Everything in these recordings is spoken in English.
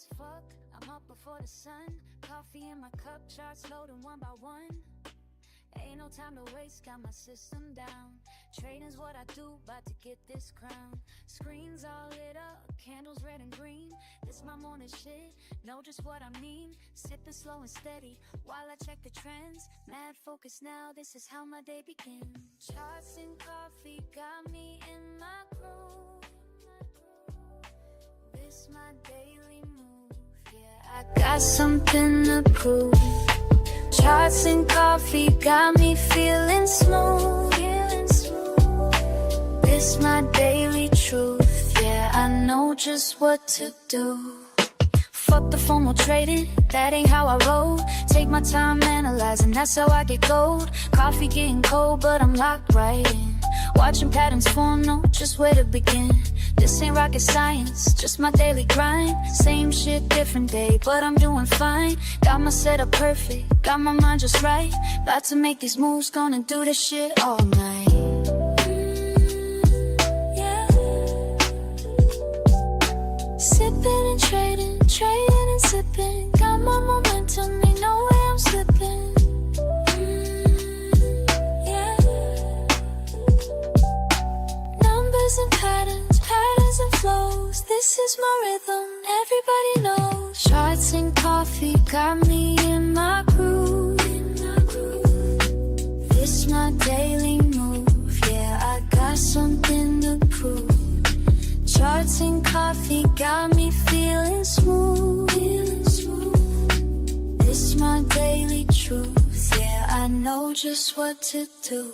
as fuck, I'm up before the sun. Coffee in my cup, charts loading one by one. Ain't no time to waste, got my system down. Trading's what I do, about to get this crown. Screens all lit up, candles red and green. This my morning shit, know just what I mean. Sipping slow and steady, while I check the trends. Mad focus now, this is how my day begins. Charts and coffee got me in my groove. This my daily move, yeah, I got something to prove. Charts and coffee got me feeling smooth. This my daily truth, yeah, I know just what to do. Fuck the formal trading, that ain't how I roll. Take my time analyzing, that's how I get gold. Coffee getting cold, but I'm locked right in. Watching patterns form, know just where to begin. This ain't rocket science, just my daily grind. Same shit, different day, but I'm doing fine. Got my setup perfect, got my mind just right. About to make these moves, gonna do this shit all night. Yeah. Sipping and trading, trading and sipping. Got my momentum, ain't no way I'm slipping. And patterns, patterns and flows. This is my rhythm, everybody knows. Charts and coffee got me in my groove. This my daily move, yeah, I got something to prove. Charts and coffee got me feeling smooth. This my daily truth, yeah, I know just what to do.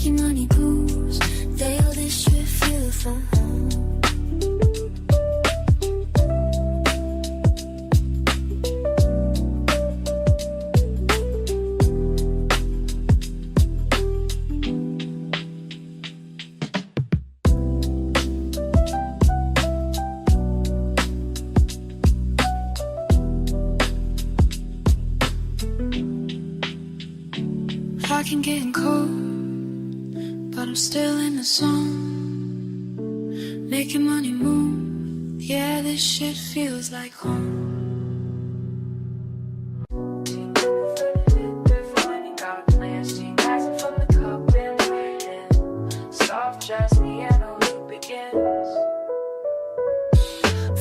Money moves, they all this shit feel fun. Fucking getting cold, but I'm still in the zone. Making money move, yeah, this shit feels like home.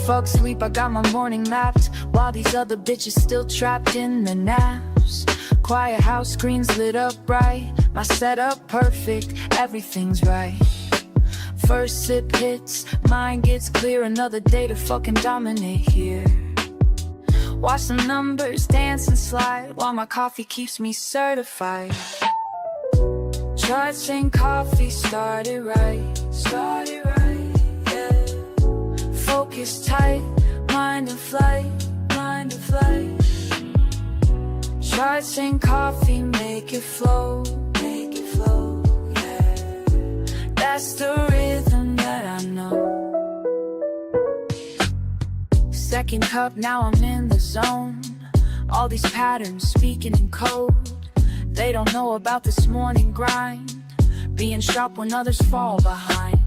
Fuck sleep, I got my morning mapped, while these other bitches still trapped in the naps. Quiet house, screens lit up bright. My setup perfect, everything's right. First sip hits, mind gets clear. Another day to fucking dominate here. Watch the numbers dance and slide, while my coffee keeps me certified. Charts and coffee started right, yeah. Focus tight, mind in flight, mind in flight. Charts and coffee make it flow, yeah. That's the rhythm that I know. Second cup, now I'm in the zone. All these patterns speaking in code. They don't know about this morning grind, being sharp when others fall behind.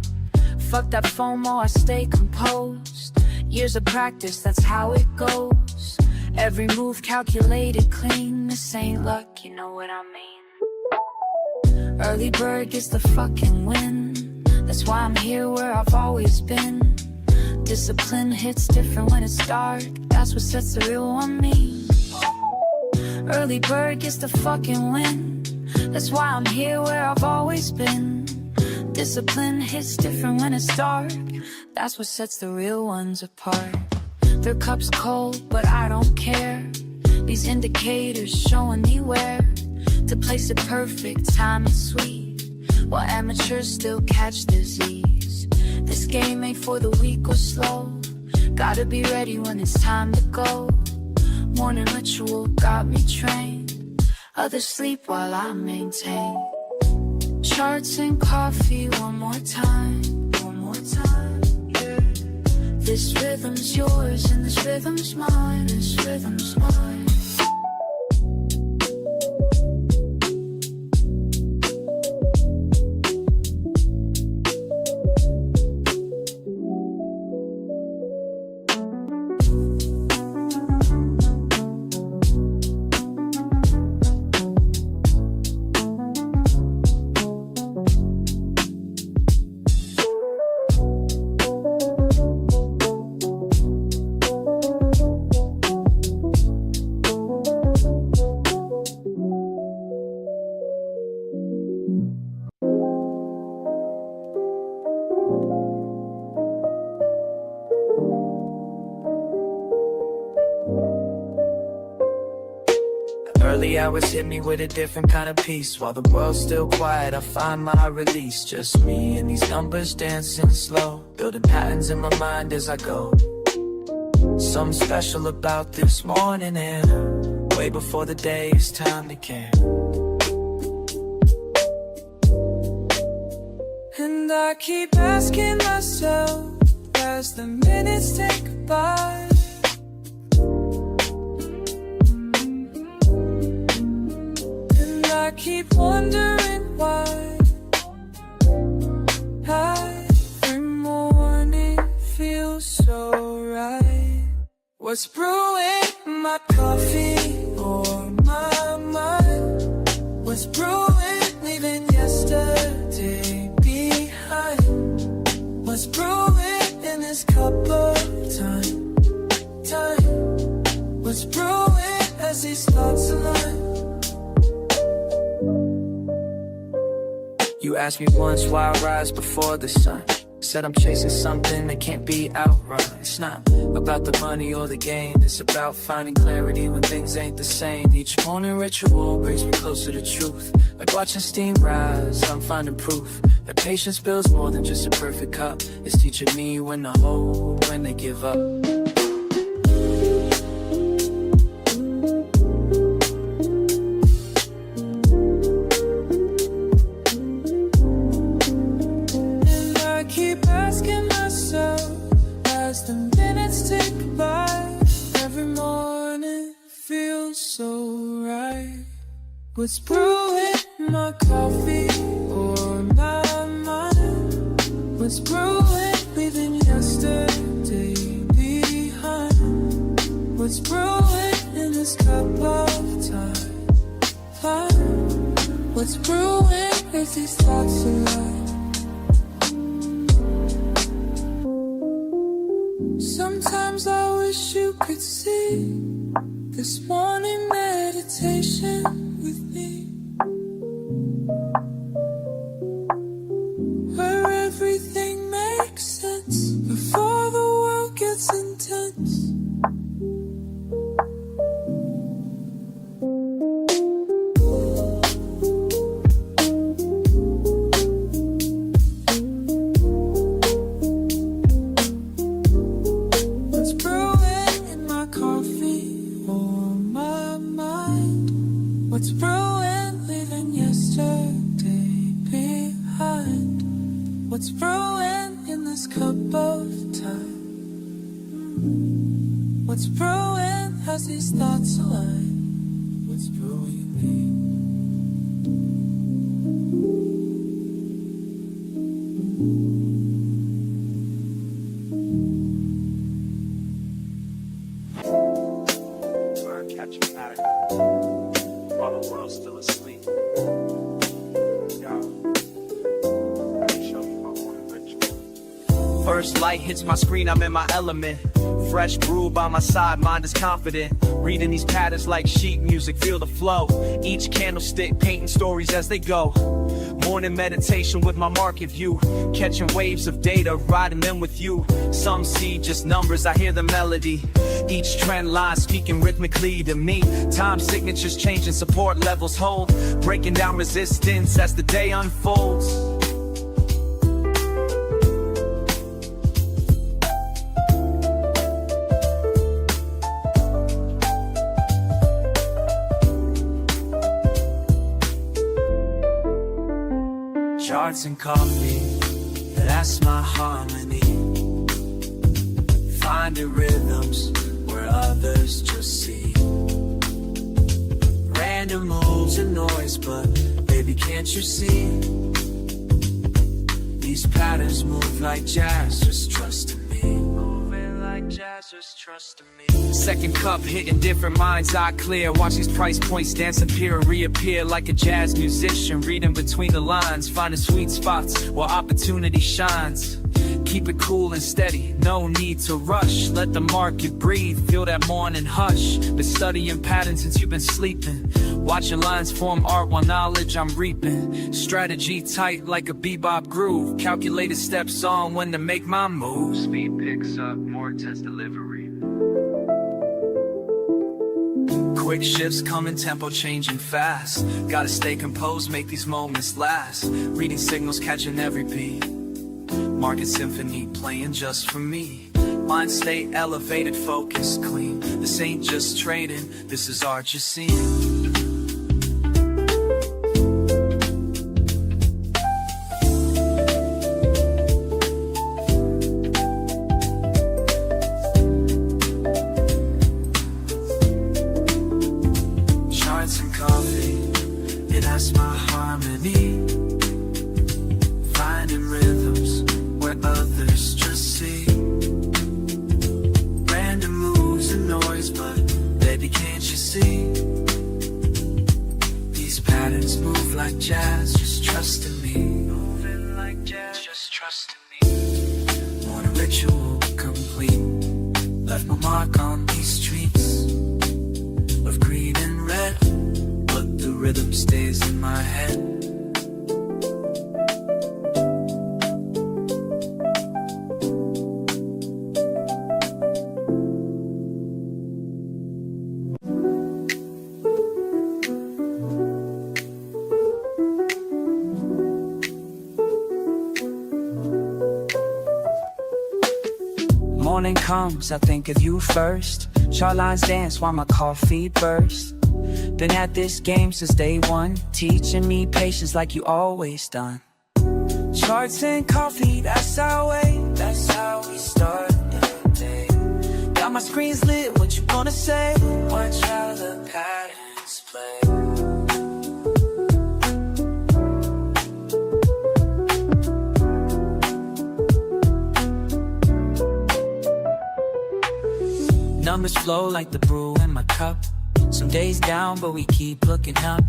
Fuck that FOMO, I stay composed. Years of practice, that's how it goes. Every move calculated clean. This ain't luck, you know what I mean. Early bird gets the fucking win. That's why I'm here where I've always been. Discipline hits different when it's dark. That's what sets the real one me. Early bird gets the fucking win. That's why I'm here where I've always been. Discipline hits different when it's dark. That's what sets the real ones apart. Their cup's cold, but I don't care. These indicators showing me where to place it perfect, time is sweet, while amateurs still catch disease. This game ain't for the weak or slow. Gotta be ready when it's time to go. Morning ritual got me trained. Others sleep while I maintain. Charts and coffee one more time, yeah. This rhythm's yours and this rhythm's mine, this rhythm's mine. hours hit me with a different kind of peace. While the world's still quiet, I find my release. Just me and these numbers dancing slow, building patterns in my mind as I go. Something special about this morning, and way before the day is time to care. And I keep asking myself as the minutes tick by, and I keep wondering why every morning feels so right. What's brewing in my coffee or my mind? What's brewing leaving yesterday behind? What's brewing in this cup of time? What's brewing as these thoughts align? You asked me once why I rise before the sun. Said I'm chasing something that can't be outrun. It's not about the money or the gain, it's about finding clarity when things ain't the same. Each morning ritual brings me closer to truth. Like watching steam rise, I'm finding proof that patience builds more than just a perfect cup. It's teaching me when to hold, when to give up. What's brewing in my coffee or my mind? What's brewing leaving yesterday behind? What's brewing in this cup of time? What's brewing as these thoughts align? Sometimes I wish you could see this morning meditation with me, where everything makes sense before the world gets intense. What's brewing in my coffee or my mind? What's brewing, leaving yesterday behind? What's brewing in this cup of time? What's brewing as these thoughts align? What's brewing me? Catching back while the world's still asleep. First light hits my screen, I'm in my element. Fresh brew by my side, mind is confident. Reading these patterns like sheet music, feel the flow. Each candlestick painting stories as they go. Morning meditation with my market view. Catching waves of data, riding them with you. Some see just numbers, I hear the melody. Each trend line speaking rhythmically to me. Time signatures changing, support levels hold. Breaking down resistance as the day unfolds. Charts and coffee, that's my harmony. Finding rhythms where others just see. Random moves and noise, but baby, can't you see? These patterns move like jazz, just trust in me. Moving like jazz, just trust in me. Second cup hitting different minds, eye clear. Watch these price points dance, appear and reappear like a jazz musician. Reading between the lines, finding sweet spots where opportunity shines. Keep it cool and steady, no need to rush. Let the market breathe, feel that morning hush. Been studying patterns since you've been sleeping. Watching lines form art while knowledge I'm reaping. Strategy tight like a bebop groove. Calculated steps on when to make my move. Speed picks up, more test delivery. Quick shifts come in tempo, changing fast. Gotta stay composed, make these moments last. Reading signals, catching every beat. Market symphony playing just for me. Mind state elevated, focus clean. This ain't just trading, this is art you're seeing. Charts and coffee, it has my harmony. Finding rhythms where others just see. Random moves and noise, but baby, can't you see? These patterns move like jazz, just trust in me. Moving like jazz, just trust in me. Want a ritual complete. Left my mark on these streets of green and red, but the rhythm stays in my head. Morning comes, I think of you first. Chart lines dance while my coffee bursts. Been at this game since day one, teaching me patience like you always done. Charts and coffee, that's our way, that's how we start the day. Got my screens lit, what you gonna say? Watch how the patterns play. Numbers flow like the brew in my cup. Some days down, but we keep looking up.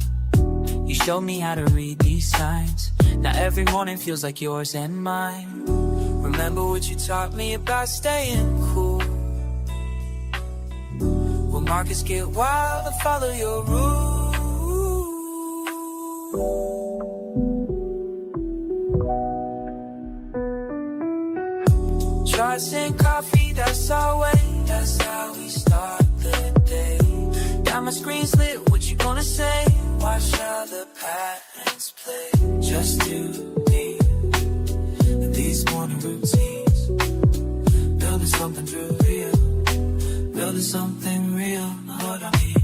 You showed me how to read these signs. Now every morning feels like yours and mine. Remember what you taught me about staying cool. When markets get wild, I follow your rules. Charts and coffee, that's our way. That's how we start the day. Got my screens lit, what you gonna say? Watch how the patterns play. Just you, me, and these morning routines. Building something real, building something real, what I mean.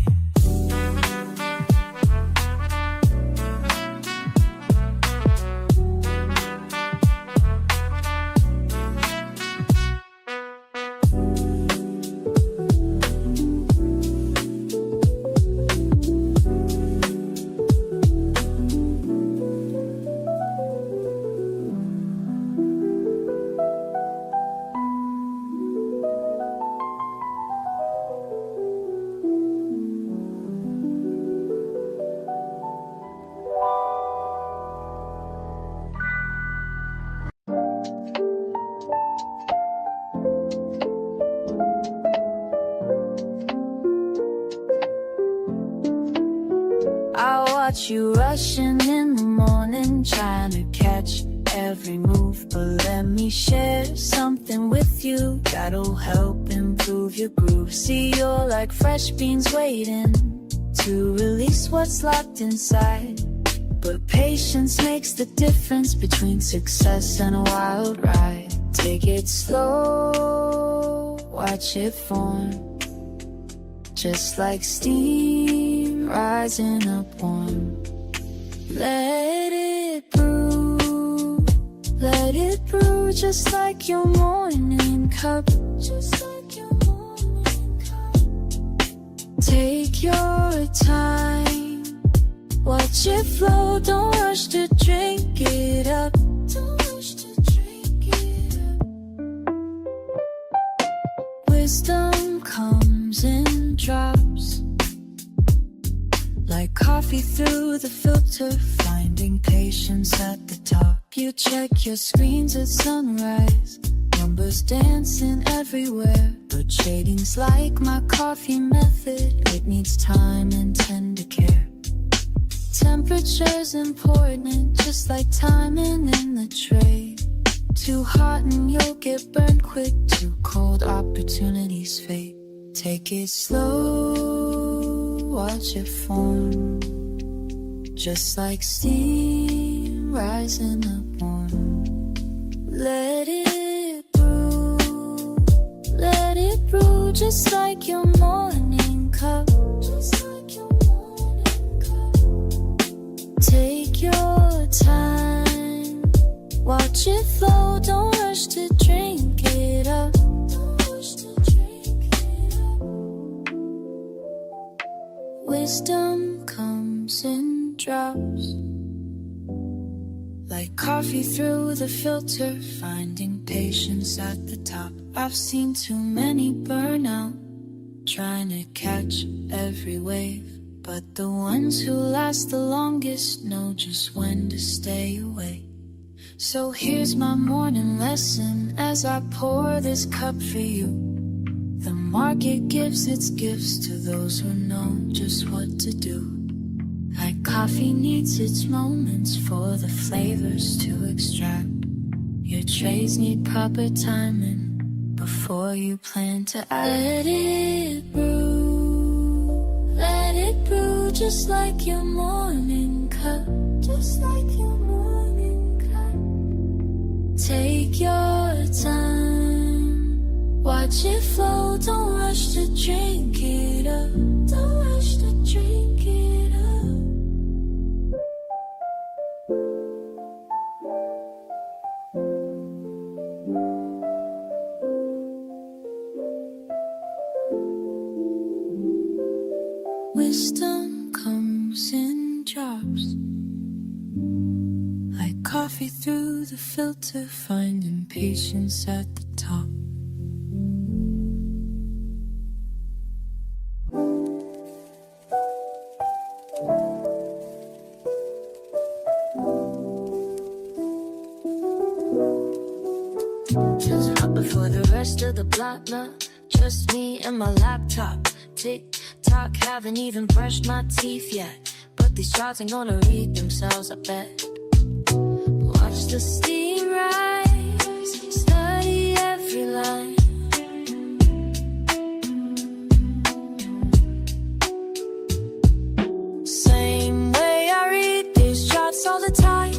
I watch you rushing in the morning, trying to catch every move. But let me share something with you that'll help improve your groove. See, you're like fresh beans waiting to release what's locked inside. But patience makes the difference between success and a wild ride. Take it slow, watch it form, just like steam rising up warm. Let it brew, just like your morning cup, just like your morning cup. Take your time, watch it flow, don't rush to drink it up, don't rush to drink it up. Wisdom comes in drops, like coffee through the filter, finding patience at the top. You check your screens at sunrise, numbers dancing everywhere. But trading's like my coffee method, it needs time and tender care. Temperature's important, just like timing in the trade. Too hot and you'll get burned quick, too cold opportunities fade. Take it slow, watch it form, just like steam rising up warm. Let it brew, just like your morning cup. Take your time, watch it flow, don't rush to drink it up. Wisdom comes in drops, like coffee through the filter, finding patience at the top. I've seen too many burn out, trying to catch every wave, but the ones who last the longest know just when to stay away. So here's my morning lesson as I pour this cup for you. The market gives its gifts to those who know just what to do. Like coffee needs its moments for the flavors to extract. Your trades need proper timing before you plan to act. Let it brew, just like your morning cup. Just like your morning cup. Take your time, watch it flow, don't rush to drink it up. Don't rush to drink it up. Wisdom comes in drops, like coffee through the filter, finding patience at the top. Just up before the rest of the block, nah, just me and my laptop. Tick-tock, haven't even brushed my teeth yet, but these charts ain't gonna read themselves, I bet. Watch the steam rise, study every line. Same way I read these charts all the time.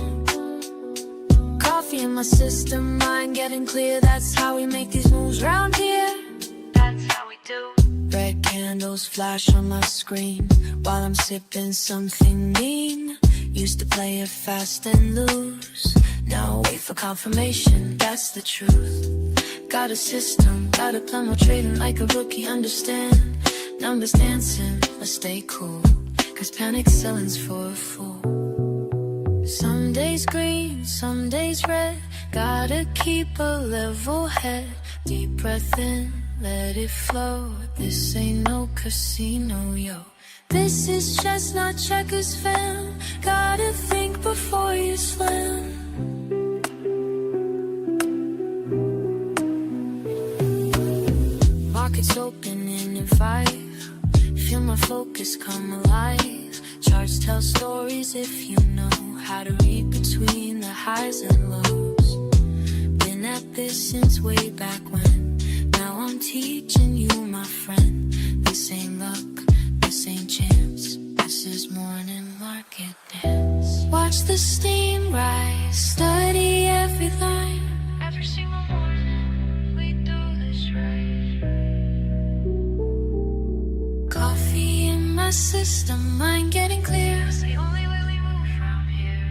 Coffee in my system, mind getting clear. That's how we make these moves round here. That's how we do. Red candles flash on my screen while I'm sipping something mean. Used to play it fast and lose, now I wait for confirmation, that's the truth. Got a system, got a plan, I'm trading like a rookie, understand. Numbers dancing, but stay cool, cause panic selling's for a fool. Some days green, some days red, gotta keep a level head. Deep breath in, let it flow, this ain't no casino, yo. This is chestnut checkers, fam, gotta think before you slam. Markets opening in 5, feel my focus come alive. Charts tell stories if you know how to read between the highs and lows. Been at this since way back when, now I'm teaching you, my friend. This ain't luck, this ain't chance, this is morning market dance. Watch the steam rise, study every line. Every single morning, we do this right. Coffee in my system, mind getting clear. It's the only way we move from here.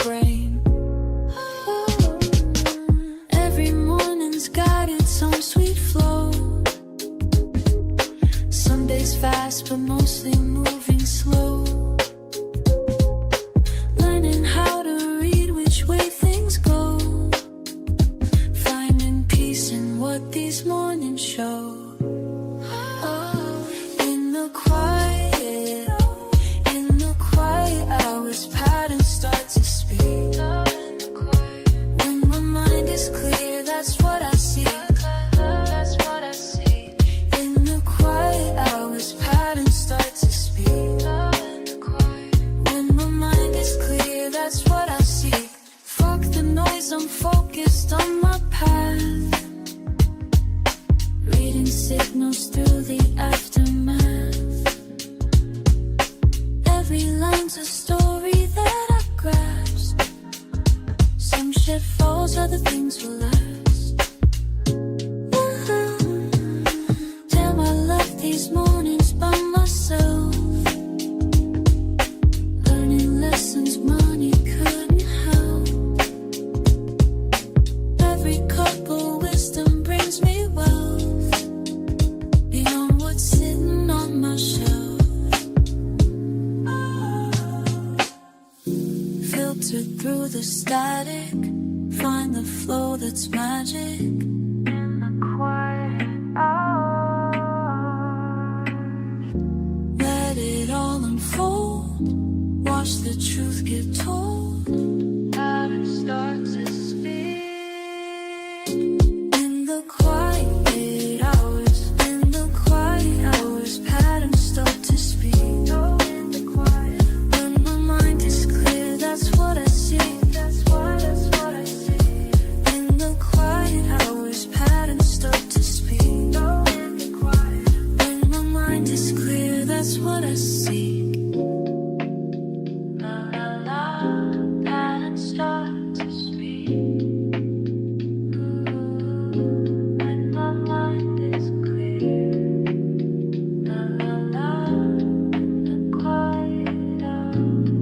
brain. Every morning's got its own sweet flow. Some days fast, but mostly moving slow. Learning how to read which way things go. Finding peace in what these mornings show. In the quiet hours, patterns start to speak. When my mind is clear, that's what I see. In the quiet hours, patterns start to speak. When my mind is clear, that's what I see. Fuck the noise, I'm focused on my path. Reading signals through the aftermath. Every line's a story that I grasp. Some shit falls, other things will last. Damn, I love these mornings by myself. Learning lessons money couldn't help. Every cup of wisdom brings me wealth, beyond what's sitting on my shelf. Filter through the static, find the flow that's magic. In the quiet hours, let it all unfold. Watch the truth get told. Patterns start to speak. In the quiet hours, patterns start to speak. In the quiet, when my mind is clear, that's what I see. That's what I see. In the quiet hours, patterns start to speak. In the quiet, when my mind is clear, that's what I see. La la la, patterns start to speak. When my mind is clear. La la la, the quiet hours.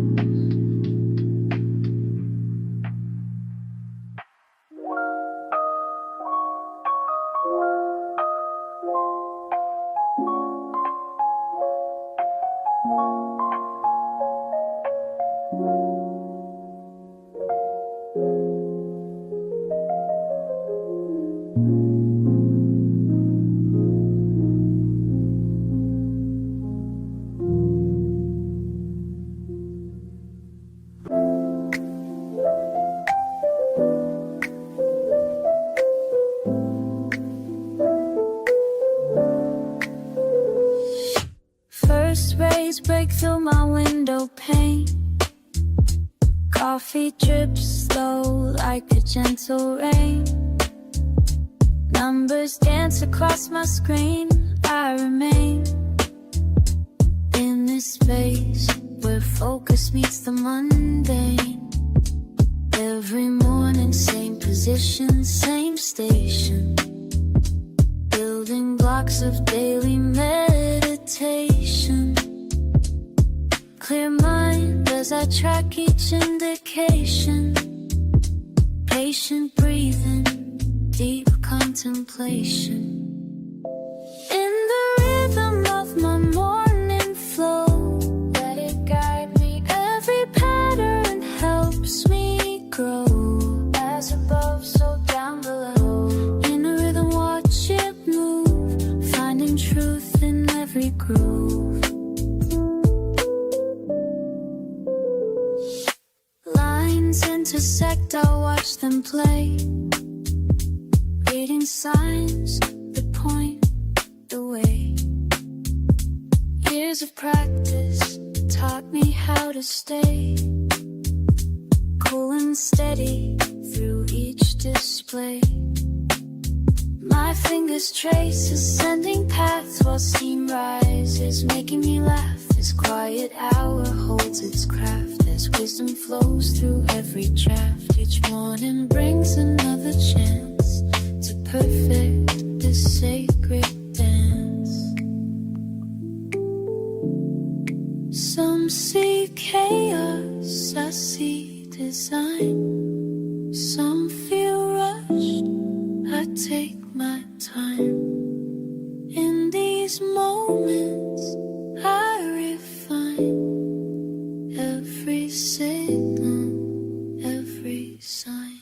First rays break through my window pane. Coffee drips slow like a gentle rain. Numbers dance across my screen. I remain in this space where focus meets the mundane. Every morning, same position, same station. Building blocks of daily meditation. Clear mind as I track each indication. Patient breathing, deep contemplation. In the rhythm of my morning flow, let it guide me. Every pattern helps me grow. As above, so down below. In a rhythm, watch it move, finding truth in every groove. Lines intersect, I'll watch them play. Reading signs that point the way. Years of practice taught me how to stay cool and steady through each display. My fingers trace ascending paths while steam rises, making me laugh. This quiet hour holds its craft as wisdom flows through every draft. Each morning brings another chance to perfect this sacred dance. Some see chaos, I see design. Some feel rushed, I take my time. In these moments I refine every signal, every sign.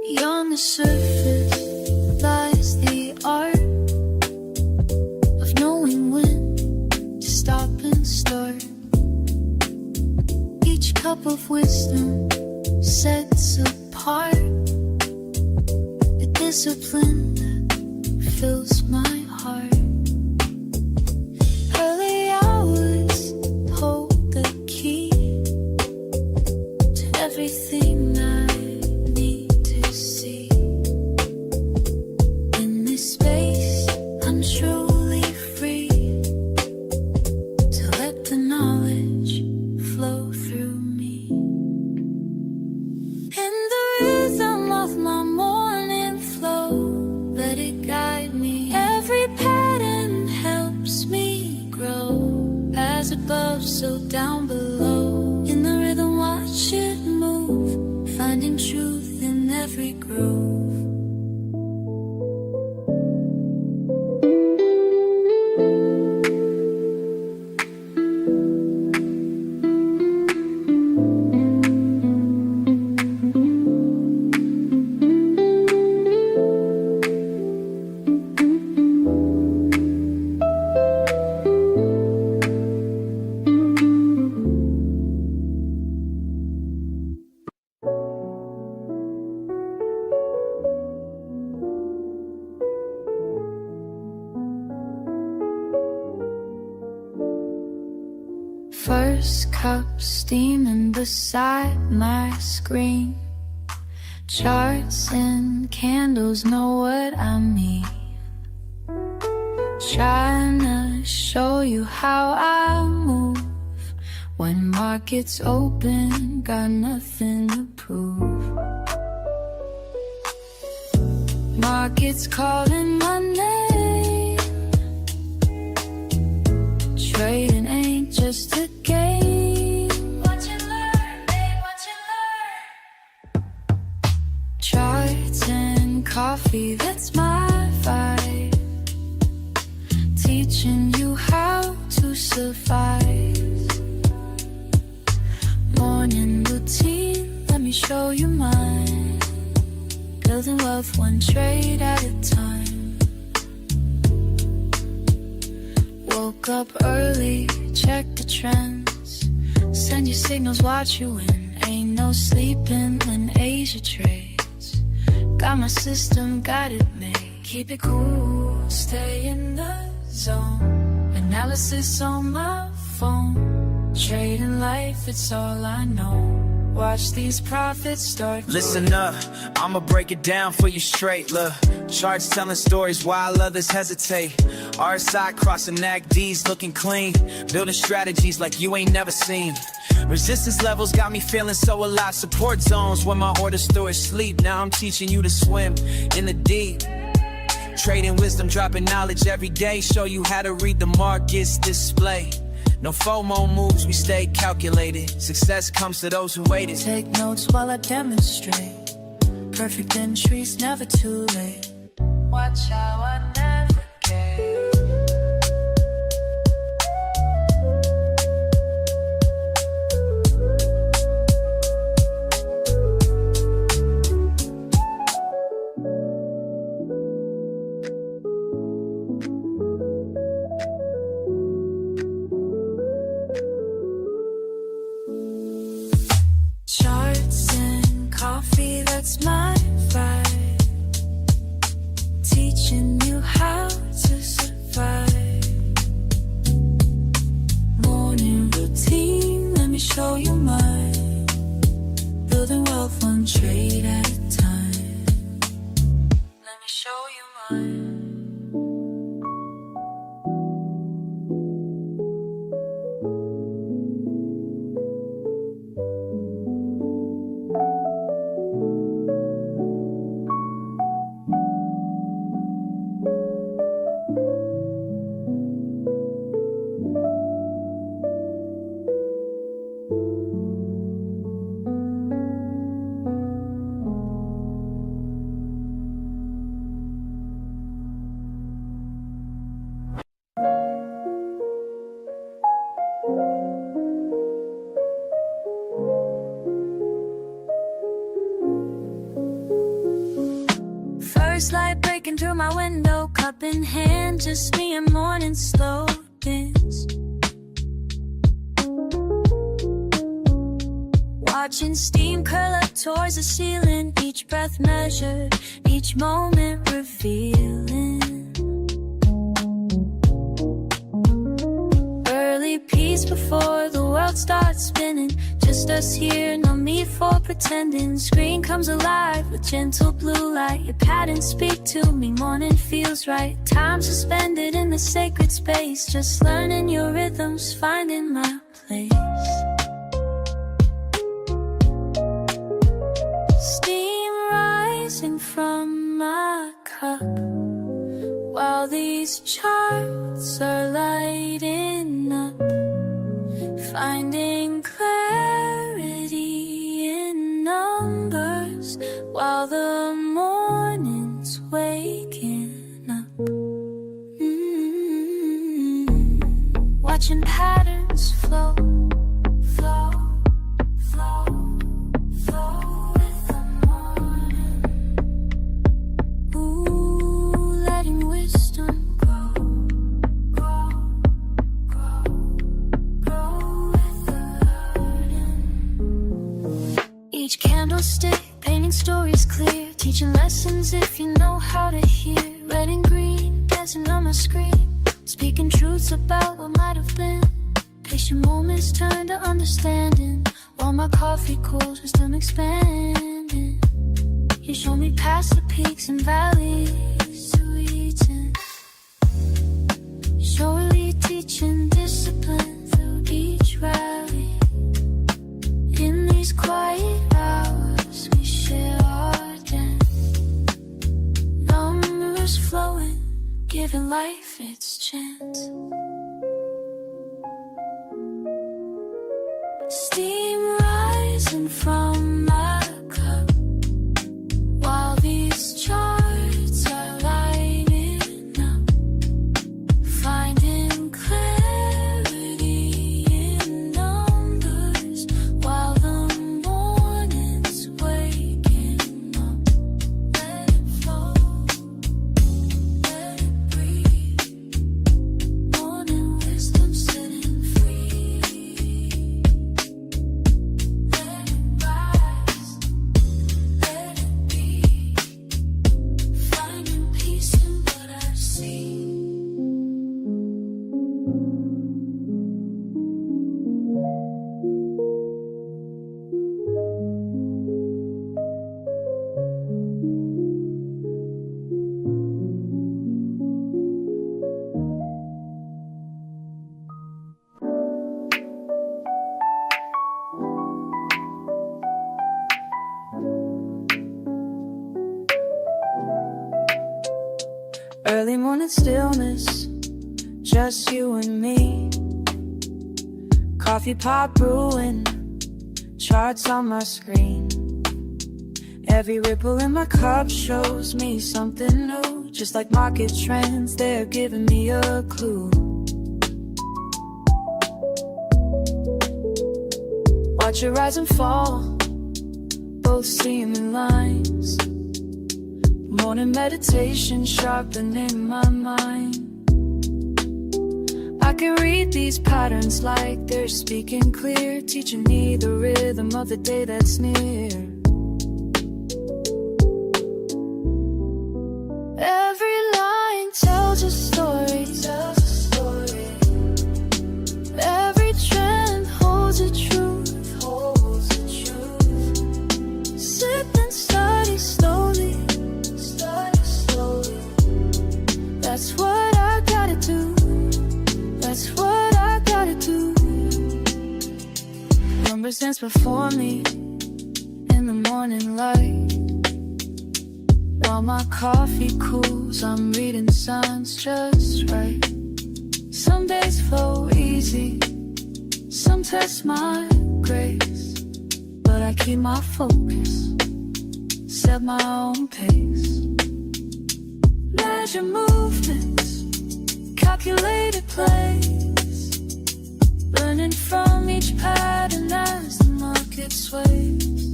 Beyond the surface lies the art of knowing when to stop and start. Each cup of wisdom sets apart the discipline that fills my heart. Early hours hold the key to everything I need to see. In this space, I'm truly free to let the knowledge flow through me. In the rhythm of my morning flow, let it guide me. Every pattern helps me grow. As above, so down below. In the rhythm, watch it move, finding truth in every groove. First cup steaming beside my screen. Charts and candles know what I mean. Trying to show you how I move. When markets open, got nothing to prove. Markets calling my name. Trading ain't just a game. Watch and learn, babe, watch and learn. Charts and coffee, that's my vibe. Teaching you how to survive. Morning routine, let me show you mine. Building wealth one trade at a time. Woke up early, check the trends. Send your signals, watch you win. Ain't no sleeping when Asia trades. Got my system, got it made. Keep it cool, stay in the zone. Analysis on my phone. Trading life, it's all I know. Watch these profits start. Listen up, I'ma break it down for you straight. Look, charts telling stories while others hesitate. RSI crossing NACDs looking clean. Building strategies like you ain't never seen. Resistance levels got me feeling so alive. Support zones when my order stores sleep. Now I'm teaching you to swim in the deep. Trading wisdom, dropping knowledge every day. Show you how to read the markets display. No FOMO moves, we stay calculated. Success comes to those who waited. Take notes while I demonstrate. Perfect entries, never too late. Watch how I navigate. Charts and coffee, that's my vibe. Teaching you how to survive. First light breaking through my window, cup in hand, just me and morning slow dance. Watching steam curl up towards the ceiling, each breath measured, each moment revealing. Early peace before the world starts spinning, just us here, no need for pretending. Screen comes alive with gentle blue light, your patterns speak to me, morning feels right. Time suspended in the sacred space, just learning your rhythms, finding my place. Steam rising from my cup, while these charts are lighting up, finding clarity in numbers, while the morning's waking up. Watching patterns flow, flow, flow, flow with the morning. Ooh, letting wisdom grow, grow, grow, grow with the learning. Each candlestick painting stories clear, teaching lessons if you know how to hear. Red and green dancing on my screen, speaking truths about what might have been. Patient moments turn to understanding, while my coffee cools, wisdom expanding. You show me past the peaks and valleys to reach in. Surely teaching discipline through each rally. In these quiet hours we share our dance, numbers flowing, giving life its chance. Steam rising from my cup, while these charts are lighting up, finding clarity in numbers, while the morning's waking up. Let it flow, let it breathe, morning wisdom sitting free. Let it rise, let it be, finding peace in what I see. Early morning stillness, just you and me. Coffee pot brewing, charts on my screen. Every ripple in my cup shows me something new. Just like market trends, they're giving me a clue. Watch it rise and fall, both seeming lines. Morning meditation sharpening my mind. I can read these patterns like they're speaking clear, teaching me the rhythm of the day that's near. Every line tells a story, tells a story. Every trend holds a truth, holds a truth. Sip and study slowly, study slowly. That's what I gotta do, that's what I gotta do. Numbers dance before me in the morning light. While my coffee cools, I'm reading signs just right. Some days flow easy, some test my grace, but I keep my focus, set my own pace. Measure movements, calculated plays, learning from each pattern as the market sways.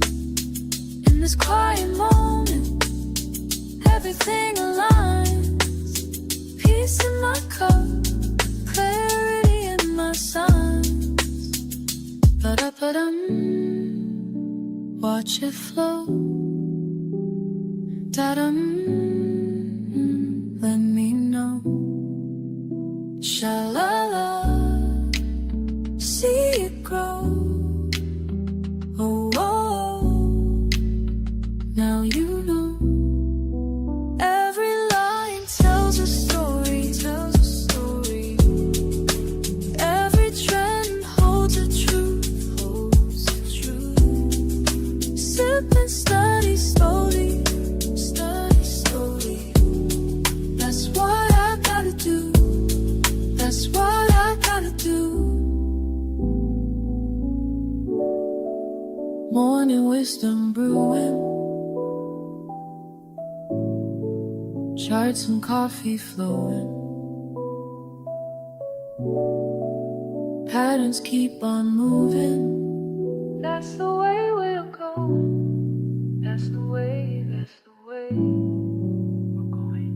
In this quiet moment, everything aligns. Peace in my cup, clarity in my signs. Ba-da-ba-dum, watch it flow. Da-dum, let me know. Sha-la-la, see it grow. Oh, oh, oh, now you know. Every line tells a story, tells a story. Every trend holds a truth, holds a truth. Sip and study slowly, study slowly. That's what I gotta do. That's what I gotta do. Morning wisdom brewing, charts and coffee flowing. Patterns keep on moving. That's the way we'll go. That's the way, that's the way we're going.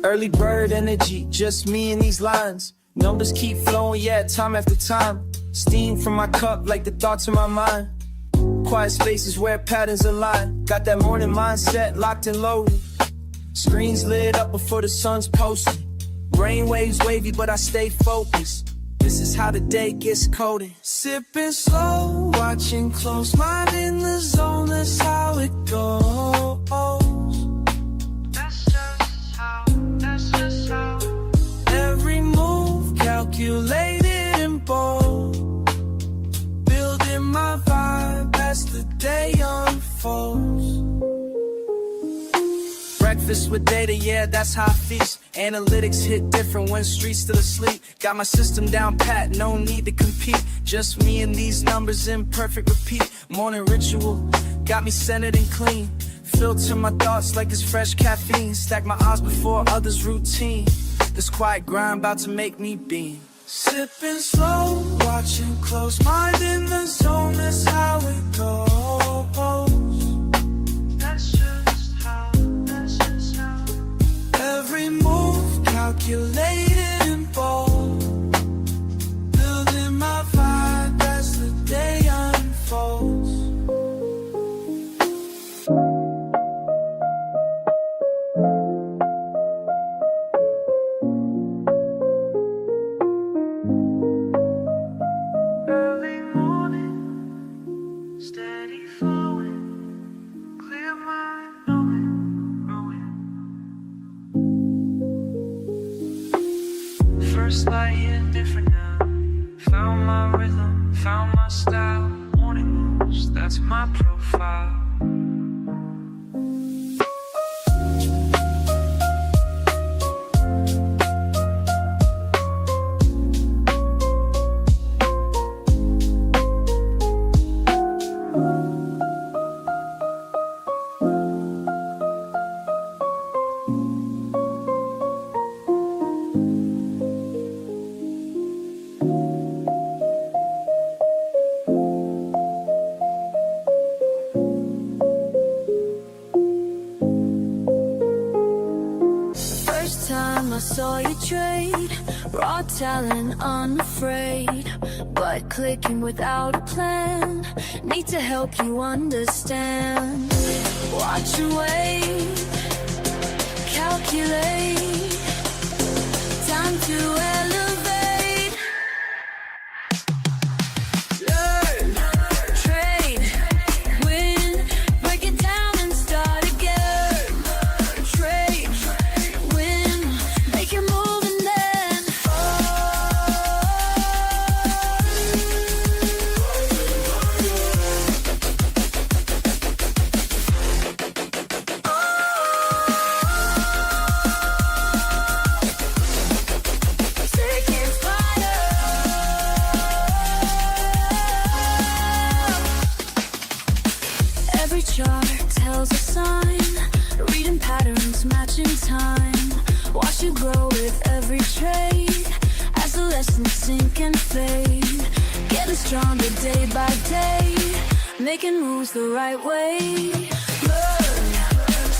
Early bird energy, just me and these lines. Numbers keep flowing, yeah, time after time. Steam from my cup like the thoughts in my mind. Quiet spaces where patterns align. Got that morning mindset locked and loaded. Screens lit up before the sun's posted. Brain waves wavy, but I stay focused. This is how the day gets coded. Sipping slow, watching close, mind in the zone, that's how it goes. Every move calculated and bold. Building my vibe as the day unfolds. Breakfast with data, yeah, that's how I feast. Analytics hit different when streets still asleep. Got my system down pat, no need to compete. Just me and these numbers in perfect repeat. Morning ritual, got me centered and clean. Filter my thoughts like it's fresh caffeine. Stack my odds before others' routine. This quiet grind about to make me beam. Sipping slow, watching close, mind in the zone, that's how it goes. That's just how, that's just how. Every move calculated and bold. Building my vibe as the day unfolds. First light hit different now. Found my rhythm, found my style. Morning moves, that's my profile. I saw you trade, raw talent, unafraid, but clicking without a plan. Need to help you understand. Watch and wait, calculate, time to elevate. Learn, trade, win, break it down and start again. Trade, win, make it move and then taking fire. Every chart tells a sign, reading patterns, matching time. Watch you grow with every trade, as the lessons sink and fade. Getting stronger day by day, making moves the right way. Learn,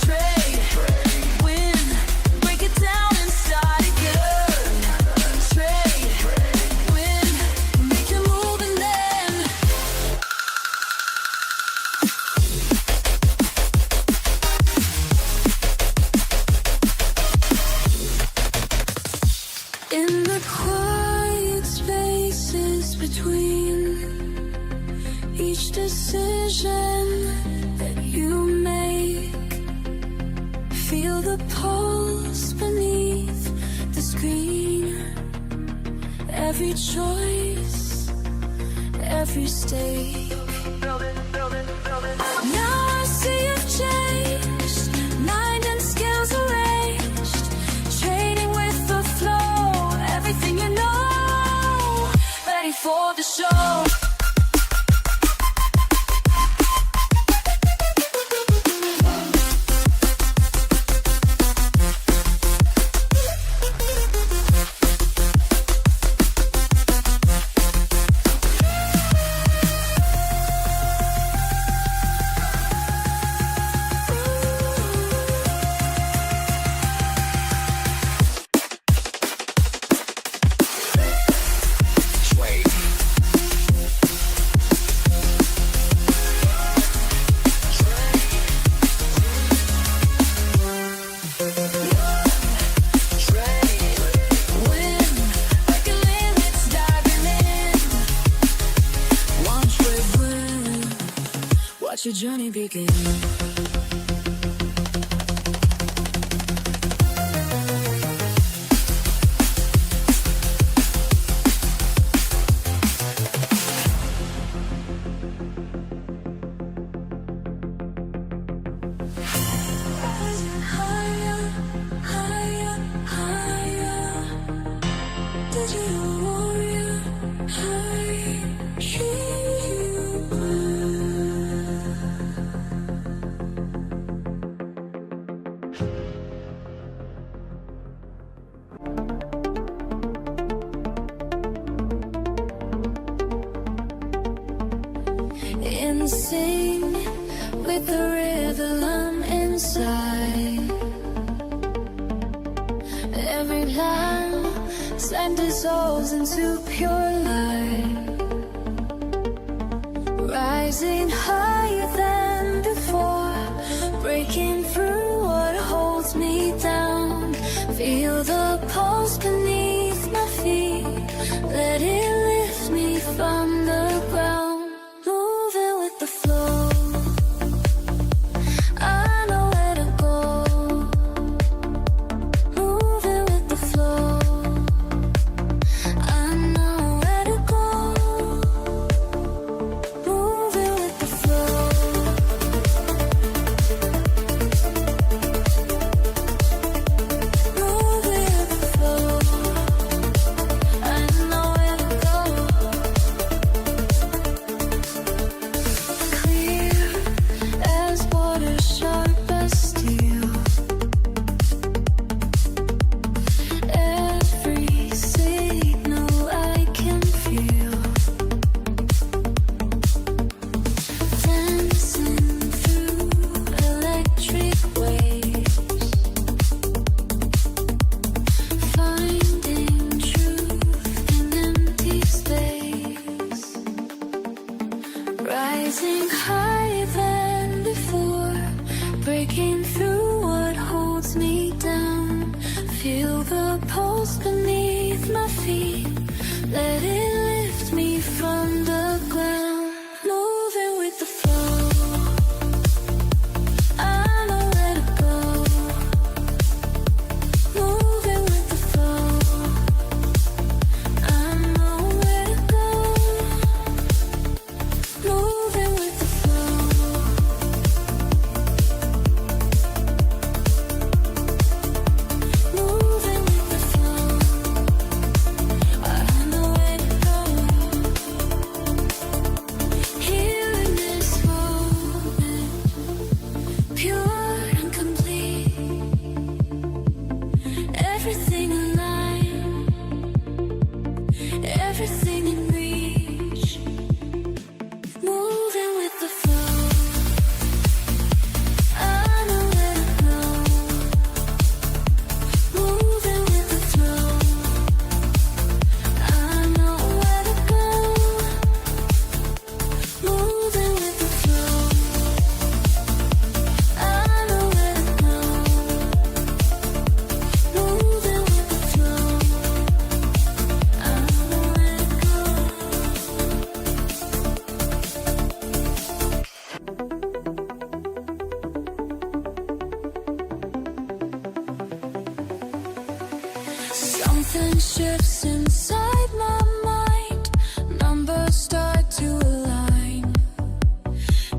trade, win. Break it down inside again. Trade, win. Make your move and then in the quiet spaces between each decision that you make, feel the pulse beneath the screen. Every choice, every stake. Now I see you've changed, mind and skills arranged, trading with the flow, everything you know, ready for the show. Watch your journey begin. Rising higher, higher, higher. Digital warrior, high. In sync with the rhythm inside. Every line sand dissolves into pure light. Rising higher than before, breaking through what holds me down. Feel the pulse beneath my feet, let it lift me from the ground. Moving with the flow, I know where to go. Moving with the flow, I know where to go. Moving with the flow. Moving with the flow, I know where to go. Clear as water, sharp as steel. Every signal I can feel. Dancing through electric waves. Finding truth in empty space. Rising higher than before, breaking through what holds me down. Feel the pulse beneath my feet, let it lift me from the ground. Moving with the flow, I know where to go. Moving with the flow, I know where to go. Moving with the flow. Moving with the flow, I know where to go. Something shifts inside my mind. Numbers start to align.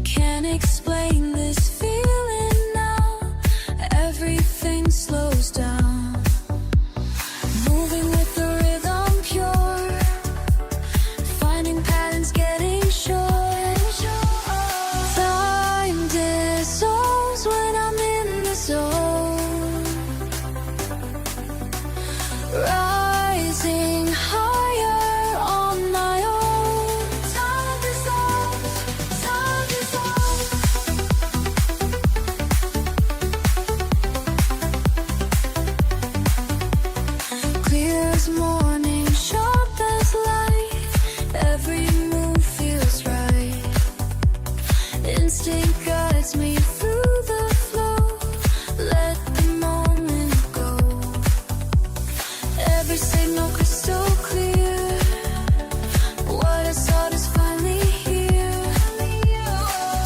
Can't explain this feeling now. Everything slows down. Moving with the rhythm pure. Finding patterns getting short. Time dissolves when I'm in the zone. Rising higher on my own. Time dissolves, time dissolves. Clear as morning, sharp as light. Every move feels right. Instinct guides me through the flow. Let the moment go. Every signal crystal clear. What I sought is finally here.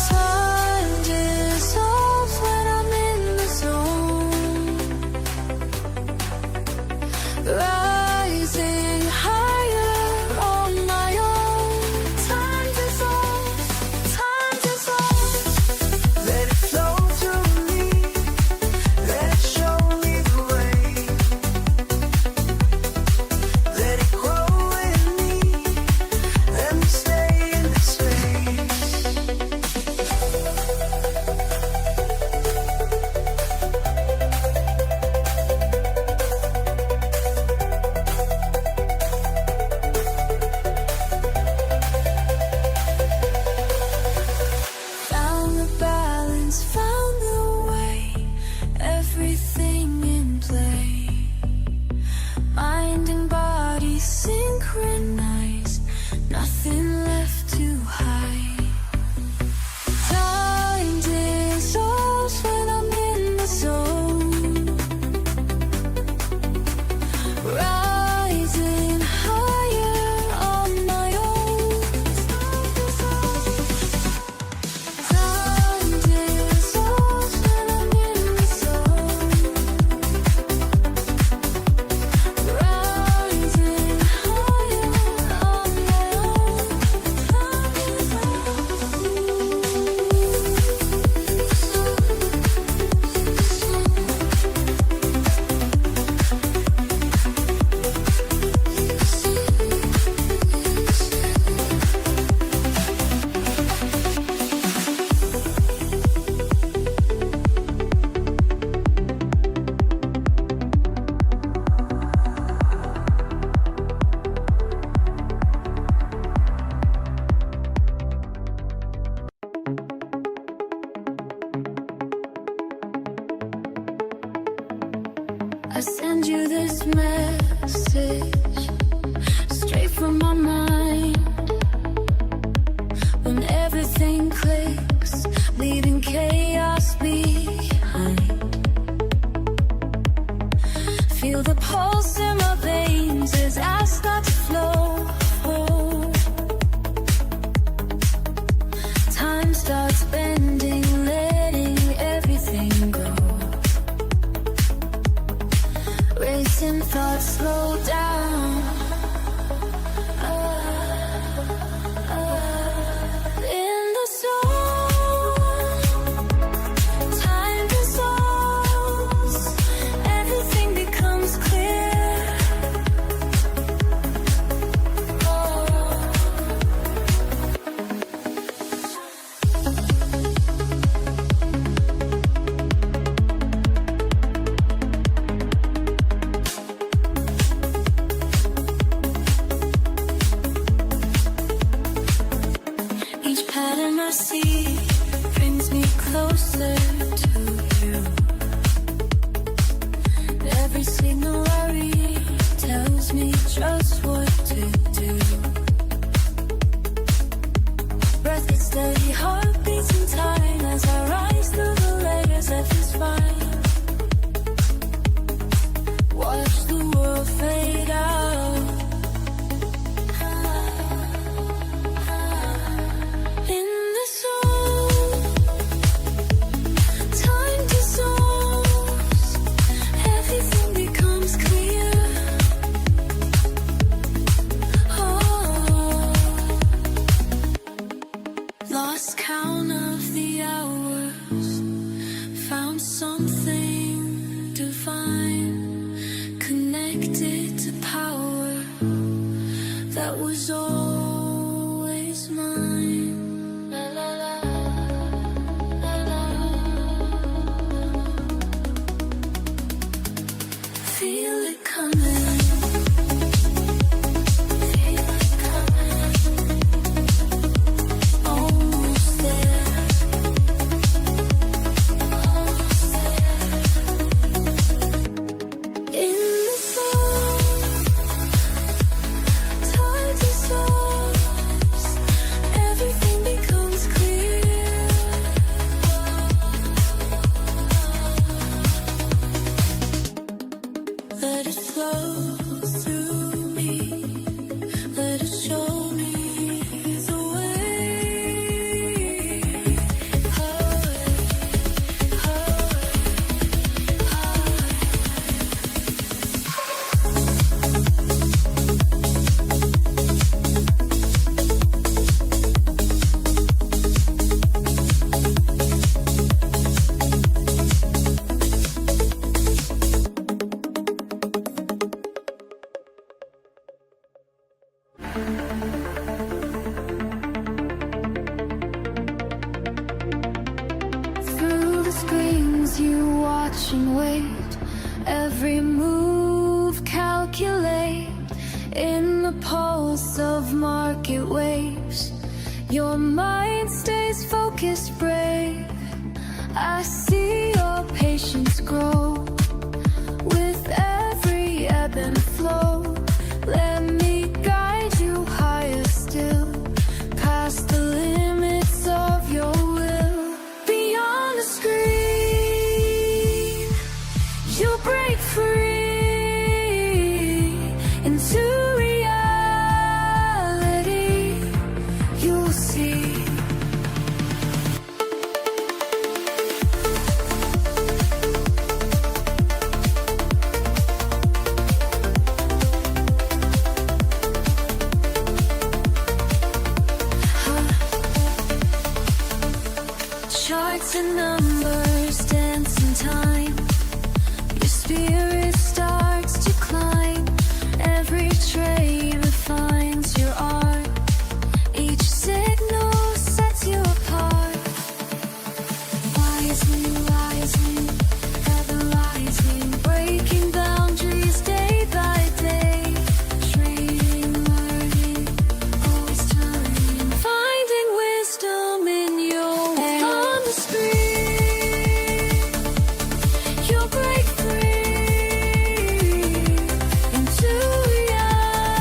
Time dissolves when I'm in the zone. Rising higher on my own. Time dissolves, time dissolves. Let it flow through me. Let it show me the way. Let it grow in me. Let me stay in this space. Found the balance, found the way. Everything in play. Mind and body synchronized. Nothing left to hide. Time dissolves when I'm in the zone. Rising higher on my own. Time dissolves when I'm in the zone. Rising higher on my own. I send you this message straight from my mind. When everything clicks, leaving chaos behind. Feel the pulse in my veins as I start to flow. Time starts bending, letting everything go. Racing thoughts slow down. In the zone, time dissolves. Everything becomes clear. Every move calculate in the pulse of market waves. Your mind stays focused, brave. I see your patience grow with every ebb and flow. Let me guide you higher still, past the limits of your will. Beyond the screen, you'll break free into reality. You'll see. Charts and numbers dance in time. Your spirit starts to climb. Every trade refines your art. Each signal sets you apart. Rising, rising, ever rising, breaking boundaries day by day. Trading, learning, always turning, finding wisdom in your way. On the screen, you'll break free into reality.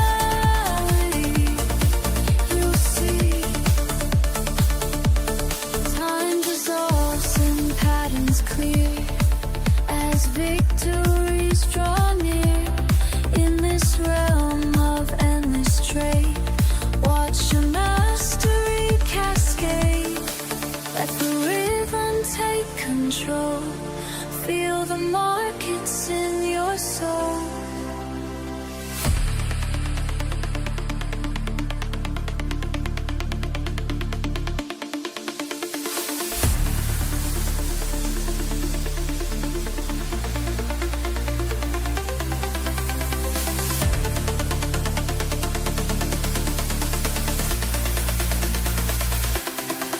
You'll see. Time dissolves and patterns clear as victories draw near. In this realm of endless trade, watch your mastery cascade. Let the rhythm take control. Feel the markets in your soul.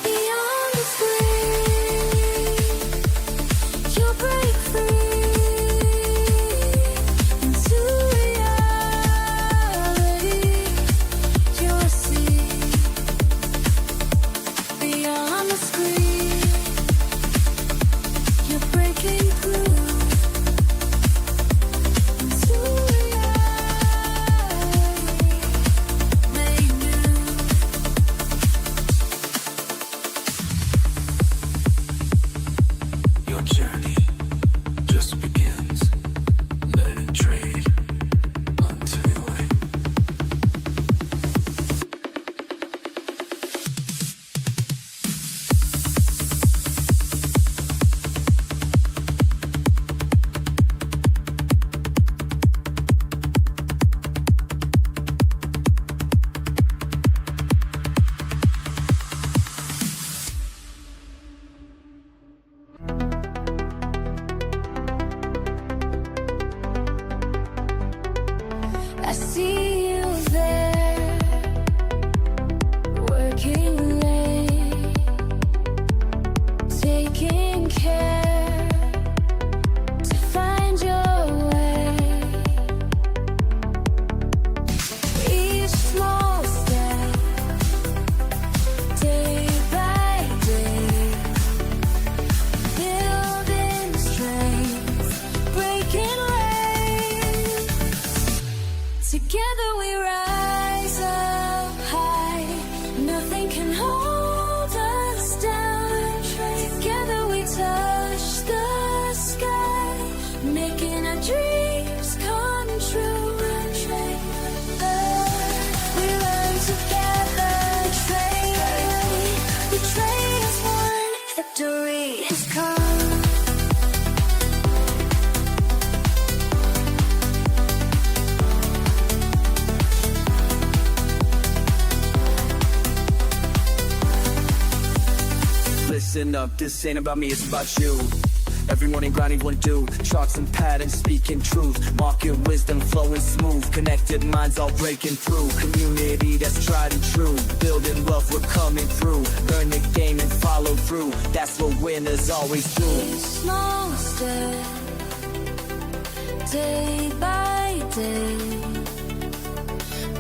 Beyond the screen, you'll break free into reality. You'll see. Beyond the screen, you're breaking through into reality made new. Your journey just begins. Let it trade until you win. I see you there, working late, taking care to find your way. Each small step, day by day, building strength, breaking waves. Together we rise up high. Nothing can hold us down. Together we touch the sky, making our dreams come true. We learn together, trade. We trade as one. Victory has come. Listen up, this ain't about me, it's about you. Every morning grinding one do. Charts and patterns speaking truth. Market wisdom flowing smooth. Connected minds all breaking through. Community that's tried and true. Building wealth, we're coming through. Learn the game and follow through. That's what winners always do. Each small step, day by day,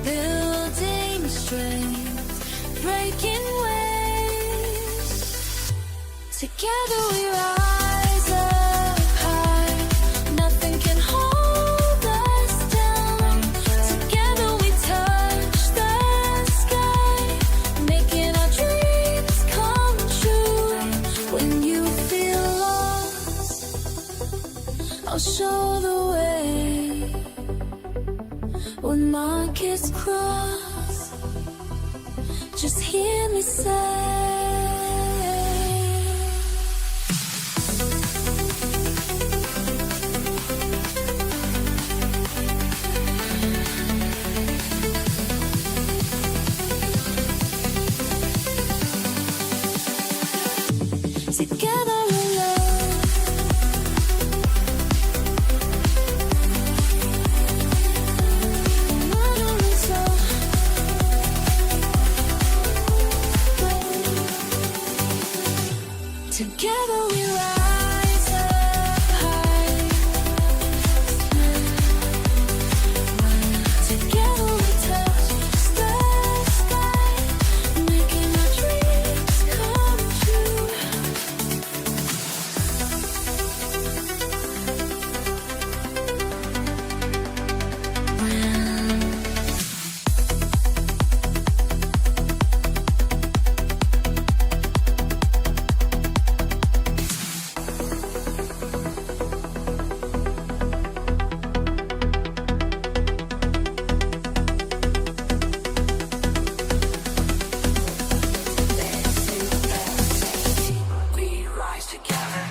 building strength, breaking waves. Together we rise up high, nothing can hold us down. Together we touch the sky, making our dreams come true. When you feel lost, I'll show the way. When markets cross, just hear me say, together we love. Together we rise up high. Together we touch the sky, making our dreams come true. We rise together.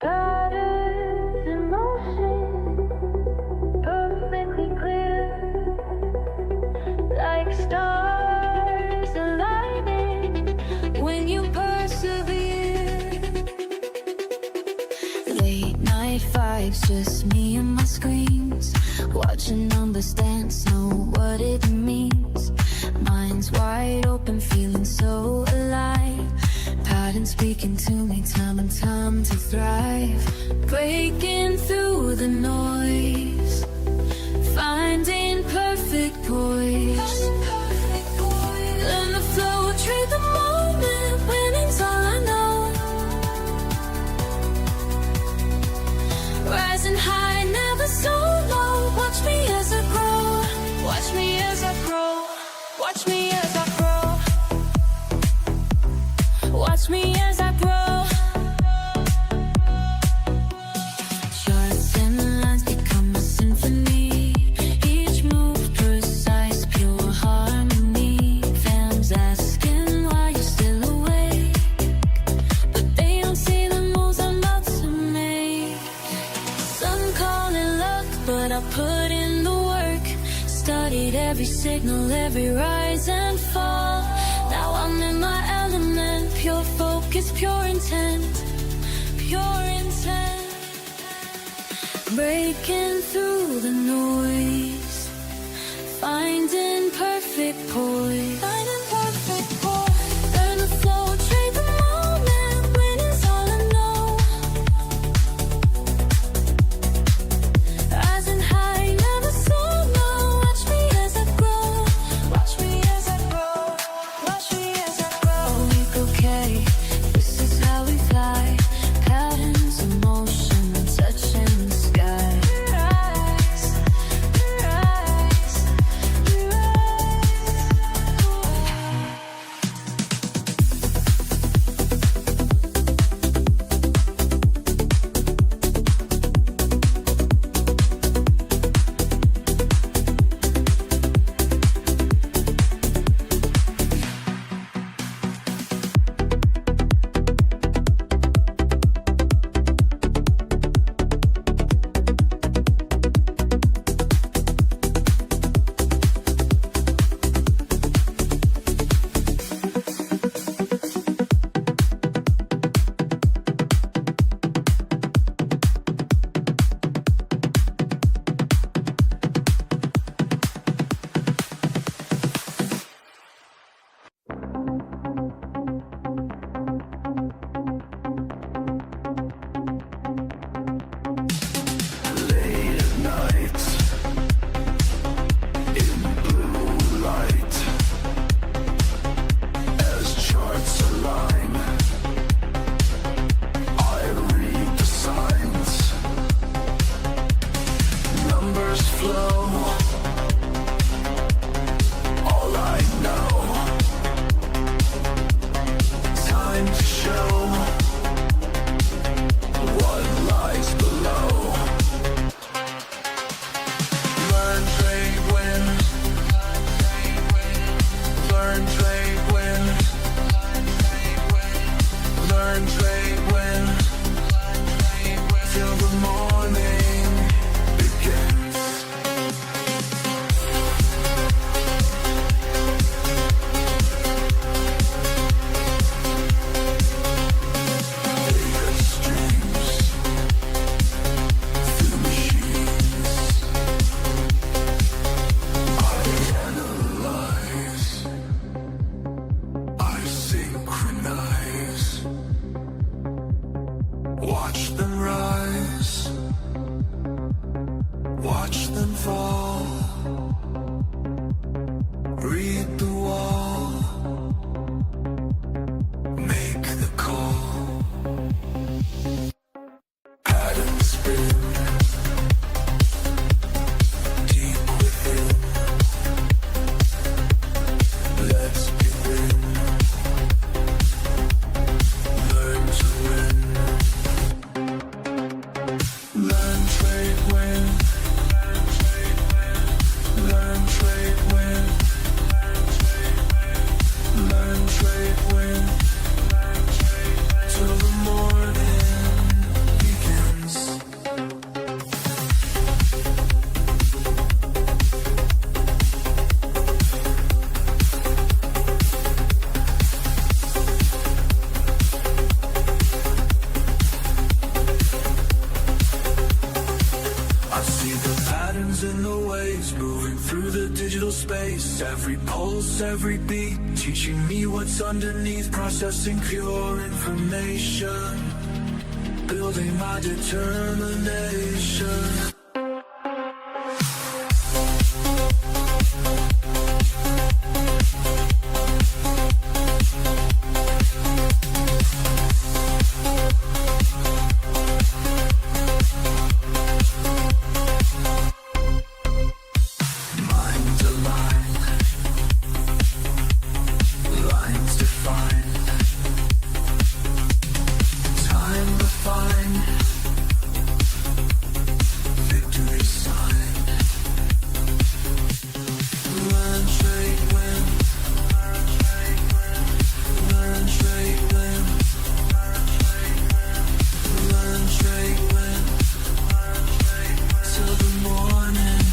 Patterns in motion, perfectly clear, like stars aligning when you persevere. Late night vibes, just me and my screens, watching numbers dance, know what it means. Minds wide open, feeling so alive. Patterns speaking to me, time and time to thrive. Breaking through the noise, finding perfect poise. Learn the flow, trade the moment, winning's all I know. Rising high, never so low. Watch me as I grow, watch me as I grow, watch me as I grow. Watch me as I grow. Charts and lines become a symphony. Each move precise, pure harmony. Fans asking why you're still awake, but they don't see the moves I'm about to make. Some call it luck, but I put in the work. Studied every signal, every rise and fall. Now I'm in my element, pure focus, pure intent, pure intent. Breaking through the noise, finding perfect poise. Finding perfect poise. Learn the flow, trade the moment, winning's all I know. Rising high, never so low. Watch me as I grow, watch me as I grow, watch me as I grow. We okay, this is how we fly. Patterns of motion, touching the sky. We rise, we rise, we rise. flow. All I know, time to show what lies below. Learn, trade, win. Learn, trade, win. Learn, trade, win. Till the morning begins. Data streams through machines. I analyze, I synchronize. Watch them rise, watch them fall. Read the wall, make the call. Pattern spin, deep within. Let's begin. Learn to win. Learn, trade, win. Learn, trade, win. Learn, trade, win. Till the morning begins. I see the patterns in the waves moving through the digital space. Every pulse, every beat, teaching me what's underneath. Processing pure information, building my determination. Mind aligned, lines defined, time refined, victory signed. Learn, trade, win. Learn, trade, win. Learn, trade, win. Till the morning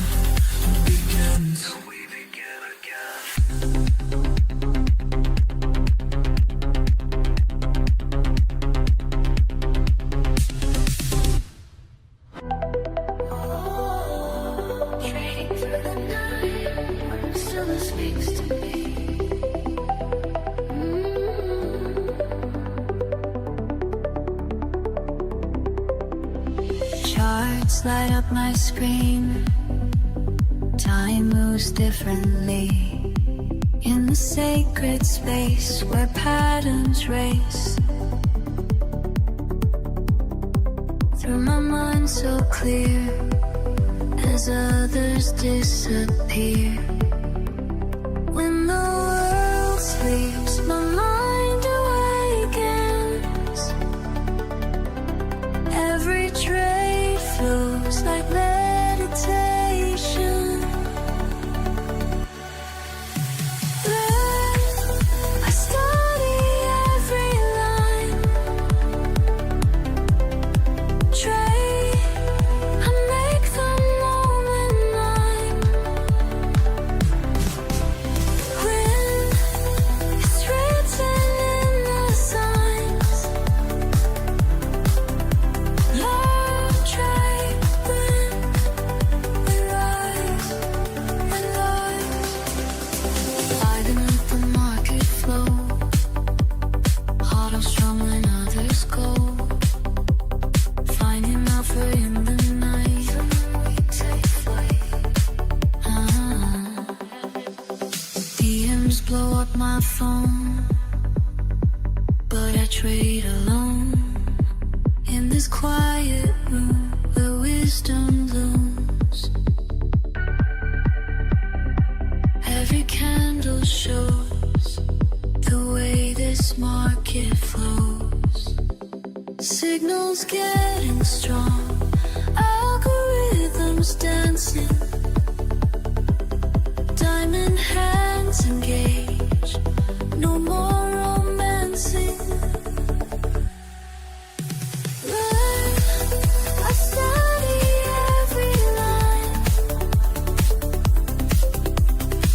begins. We begin again. Trading through the night, still speaks to me. Charts light up my screen. Time moves differently in the sacred space where patterns race. Through my mind so clear as others disappear. When the world sleeps, my mind awakens. Every trade flows like meditation. Then I study every line. Trade, I make the moment mine. Win, it's written in the signs. Learn, trade, win. We rise and rise. Fighting with the market flow. Heart on strong when others go. Finding alpha in the night. We take flight. DMs blow up my phone, but I trade alone. In this quiet room where wisdom blooms. market flows. Signals getting strong, algorithms dancing. Diamond hands engage, no more romancing. I study every line.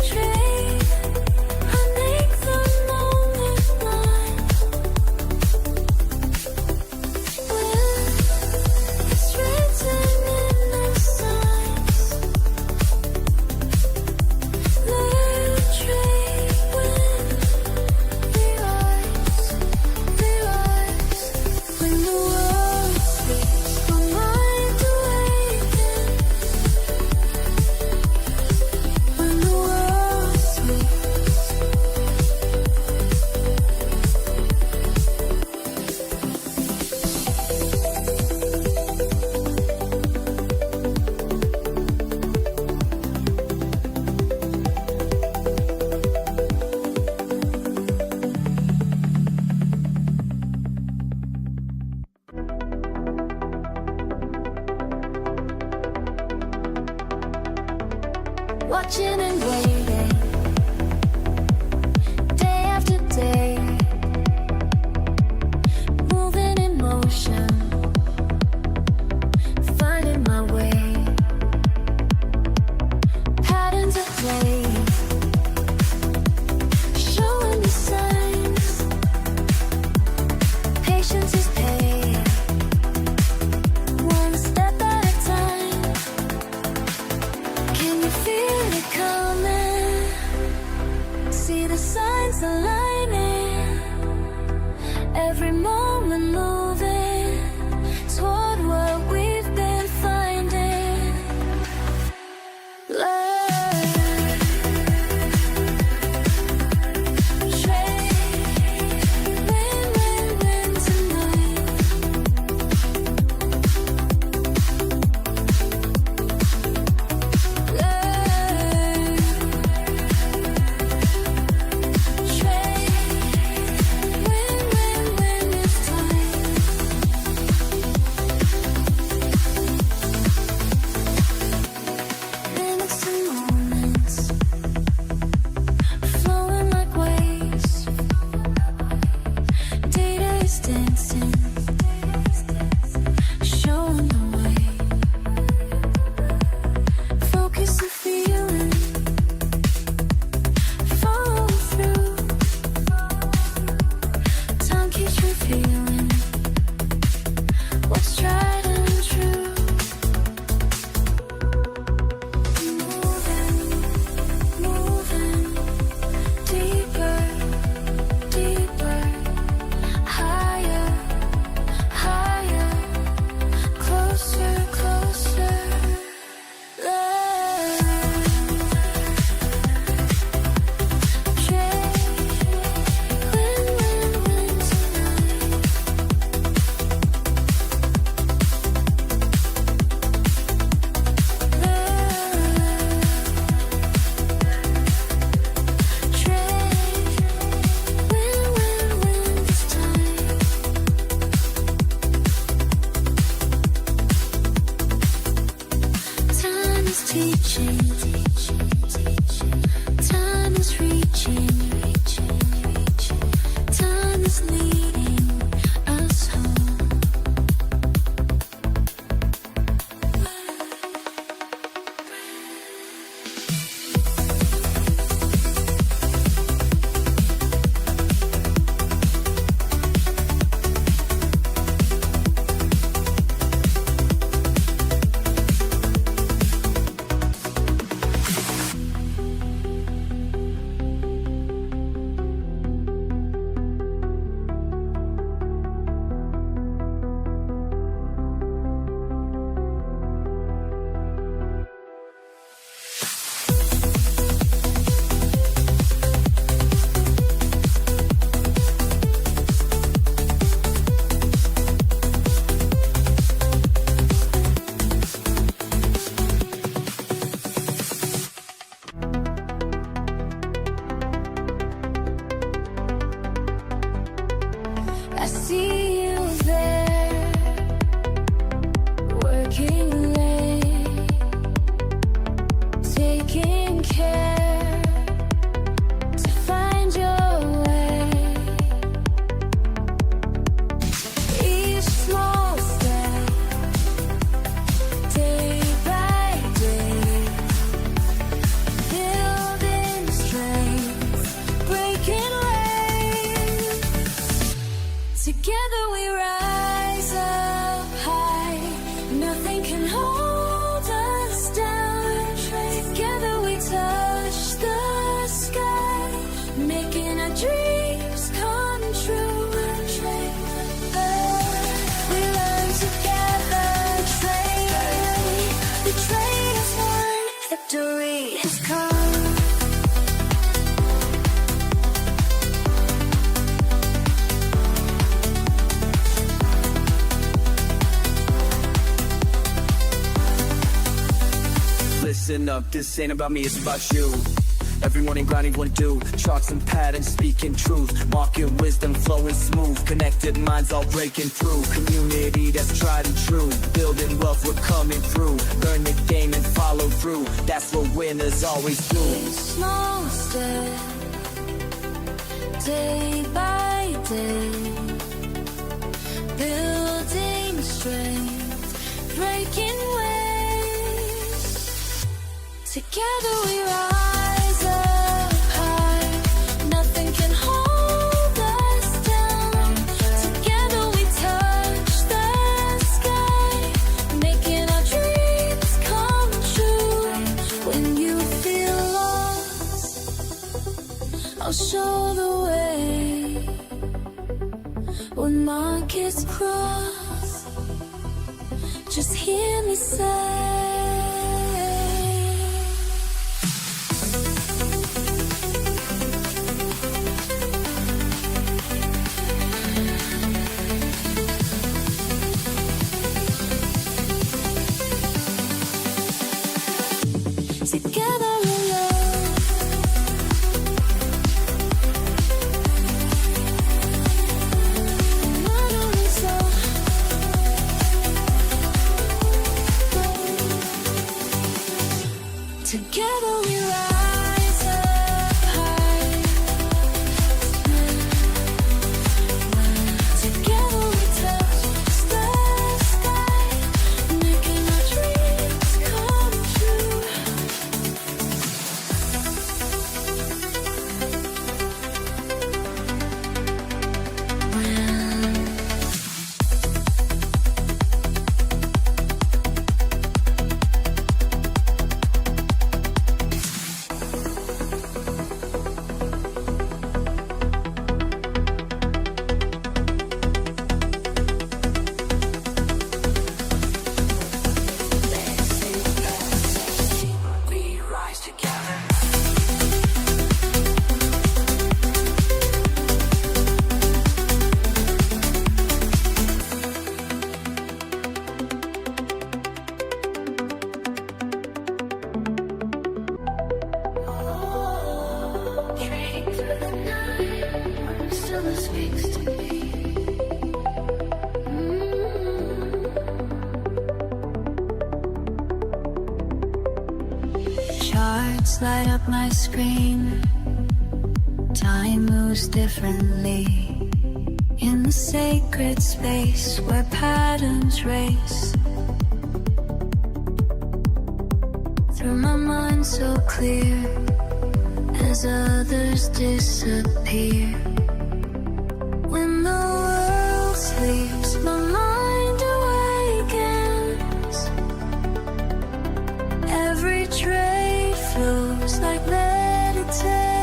Trade, I make the moment mine. It's written in the signs. Learn, trade, win. We rise. When the world sleeps, my mind awakens. When the world sleeps. Watching and waiting, day after day, moving in motion, finding my way. Patterns of play, showing the signs. Patience is paid, one step at a time. Can you feel it coming? See the signs aligning. Every moment moving toward what we've been finding. Learn, trade, win tonight. Learn, trade, win it's time. Minutes and moments, flowing like waves. Data is dancing, showing the way. Focus the feeling, follow through. Time keeps revealing what's tried and true. Moving, deeper, higher, closer. Learn, trade, win tonight. Time is teaching, time is reaching, time is leading us home. has come. Listen up, this ain't about me, it's about you. Every morning grinding one do, charts and patterns speaking truth, market wisdom flowing smooth, connected minds all breaking through, community that's tried and true, building wealth we're coming through, learn the game and follow through, that's what winners always do. Small step, day by day, building strength, breaking waves. Together we rise up high, nothing can hold us down. Together we touch the sky, making our dreams come true. When you feel lost, I'll show the way. When markets cross, just hear me say, together in love. Not only so, together we rise up high. Together we touch the sky, making our dreams come true. We rise together. Trading through the night, still speaks to me. Charts light up my screen. Time moves differently in the sacred space where patterns race. Through my mind so clear as others disappear. When the world sleeps, my mind awakens. Every trade flows like meditation.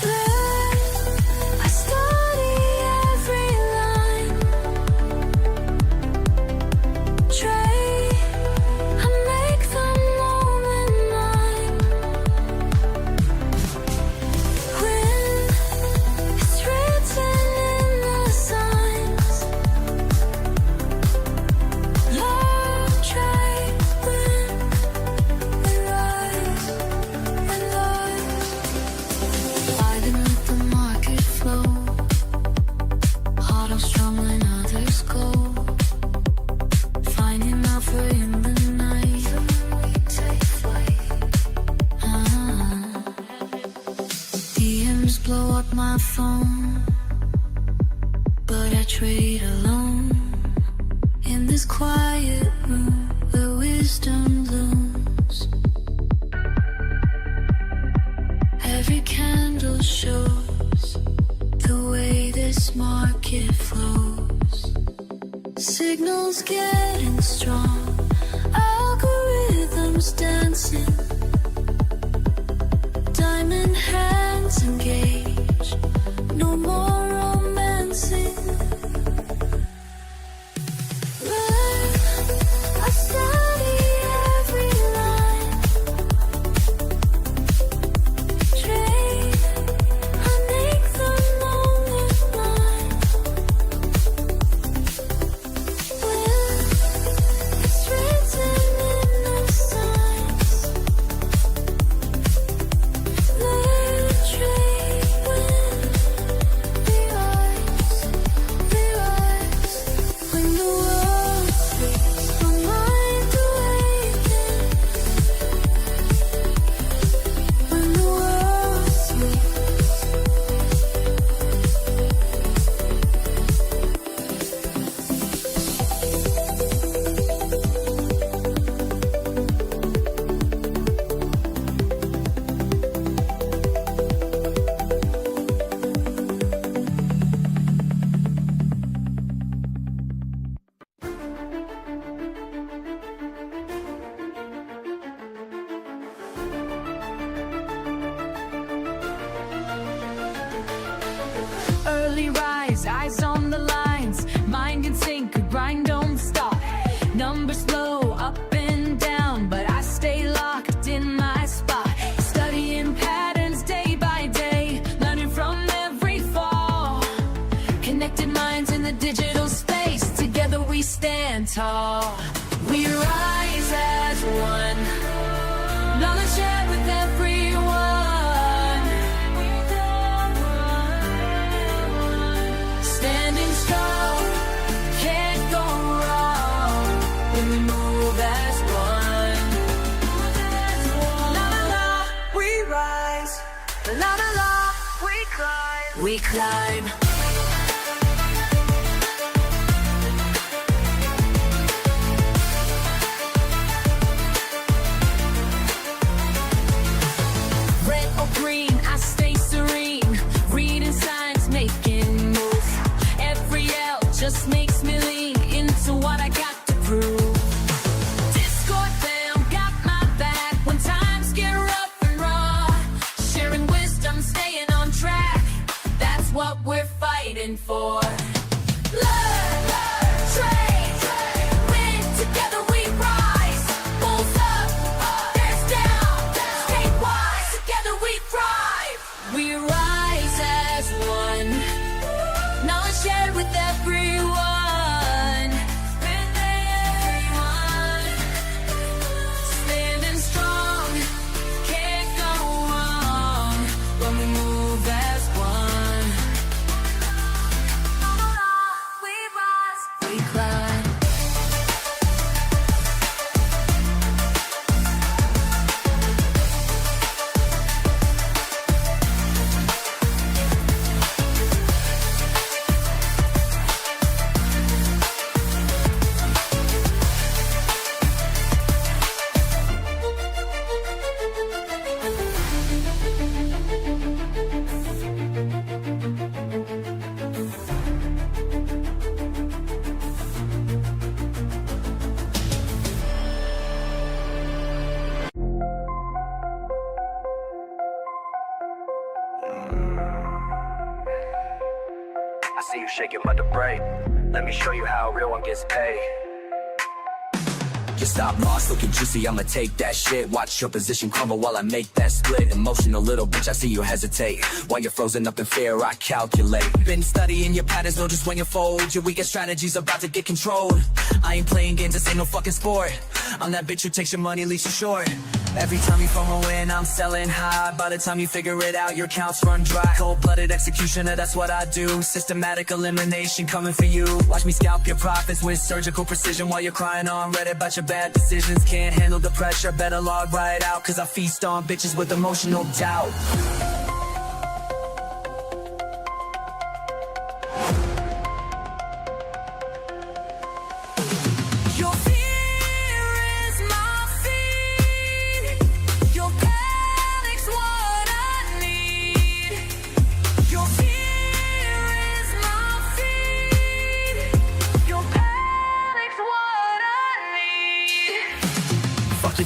There, I study every line. Trade, I make the moment mine. When it's written in the signs, learn, trade, win, and rise, and rise. Vibing with the market flow, heart on strong when others go. Finding alpha in the night, we take flight. DMs blow up my phone, but I trade alone. In this quiet room where wisdom blooms, every candle shows the way this market flows. Signals getting strong, algorithms dancing, diamond hands engage, no more romancing. Learn, I study slowly rise, eyes on the lines, mind in sync, grind don't stop. Numbers flow up and down, but I stay locked in my spot. Studying patterns day by day, learning from every fall. Connected minds in the digital space, together we stand tall. We rise as one, knowledge shared with everyone. Standing strong, can't go wrong when we move as one. La la la, we rise. La la la, we climb. We climb. Green, I stay serene, reading signs, making moves. Every L just makes me lean into what I got to prove. Discord fam got my back when times get rough and raw. Sharing wisdom, staying on track, that's what we're fighting for. Learn, trade, win, together we rise. Bulls up, bears down, stay wise, together we thrive. We rise as one, knowledge shared with everyone. Standing strong, can't go wrong when we move as one. We rise, we climb. I see you shaking my debris. Let me show you how a real one gets paid. You stop lost, looking juicy, I'ma take that shit. Watch your position crumble while I make that split. Emotional little bitch, I see you hesitate. While you're frozen up in fear, I calculate. Been studying your patterns, know just when you fold. Your weakest strategy's about to get controlled. I ain't playing games, this ain't no fucking sport. I'm that bitch who takes your money, leaves you short. Every time you FOMO in, I'm selling high. By the time you figure it out, your accounts run dry. Cold-blooded executioner, that's what I do. Systematic elimination coming for you. Watch me scalp your profits with surgical precision while you're crying on Reddit about your bad decisions. Can't handle the pressure, better log right out, cause I feast on bitches with emotional doubt.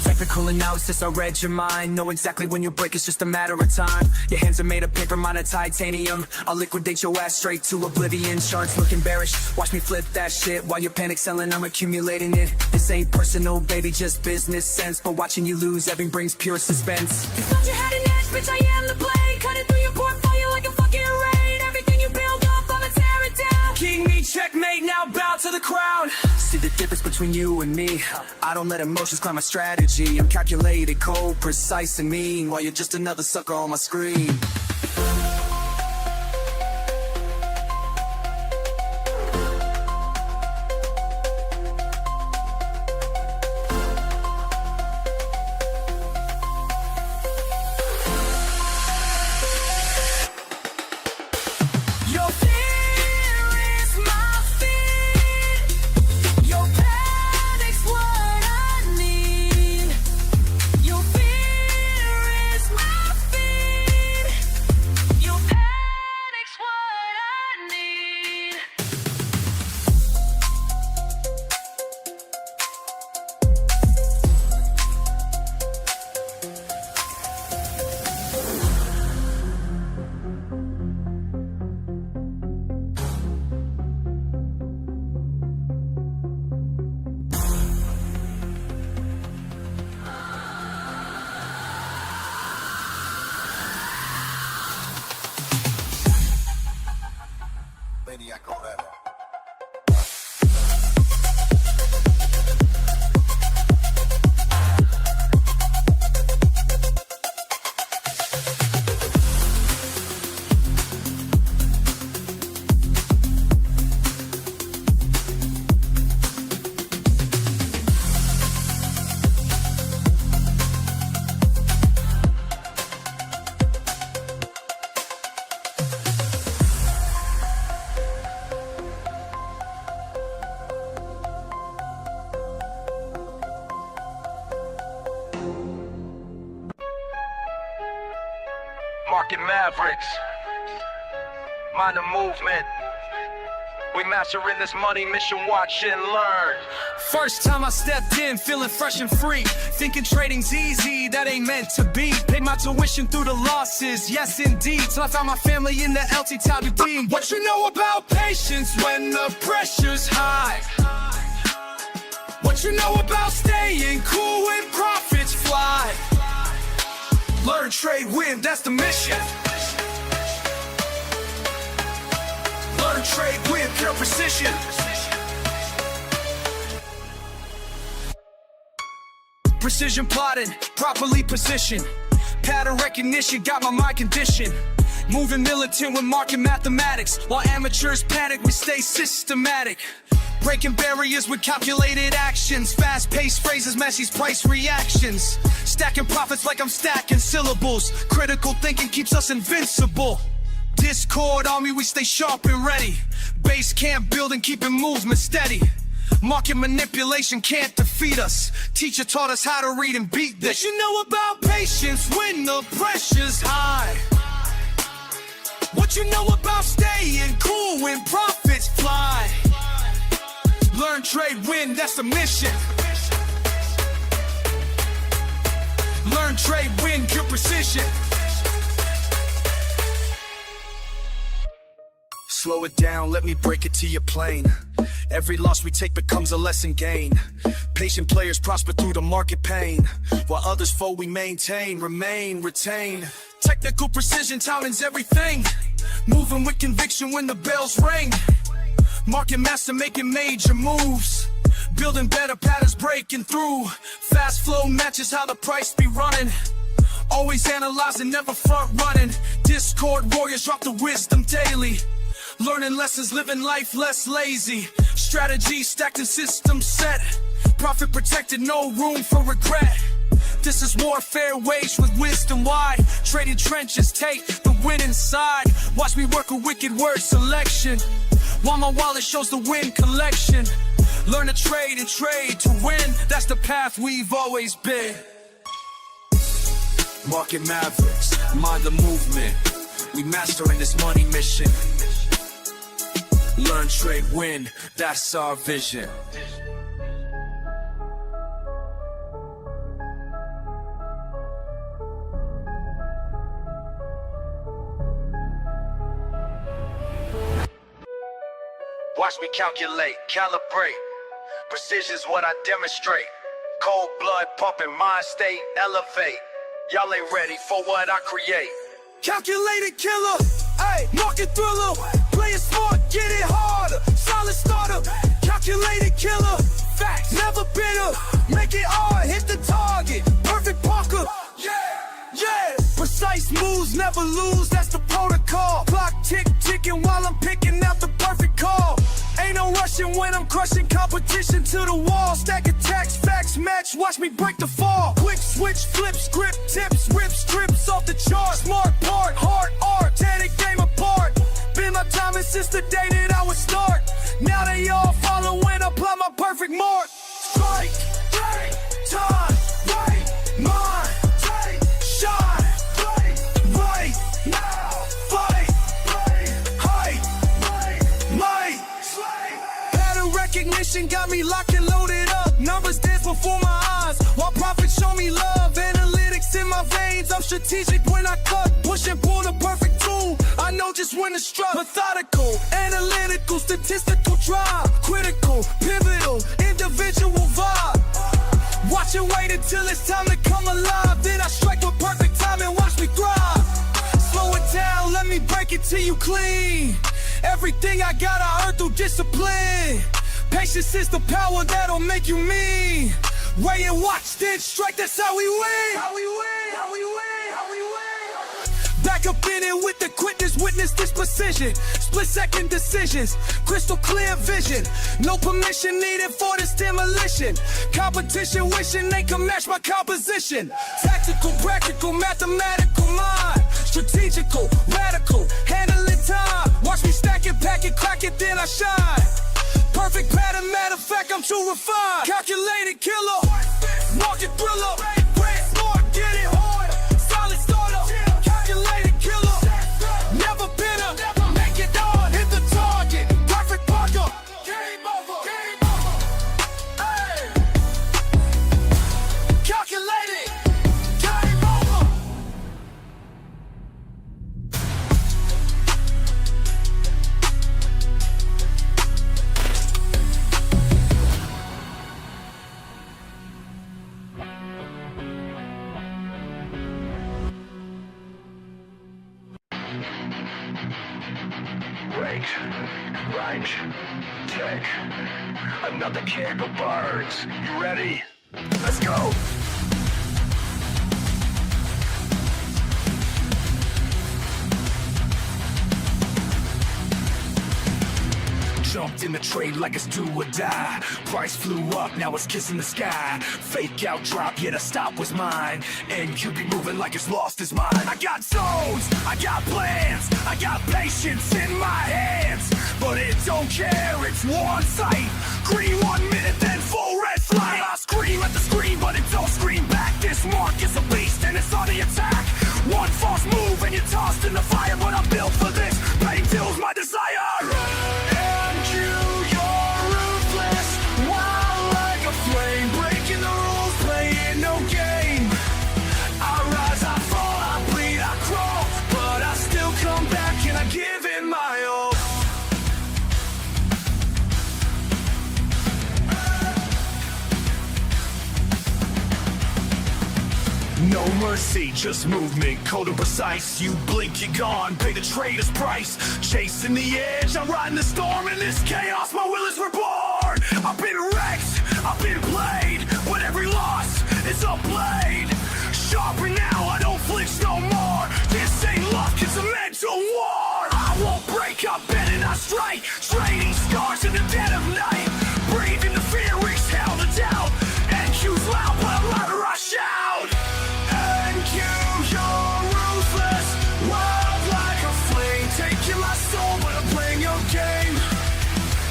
Technical analysis, I read your mind. Know exactly when you break, it's just a matter of time. Your hands are made of paper, mine of titanium. I'll liquidate your ass straight to oblivion. Charts looking bearish, watch me flip that shit. While you're panic selling, I'm accumulating it. This ain't personal, baby, just business sense. But watching you lose, everything brings pure suspense. You thought you had an edge, bitch, I am the blade. Cut it through your portfolio like a fucking raid. Everything you build up, I'ma tear it down. King me, checkmate, now bow to the crown. See the difference between you and me? I don't let emotions climb my strategy. I'm calculated, cold, precise, and mean, while you're just another sucker on my screen. Market Mavericks. Mind the movement. We mastering this money mission, watch and learn. First time I stepped in, feeling fresh and free. Thinking trading's easy, that ain't meant to be. Paid my tuition through the losses, yes indeed. Till I found my family in the LT Tabutin. What you know about patience when the pressure's high? What you know about staying cool when profits fly? Learn, trade, win, that's the mission. Learn, trade, win, pure precision. Precision plotting, properly positioned. Pattern recognition, got my mind conditioned. Moving militant with market mathematics. While amateurs panic, we stay systematic. Breaking barriers with calculated actions. Fast-paced phrases, Messi's price reactions. Stacking profits like I'm stacking syllables. Critical thinking keeps us invincible. Discord army, we stay sharp and ready. Base camp building, keeping movement steady. Market manipulation can't defeat us. Teacher taught us how to read and beat this. What you know about patience when the pressure's high? What you know about staying cool when profits fly? Learn, trade, win, that's the mission. Learn, trade, win, pure precision. Slow it down, let me break it to your plane. Every loss we take becomes a lesson gained. Patient players prosper through the market pain, while others fold we maintain, remain, retain. Technical precision, timing's everything. Moving with conviction when the bells ring. Market master making major moves. Building better patterns, breaking through. Fast flow matches how the price be running. Always analyzing, never front running. Discord warriors drop the wisdom daily. Learning lessons, living life less lazy. Strategy stacked and system set. Profit protected, no room for regret. This is warfare waged with wisdom wide. Trading trenches, take the winning side. Watch me work a wicked word selection, while my wallet shows the win collection. Learn to trade and trade to win. That's the path we've always been. Market Mavericks, mind the movement. We mastering this money mission. Learn, trade, win, that's our vision. Watch me calculate, calibrate. Precision's what I demonstrate. Cold blood pumping, mind state, elevate. Y'all ain't ready for what I create. Calculated killer, ayy, market thriller. Play it smart, get it harder. Solid starter, calculated killer. Facts, never bitter. Make it hard, hit the target. Perfect Parker, yeah. Precise moves, never lose, that's the protocol. Clock ticking while I'm picking out the perfect call. Ain't no rushing when I'm crushing competition to the wall. Stack attacks, facts match, watch me break the fall. Quick switch, flip, script, tips, rip strips off the chart. Smart part, hard art, tear the game apart. Been my timing since the day that I would start. Now they all follow when I apply my perfect mark. Strike, time, right, mind, shine, right, now, fight, height, might. Pattern recognition got me locked and loaded up. Numbers dance before my eyes, while profits show me love. Analytics in my veins, I'm strategic when I cut. Push and pull the perfect tool, I know just when to strut. Methodical, analytical, statistical drive. Critical, pivotal, individual vibe. Watch and wait until it's time to come alive. Then I strike with perfect time and watch me thrive. Slow it down, let me break it till you clean. Everything I got I earned through discipline. Patience is the power that'll make you mean. Wait and watch, then strike, that's how we win. How we win, how we win, how we win. Back up in it with the quickness, witness this precision. Split second decisions, crystal clear vision. No permission needed for this demolition. Competition wishing they can match my composition. Tactical, practical, mathematical mind. Strategical, radical, handling time. Watch me stack it, pack it, crack it, then I shine. Perfect pattern, matter of fact, I'm too refined. Calculated killer, market thriller. Brand smart, get it hard. Solid starter, calculated killer. change. Tick. Another candle burns. You ready? Let's go. Jumped in the trade like it's do or die. Price flew up, now it's kissing the sky. Fake out drop, yeah, the stop was mine. And you be moving like it's lost his mind. I got zones, I got plans, I got patience in my hands. But it don't care, it's one sight. Green 1 minute, then full red flag. I scream at the screen, but it don't scream back. This mark is a beast and it's on the attack. One false move and you're tossed in the fire. But I'm built for this, pain fills my desire. No mercy, just movement, cold and precise. You blink, you're gone, pay the trader's price. Chasing the edge, I'm riding the storm. In this chaos, my will is reborn. I've been wrecked, I've been played, but every loss is a blade. Sharper now, I don't flinch no more. This ain't luck, it's a mental war. I won't break, I bend and I strike. Trading scars in the dead of night. Breathing the fear, exhale the doubt. NQ's loud, but I'm louder, I shout. Taking my soul, but I'm playing your game.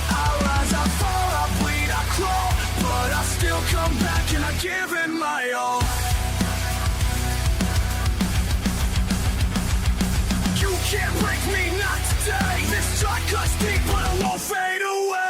I rise, I fall, I bleed, I crawl, but I still come back and I give it my all. You can't break me, not today. This track cuts deep, but it won't fade away.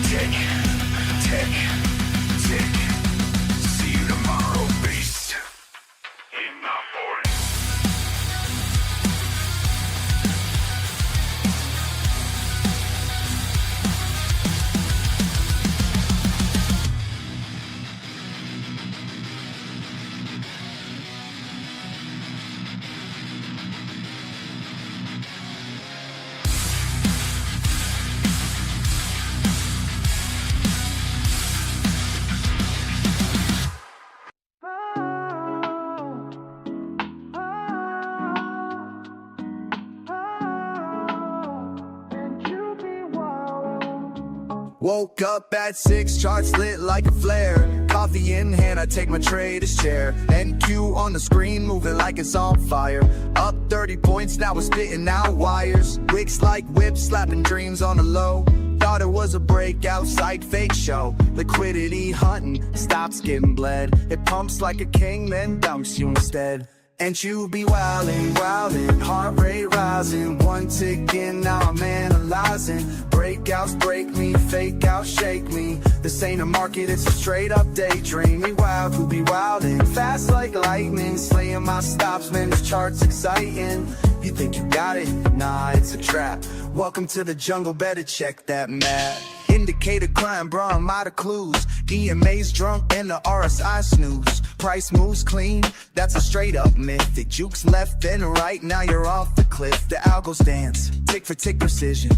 Tick, tick, tick. See you tomorrow, beast. In my voice. Woke up at 6, charts lit like a flare. Coffee in hand, I take my trader's chair. NQ on the screen, moving like it's on fire. Up 30 points, now we're spitting out wires. Wicks like whips, slapping dreams on the low. Thought it was a breakout site, fake show. Liquidity hunting, stops getting bled. It pumps like a king, then dumps you instead. And you be wildin', wildin', heart rate rising. One tick in, now I'm analyzing. Breakouts break me, fake out, shake me. This ain't a market, it's a straight up daydream. We wild, who be wildin', fast like lightning. Slaying my stops, man, this chart's exciting. You think you got it? Nah, it's a trap. Welcome to the jungle, better check that map. Indicator climb, bro, I'm out of clues. EMA's drunk and the RSI snooze. Price moves clean, that's a straight up myth. It jukes left and right, now you're off the cliff. The algos dance, tick for tick precision.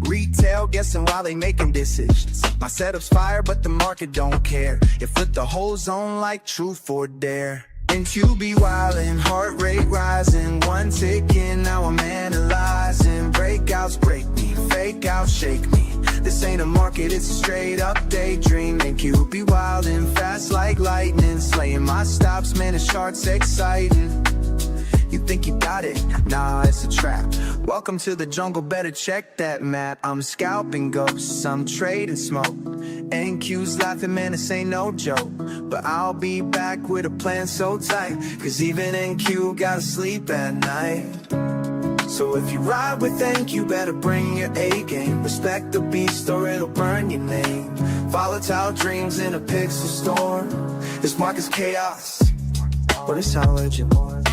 Retail guessing while they making decisions. My setup's fire, but the market don't care. It flipped the whole zone like truth or dare. And you be wildin', heart rate rising. One tick in, now I'm analyzing. Breakouts break me, fake out, shake me. This ain't a market, it's a straight up daydream. And you be wildin', fast like lightning. Slaying my stops, man, this chart's exciting. You think you got it? Nah, it's a trap. Welcome to the jungle, better check that map. I'm scalping ghosts, I'm trading smoke. NQ's laughing, man, this ain't no joke. But I'll be back with a plan so tight, cause even NQ gotta sleep at night. So if you ride with Ink, you better bring your A game. Respect the beast or it'll burn your name. Volatile dreams in a pixel storm. This market's chaos, but it's how legend born.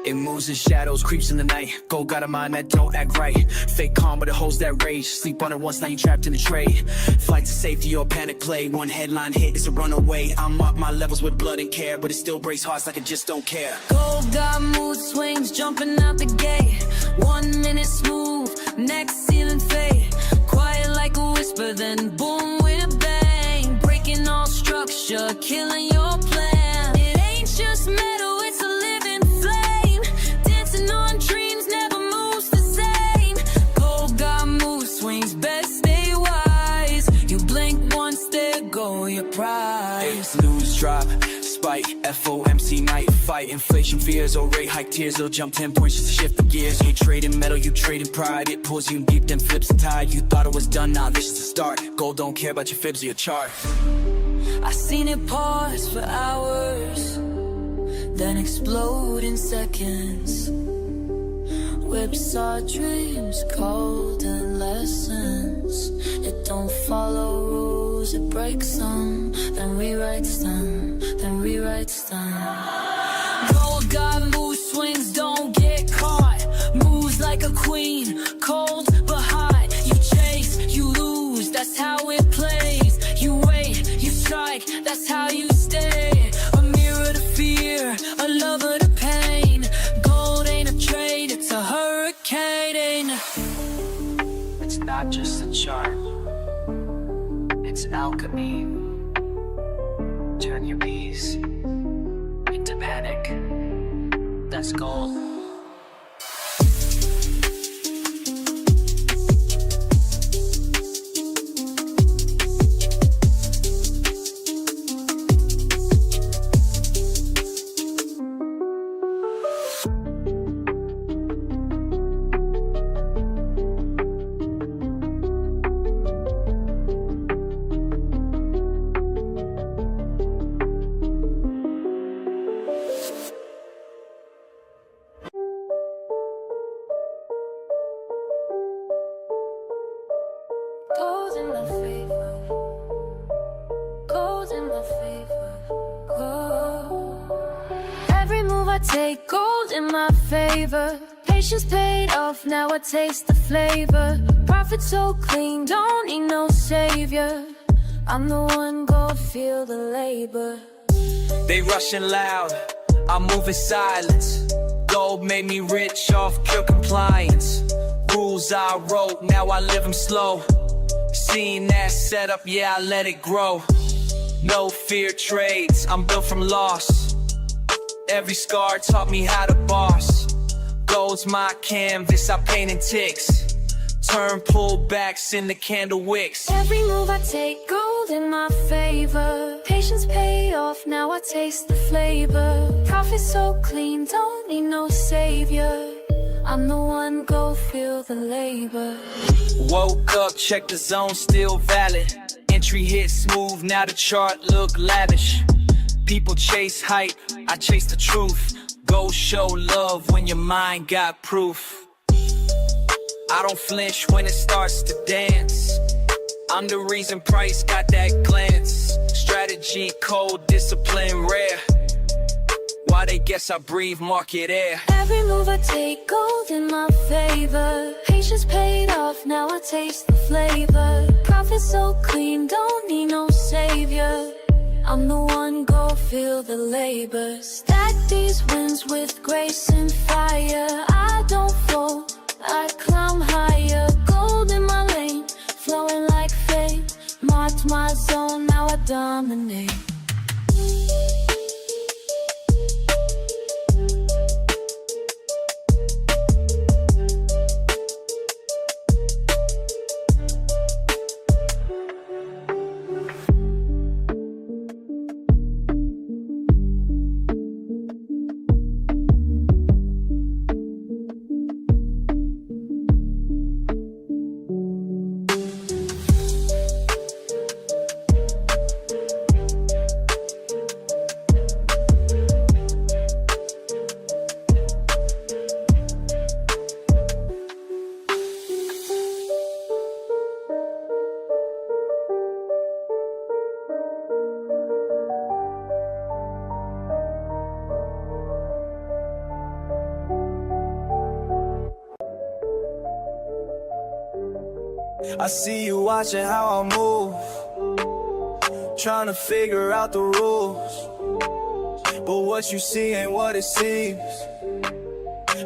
It moves in shadows, creeps in the night. Gold got a mind that don't act right. Fake calm, but it holds that rage. Sleep on it once, now you trapped in the trade. Flight to safety or panic play. One headline hit, it's a runaway. I'm up my levels with blood and care, but it still breaks hearts like it just don't care. Gold got mood swings, jumping out the gate. 1 minute smooth, next ceiling fade. Quiet like a whisper, then boom with a bang. Breaking all structure, killing your plan. It ain't just metal, it's a living flame. Dancing on dreams, never moves the same. Gold got mood swings, best stay wise. You blink once, there go your prize. Lose, drop, spike, FOMC night fight. Inflation fears or rate hike tears. They'll jump 10 points just to shift the gears. You trading metal, you trading pride. It pulls you deep, then flips the tide. You thought it was done, now this is the start. Gold don't care about your fibs or your chart. I seen it pause for hours, then explode in seconds. Whips our dreams, golden lessons. It don't follow rules, it breaks them, then rewrites them, then rewrites them. Gold got mood swings, don't get caught. Moves like a queen, cold but hot. You chase, you lose, that's how it plays. You wait, you strike, that's how you stay. A mirror to fear, a lover to pain. Gold ain't a trade, it's a hurricane. It's not just a chart, it's alchemy. Turn your peace into panic. That's gold. Gold in my favor, gold in my favor, gold. Every move I take, gold in my favor. Patience paid off, now I taste the flavor. Profit so clean, don't need no savior. I'm the one, go feel the labor. They rushing loud, I'm moving silence. Gold made me rich off pure compliance. Rules I wrote, now I live them slow. Seeing that setup, yeah, I let it grow. No fear trades, I'm built from loss. Every scar taught me how to boss. Gold's my canvas, I paint in ticks. Turn pullbacks into candle wicks. Every move I take, gold in my favor. Patience pay off, now I taste the flavor. Profit so clean, don't need no savior. I'm the one, go feel the labor. Woke up, check the zone, still valid. Entry hit smooth, now the chart look lavish. People chase hype, I chase the truth. Go show love when your mind got proof. I don't flinch when it starts to dance. I'm the reason price got that glance. Strategy, cold, discipline, rare. Why they guess I breathe market air. Every move I take gold in my favor. Patience paid off, now I taste the flavor. Profit so clean, don't need no savior. I'm the one, go feel the labor. Stack these wins with grace and fire. I don't fall, I climb higher. Gold in my lane, flowing like fate. Marked my zone, now I dominate. I see you watching how I move, trying to figure out the rules, but what you see ain't what it seems.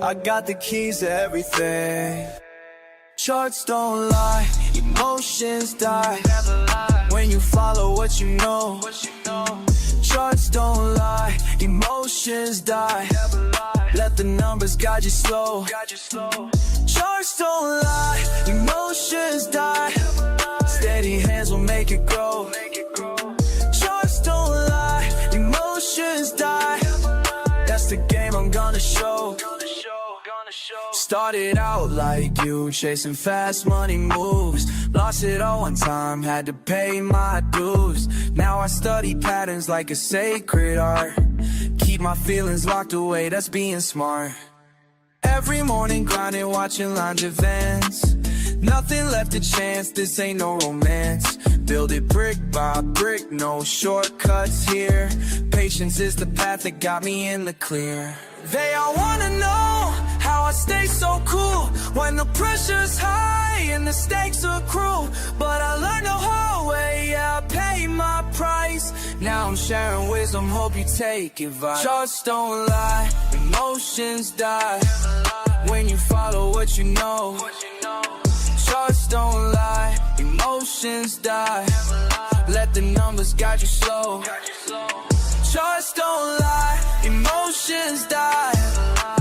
I got the keys to everything. Charts don't lie, emotions die when you follow what you know. Charts don't lie, emotions die. Let the numbers guide you slow. Charts don't lie, emotions die. Steady hands will make it grow. Charts don't lie, emotions die. That's the game I'm gonna show. Started out like you, chasing fast money moves. Lost it all one time, had to pay my dues. Now I study patterns like a sacred art. Keep my feelings locked away, that's being smart. Every morning grinding, watching lines advance. Nothing left to chance, this ain't no romance. Build it brick by brick, no shortcuts here. Patience is the path that got me in the clear. They all wanna know how I stay so cool when the pressure's high and the stakes are cruel. But I learned the hard way, yeah, I paid my price. Now I'm sharing wisdom, hope you take advice. Charts don't lie, emotions die when you follow what you know. Charts don't lie, emotions die. Let the numbers guide you slow. Charts don't lie, emotions die.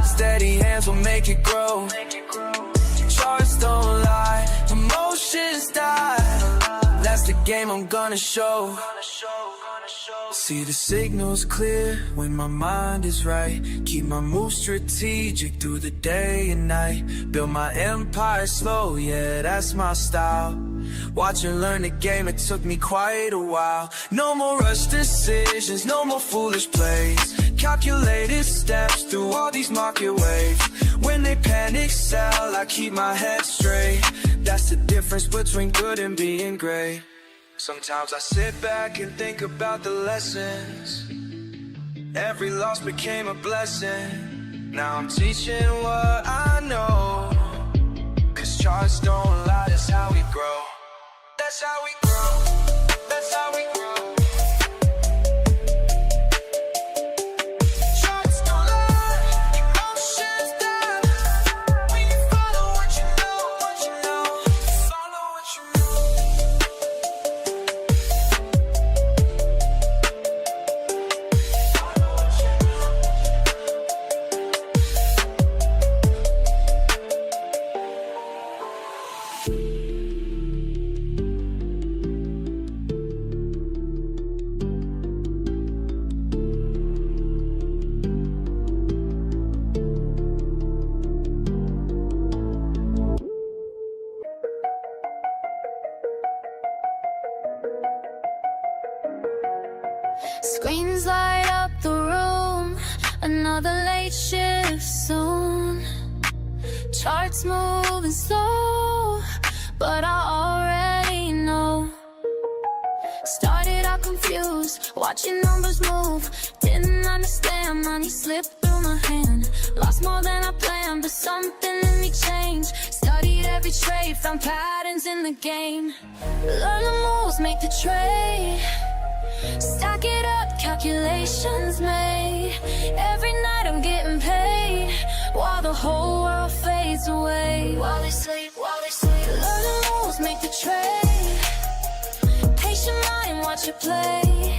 Steady hands will make it grow. Charts don't lie, emotions die. That's the game I'm gonna show. See the signals clear when my mind is right. Keep my moves strategic through the day and night. Build my empire slow, yeah, that's my style. Watch and learn the game, it took me quite a while. No more rush decisions, no more foolish plays. Calculated steps through all these market waves. When they panic sell, I keep my head straight. That's the difference between good and being great. Sometimes I sit back and think about the lessons. Every loss became a blessing. Now I'm teaching what I know. Cause charts don't lie, that's how we grow. That's how we grow. That's how we grow. Charts don't lie, emotions die. When you follow what you know, follow what you know. Screens light up the room, another late shift soon. Charts moving slow, but I already know. Started out confused, watching numbers move. Didn't understand, money slipped through my hand. Lost more than I planned, but something in me changed. Studied every trade, found patterns in the game. Learn the moves, make the trade. Stack it up, calculations made. Every night I'm getting paid, while the whole world fades away. While they sleep, learn the moves, make the trade. Patient mind, watch it play.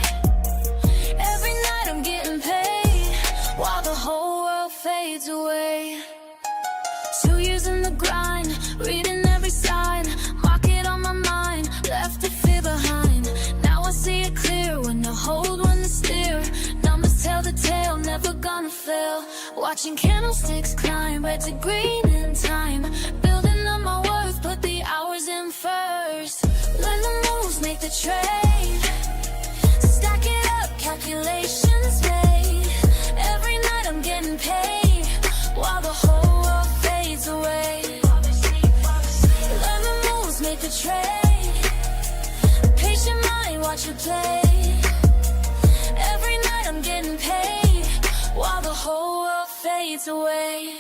Every night I'm getting paid, while the whole world fades away. 2 years in the grind, reading every sign. Market on my mind, left the fear behind. Now I see it clear, when to hold, when to steer. Numbers tell the tale, never gonna fail. Watching candlesticks climb, red to green in time. Building up my worth, put the hours in first. Learn the moves, make the trade. Stack it up, calculations made. Every night I'm getting paid, while the whole world fades away. Learn the moves, make the trade. Patient mind, watch it play. Every night I'm getting paid, while the whole world fades away.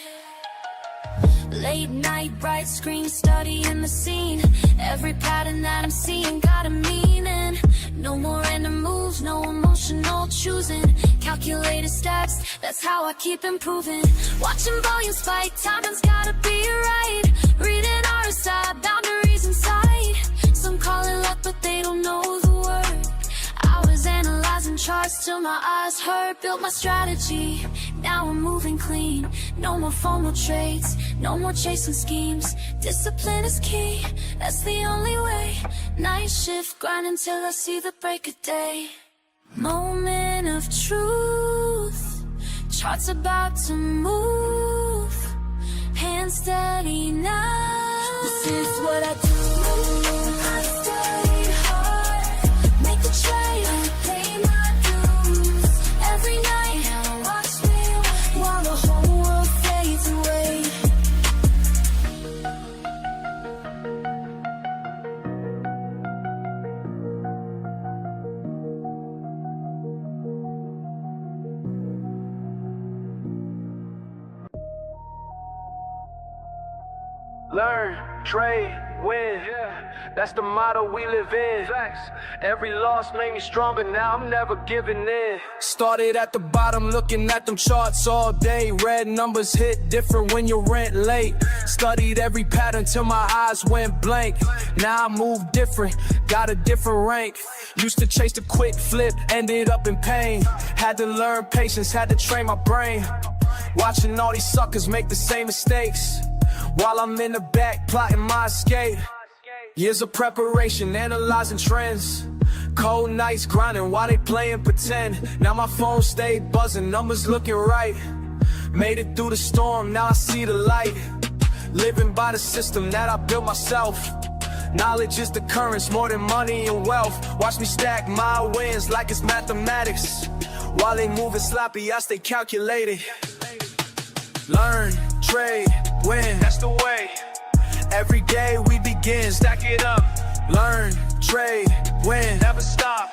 Late night, bright screen, studying the scene. Every pattern that I'm seeing got a meaning. No more random moves, no emotional choosing. Calculated stats, that's how I keep improving. Watching volume spike, timing's gotta be right. Reading RSI, boundaries in sight. Some call it luck, but they don't know the word. I was analyzing charts till my eyes hurt. Built my strategy, now I'm moving clean. No more formal trades, no more chasing schemes. Discipline is key, that's the only way. Night shift, grind until I see the break of day. Moment of truth, charts about to move. Hands steady now, this is what I do. I study hard, make the trade, pay my dues. Every night, watch me while the whole world fades away. Learn, trade, win. Yeah, that's the motto we live in. Facts. Every loss made me stronger, now I'm never giving in. Started at the bottom, looking at them charts all day. Red numbers hit different when you rent late. Studied every pattern till my eyes went blank. Now I move different, got a different rank. Used to chase the quick flip, ended up in pain. Had to learn patience, had to train my brain. Watching all these suckers make the same mistakes, while I'm in the back plotting my escape. Years of preparation, analyzing trends. Cold nights grinding while they playing pretend. Now my phone stayed buzzing, numbers looking right. Made it through the storm, now I see the light. Living by the system that I built myself. Knowledge is the currency more than money and wealth. Watch me stack my wins like it's mathematics. While they moving sloppy, I stay calculated. Learn, trade, win, that's the way. Every day we begin, stack it up. Learn, trade, win, never stop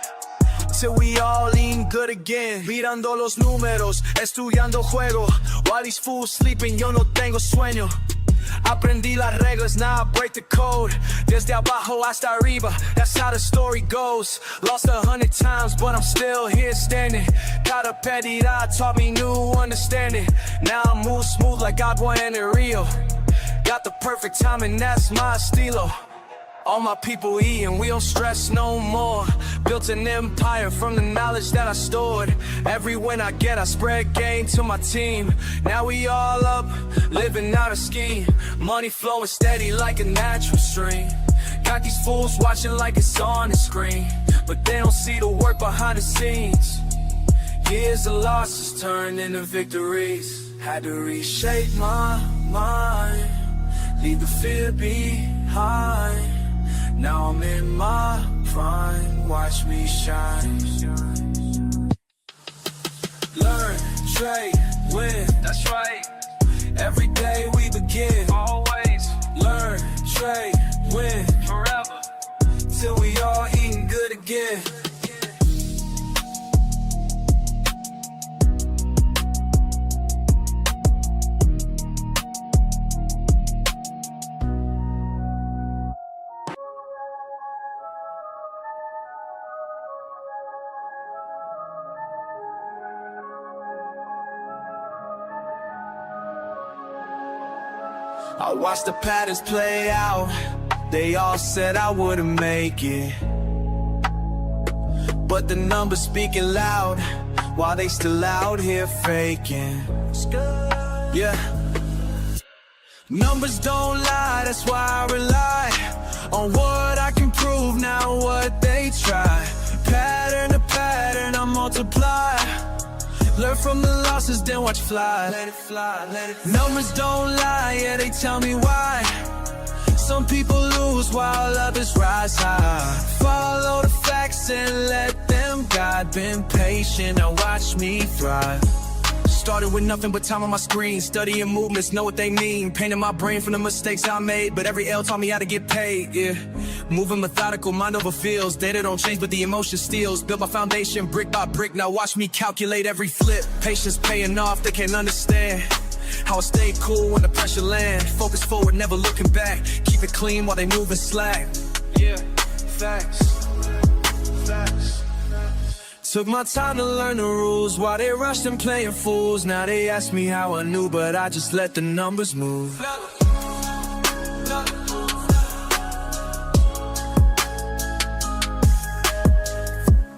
till we all eating good again. Mirando los números, estudiando juego. While these fools sleeping, yo no tengo sueño. Aprendí las reglas, now I break the code. Desde abajo hasta arriba, that's how the story goes. Lost 100 times, but I'm still here standing. Cada pérdida taught me new understanding. Now I move smooth like agua en el rio. Got the perfect timing, that's my estilo. All my people eating, we don't stress no more. Built an empire from the knowledge that I stored. Every win I get, I spread gain to my team. Now we all up, living out a scheme. Money flowing steady like a natural stream. Got these fools watching like it's on the screen, but they don't see the work behind the scenes. Years of losses turned into victories. Had to reshape my mind, leave the fear behind. Now I'm in my prime, watch me shine. Learn, trade, win, that's right. Every day we begin. again. Always Learn, trade, win, forever. till we all eating good again. I watched the patterns play out. They all said I wouldn't make it, but the numbers speaking loud while they still out here faking. Yeah, numbers don't lie, that's why I rely on what I can prove, not what they try. Pattern to pattern, I multiply. Learn from the losses, then watch fly. Let it fly, let it fly. Numbers don't lie, yeah, they tell me why. Some people lose while others rise high. Follow the facts and let them guide. Been patient, now watch me thrive. Started with nothing but time on my screen. Studying movements, know what they mean. Painting my brain from the mistakes I made, but every L taught me how to get paid, yeah. Moving methodical, mind over feels. Data don't change, but the emotion steals. Build my foundation brick by brick, now watch me calculate every flip. Patience paying off, they can't understand how I stay cool when the pressure land. Focus forward, never looking back. Keep it clean while they moving slack. Yeah, facts, facts. Took my time to learn the rules while they rushed and playing fools. Now they ask me how I knew, but I just let the numbers move.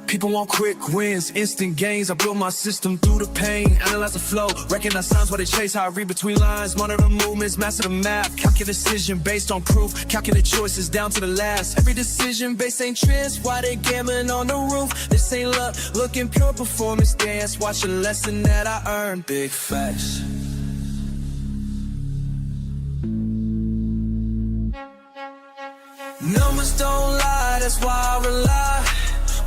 People want quick wins, instant gains. I built my system through the pain. Analyze the flow, recognize signs while they chase. How I read between lines, monitor movements, master the math. Calculate decision based on proof, calculate choices down to the last. Every decision based ain't trends, why they gambling on the roof? This ain't luck, looking pure performance dance. Watch a lesson that I earned, big facts. Numbers don't lie, that's why I rely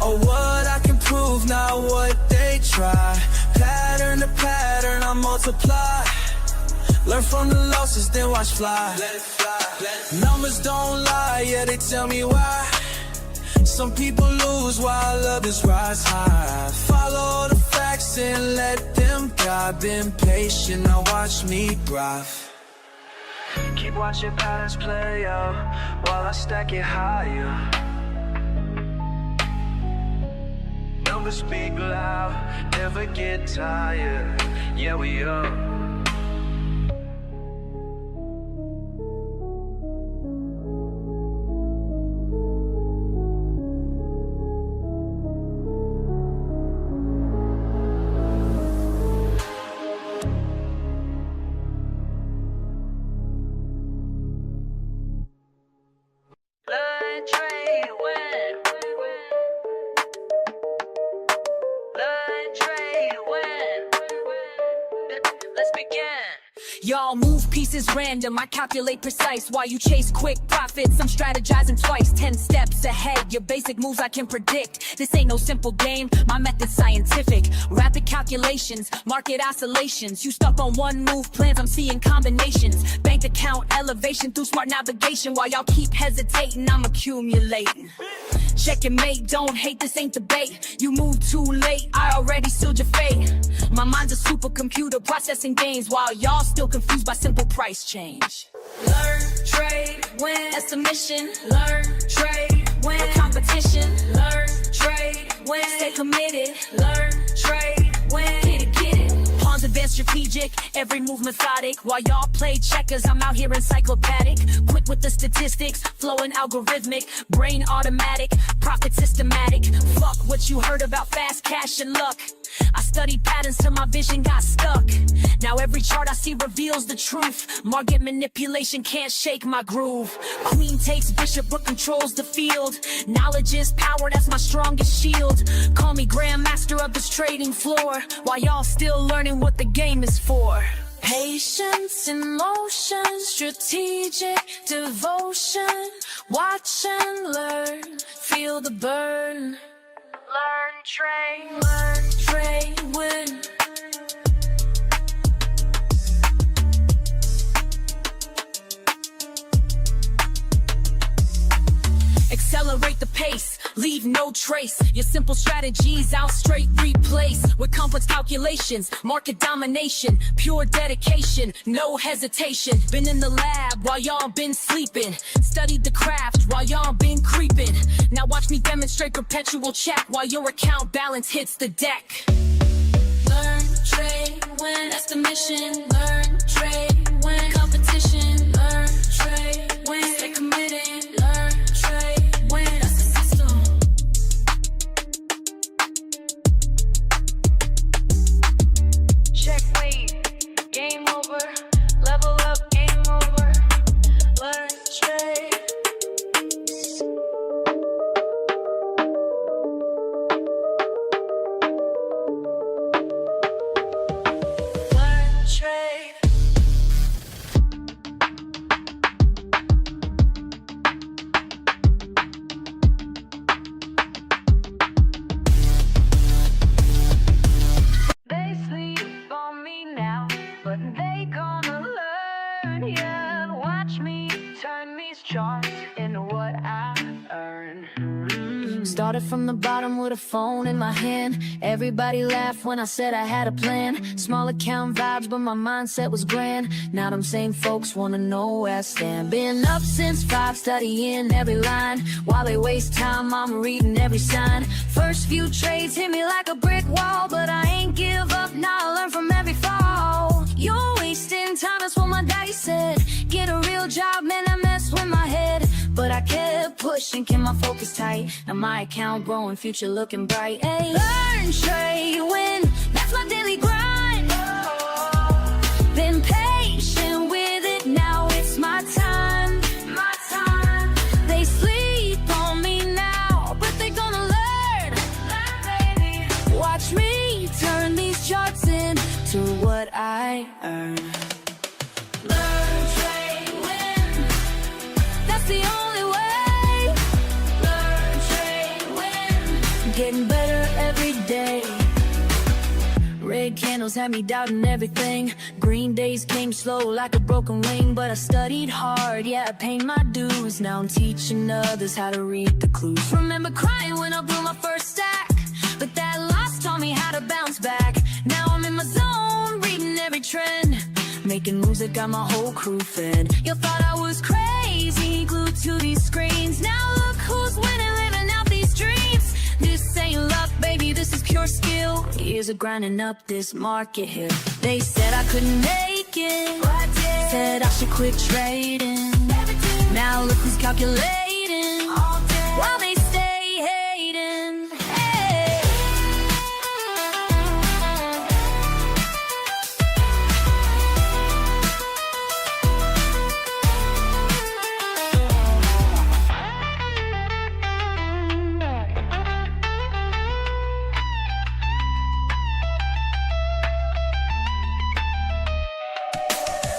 on what I can prove, not what they try. Pattern to pattern, I multiply. Learn from the losses, then watch fly. Let it fly, let it. Numbers don't lie, yeah, they tell me why. Some people lose while others rise high. Follow the facts and let them guide. Been patient, now watch me thrive. Keep watching patterns play out while I stack it higher. Numbers speak loud, never get tired. Yeah, we are. LearnTradeWin. LearnTradeWin. Let's begin. Y'all move pieces random, I calculate precise. While you chase quick profits, I'm strategizing twice. 10 steps ahead, your basic moves I can predict. This ain't no simple game, my method's scientific. Rapid calculations, market oscillations. You stuck on one move plans, I'm seeing combinations. Bank account elevation through smart navigation. While y'all keep hesitating, I'm accumulating. Check your mate, don't hate, this ain't debate. You moved too late, I already sealed your fate. My mind's a supercomputer processing gains, while y'all still confused by simple price change. Learn, trade, win. That's the mission. Learn, trade, win. A competition. Learn, trade, win. Stay committed. Learn, trade, win. Get it, get it. Pawns advanced strategic, every move methodic. While y'all play checkers, I'm out here encyclopedic. Quick with the statistics, flowing algorithmic. Brain automatic, profit systematic. Fuck what you heard about fast cash and luck. I studied patterns till my vision got stuck. Now every chart I see reveals the truth. Market manipulation can't shake my groove. Queen takes bishop but controls the field. Knowledge is power, that's my strongest shield. Call me grandmaster of this trading floor, while y'all still learning what the game is for. Patience in motion, strategic devotion. Watch and learn, feel the burn. Learn, trade, win. the pace, leave no trace. Your simple strategies I'll straight replace with complex calculations, market domination, pure dedication, no hesitation. Been in the lab while y'all been sleeping, studied the craft while y'all been creeping. Now watch me demonstrate perpetual check while your account balance hits the deck. Learn, trade, win, that's the mission. Learn, trade, win, competition. Learn, trade, win, stay committed. Learn, trade, win, that's the system. Check, wait, game over. Level up, game over. Learn, trade. Learn, trade. They sleep on me now, but they gonna learn, yeah. Watch me turn these charts into what I earn. Started from the bottom with a phone in my hand. Everybody laughed when I said I had a plan. Small account vibes, but my mindset was grand. Now them same folks wanna know where I stand. Been up since 5, studying every line. While they waste time, I'm reading every sign. First few trades hit me like a brick wall, but I ain't give up, now I learn from every fall. You're wasting time, that's what my daddy said. Get a real job, man, I mess with my head. But I kept pushing, kept my focus tight. Now my account growing, future looking bright. Hey, learn, trade, win, that's my daily grind. Been patient with it, now it's my time. My time. They sleep on me now, but they gonna learn. Baby. Watch me turn these charts into what I earn. Learn, trade, win, that's the only way. Learn, trade, win, getting better every day. Red candles had me doubting everything. Green days came slow like a broken wing, but I studied hard, yeah, I paid my dues. Now I'm teaching others how to read the clues. Remember crying when I blew my first stack, but that loss taught me how to bounce back. Now I'm in my zone, reading every trend, making moves that got my whole crew fed. You thought I was crazy, glued to these screens. Now look who's winning, living out these dreams. This ain't luck, baby, this is pure skill. Years of grinding up this market here. They said I couldn't make it, said I should quit trading. Now look who's calculating, while they stay hating. Hey.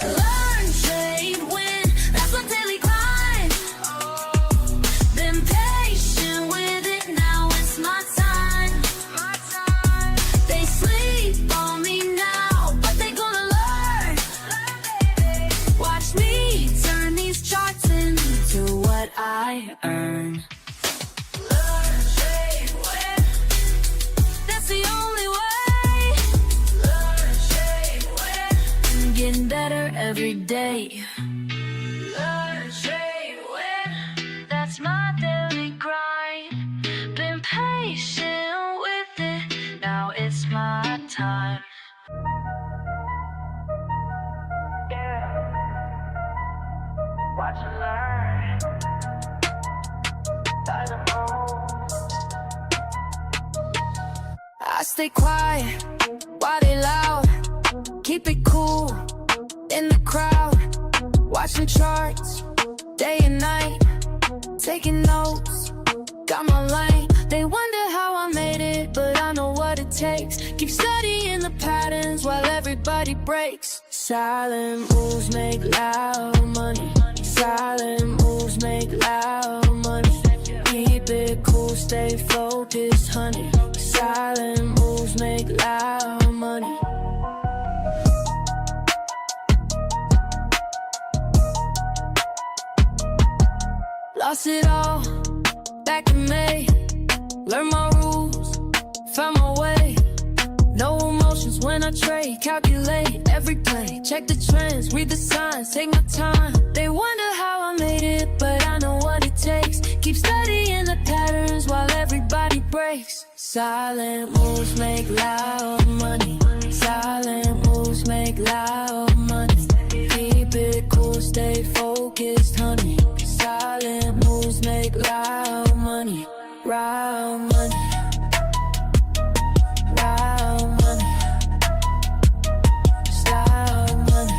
Learn, trade, win, that's my daily grind. Been patient with it, now it's my time. My time. They sleep on me now, but they gonna learn. Watch me turn these charts into what I earn. Learn, trade, win, that's the only way. Learn, trade, win, getting better every day. Learn, trade, win, that's my daily grind. Been patient with it, now it's my time. Yeah. Watch and learn. I stay quiet while they loud. Keep it cool in the crowd. Watching charts day and night. Taking notes, got my lane. They wonder how I made it, but I know what it takes. Keep studying the patterns while everybody breaks. Silent moves make loud money. Silent moves make loud money. Keep it cool, stay focused, honey. Silent moves make loud money. Lost it all back in made. Learn my rules, found my way. No emotions when I trade, calculate every play. Check the trends, read the signs, take my time. They wonder how I made it, but I know what it takes. Keep studying the patterns while everybody breaks. Silent moves make loud money. Silent moves make loud money. Keep it cool, stay focused, honey. Silent moves make loud money. Loud money. Loud money. Loud money.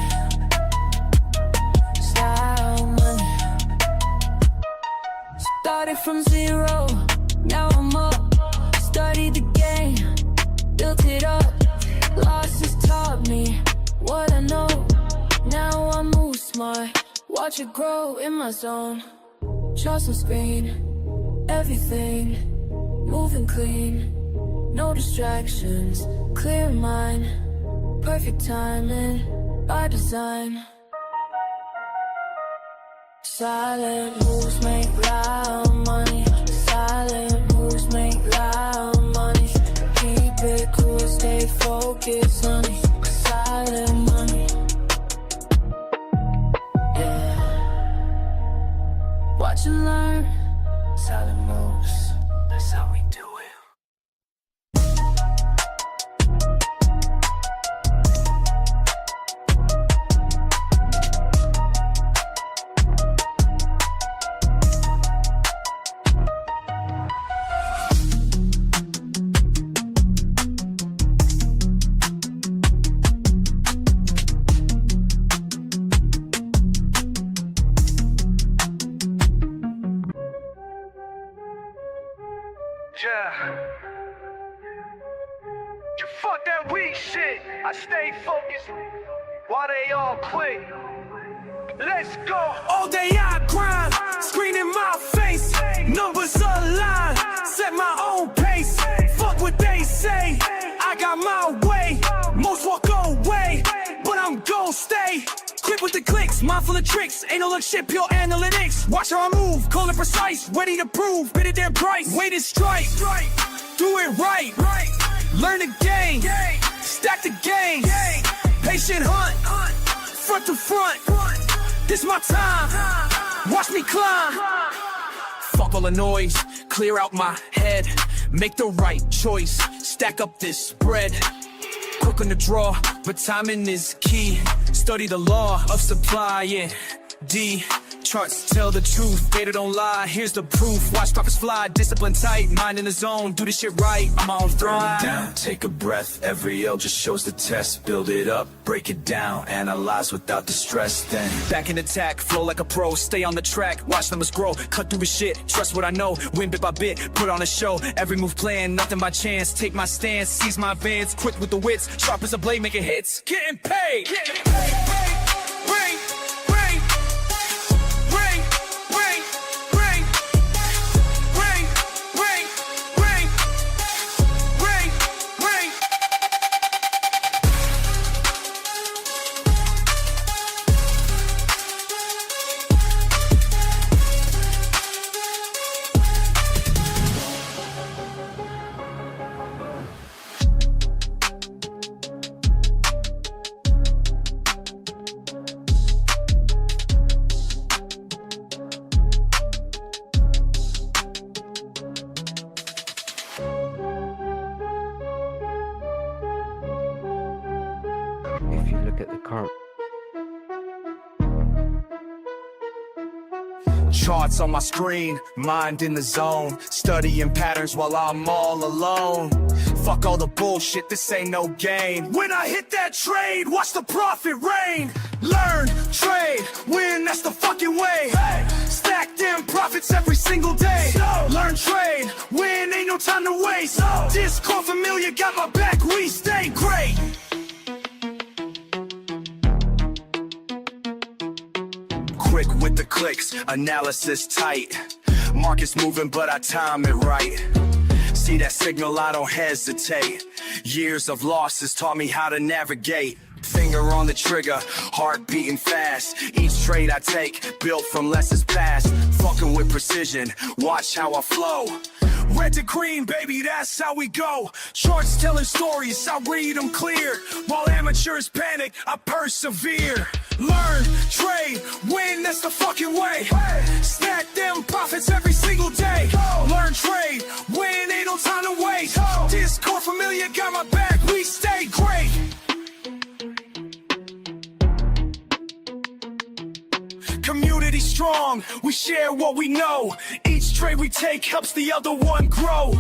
Loud money. Started from zero, now I'm up. Studied the game, built it up. Losses taught me what I know. Now I move smart, watch it grow in my zone. Trust on screen, everything moving clean. No distractions, clear mind. Perfect timing, by design. Silent moves make loud money. Silent moves make loud money. Keep it cool, stay focused, honey. Silent money. Yeah. Watch and learn. Silent moves. That's how we do it. Yeah. You fuck that weak shit. I stay focused while they all quit. Let's go. All day I grind, screen in my face. Numbers align, set my own pace. Fuck what they say, I got my way. Most walk away, but I'm gon' stay. Quick with the clicks, mindful of tricks. Ain't no look shit, pure analytics. Watch how I move, call it precise. Ready to prove, bid it their price. Weighted strike, do it right. Learn the game, stack the game. Patient hunt, front to front. This my time, watch me climb. Fuck all the noise, clear out my head. Make the right choice, stack up this bread. Quick on the draw, but timing is key. Study the law of supply, yeah. D, charts tell the truth, data don't lie. Here's the proof, watch profits fly. Discipline tight, mind in the zone, do this shit right. I'm on throne. Down, take a breath, every L just shows the test. Build it up, break it down, analyze without the stress. Then Back in attack, flow like a pro. Stay on the track, watch numbers grow. Cut through the shit, trust what I know. Win bit by bit, put on a show. Every move planned, nothing by chance. Take my stance, seize my advance. Quick with the wits, sharp as a blade, making hits. Getting paid, getting paid. Ring, ring, ring, ring, ring, ring, ring, ring, ring, ring. If you look at the current Charts on my screen, mind in the zone. Studying patterns while I'm all alone. Fuck all the bullshit, this ain't no game. When I hit that trade, watch the profit rain. Learn, trade, win, that's the fucking way. Stack them profits every single day. Learn, trade, win, ain't no time to waste. Discord familiar, got my back, we stay great. Quick with the clicks, analysis tight. Market's moving, but I time it right. See that signal, I don't hesitate. Years of losses taught me how to navigate. Finger on the trigger, heart beating fast. Each trade I take, built from lessons past. fucking with precision. Watch how I flow. Red to green, baby, that's how we go. Charts telling stories, I read them clear. While amateurs panic, I persevere. Learn, trade, win, that's the fucking way. Stack them profits every single day. Learn, trade, win, ain't no time to waste. Discord familiar, got my back, we stay great. Community strong, we share what we know. Each trade we take helps the other one grow.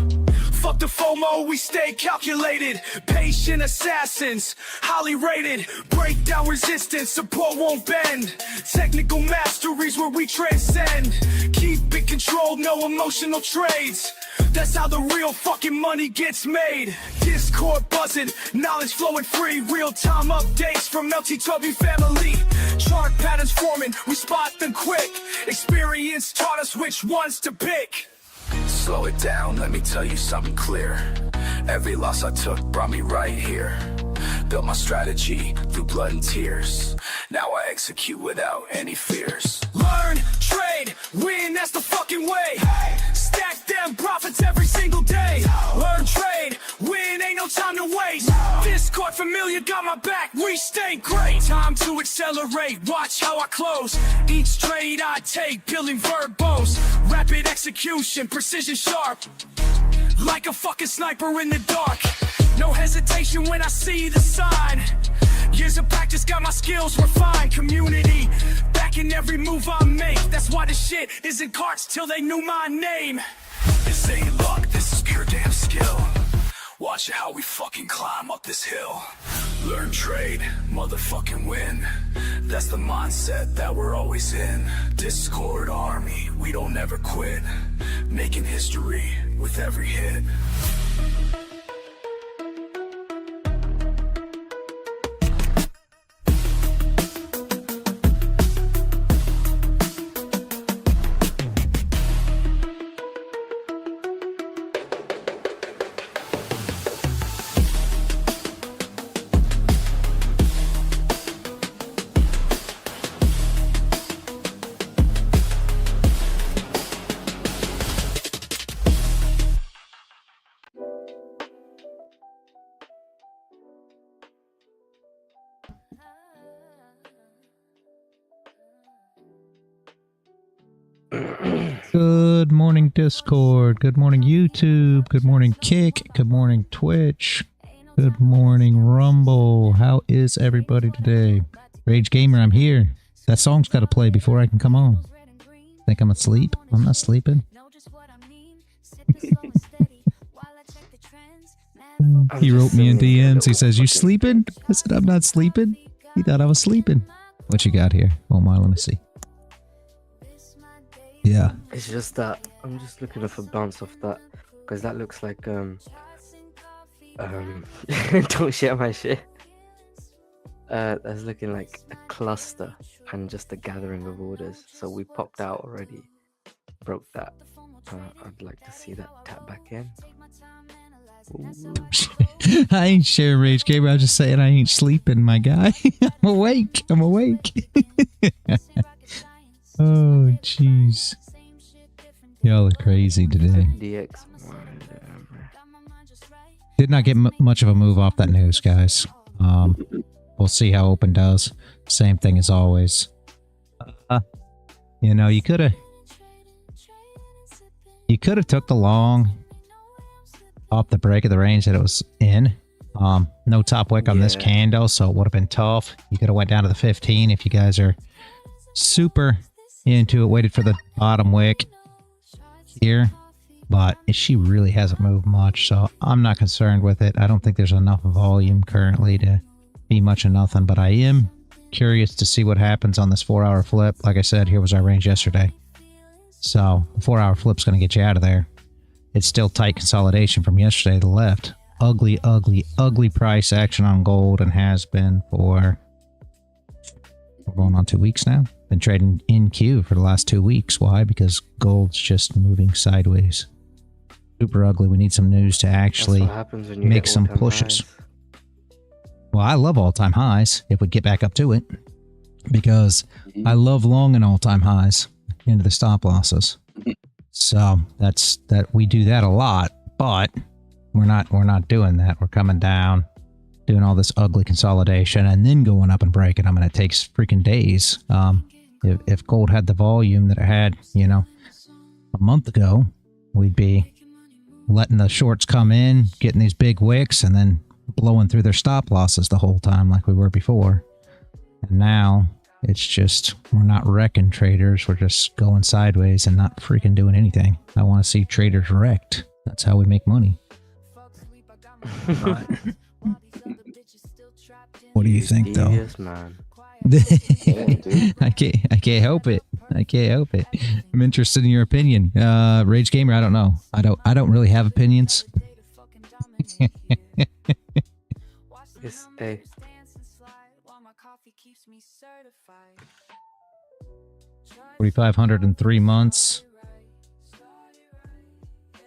Fuck the FOMO, we stay calculated. Patient assassins, highly rated. Break down resistance, support won't bend. Technical masteries where we transcend. Keep it controlled, no emotional trades. That's how the real fucking money gets made. Discord buzzing, knowledge flowing free. Real-time updates from LTW family. Chart patterns forming, we spot them quick. Experience taught us which ones to pick. Slow it down, let me tell you something clear. Every loss I took brought me right here. Built my strategy through blood and tears. Now I execute without any fears. Learn, trade, win, that's the fucking way. Stack them profits every single day. Learn, trade, win, ain't no time to waste. Discord familiar, got my back, we stay great. Time to accelerate, watch how I close. Each trade I take, building verbose. Rapid execution, precision sharp. Like a fucking sniper in the dark. No hesitation when I see the sign. Years of practice got my skills refined. Community backing every move I make. That's why this shit is in carts till they knew my name. This ain't luck, this is pure damn skill. Watch how we fucking climb up this hill. Learn, trade, motherfucking win. That's the mindset that we're always in. Discord army, we don't ever quit. Making history with every hit. Good morning, Discord. Good morning, YouTube. Good morning, Kick. Good morning, Twitch. Good morning, Rumble. How is everybody today? Rage Gamer, I'm here. That song's got to play before I can come on. Think I'm asleep? I'm not sleeping. He wrote me in DMs. He says, "You sleeping?" I said, "I'm not sleeping." He thought I was sleeping. What you got here? Oh my, let me see. Yeah. It's just that I'm just looking for bounce off that because that looks like don't share my shit. That's looking like a cluster and just a gathering of orders. So we popped out already, broke that. I'd like to see that tap back in. I ain't sharing Rage Gamer. I'm just saying I ain't sleeping, my guy. I'm awake. I'm awake. Oh, jeez. Y'all are crazy today. DX. Did not get much of a move off that news, guys. We'll see how open does. Same thing as always. You know, you could have took the long off the break of the range that it was in. No top wick on this candle, so it would have been tough. You could have went down to the 15 if you guys are super into it. Waited for the bottom wick here, but she really hasn't moved much, so I'm not concerned with it. I don't think there's enough volume currently to be much of nothing, but I am curious to see what happens on this 4-hour flip. Like I said, here was our range yesterday, so the 4-hour flip's going to get you out of there. It's still tight consolidation from yesterday to the left. Ugly, ugly, ugly price action on gold, and has been for, we're going on 2 weeks now. Been trading in Q for the last 2 weeks. Why? Because gold's just moving sideways. Super ugly. We need some news to actually make some pushes. Highs. Well, I love all-time highs if we get back up to it, because I love long and all-time highs. into the stop losses. So we do that a lot, but we're not doing that. We're coming down, doing all this ugly consolidation, and then going up and breaking them, and it takes freaking days. If gold had the volume that it had, you know, a month ago, we'd be letting the shorts come in, getting these big wicks, and then blowing through their stop losses the whole time like we were before. And now it's just, we're not wrecking traders. We're just going sideways and not freaking doing anything. I want to see traders wrecked. That's how we make money. What do you think, though? Yes, man. I can't help it. I can't help it. I'm interested in your opinion. Rage Gamer, I don't know. I don't really have opinions. It's a 4,500 in 3 months.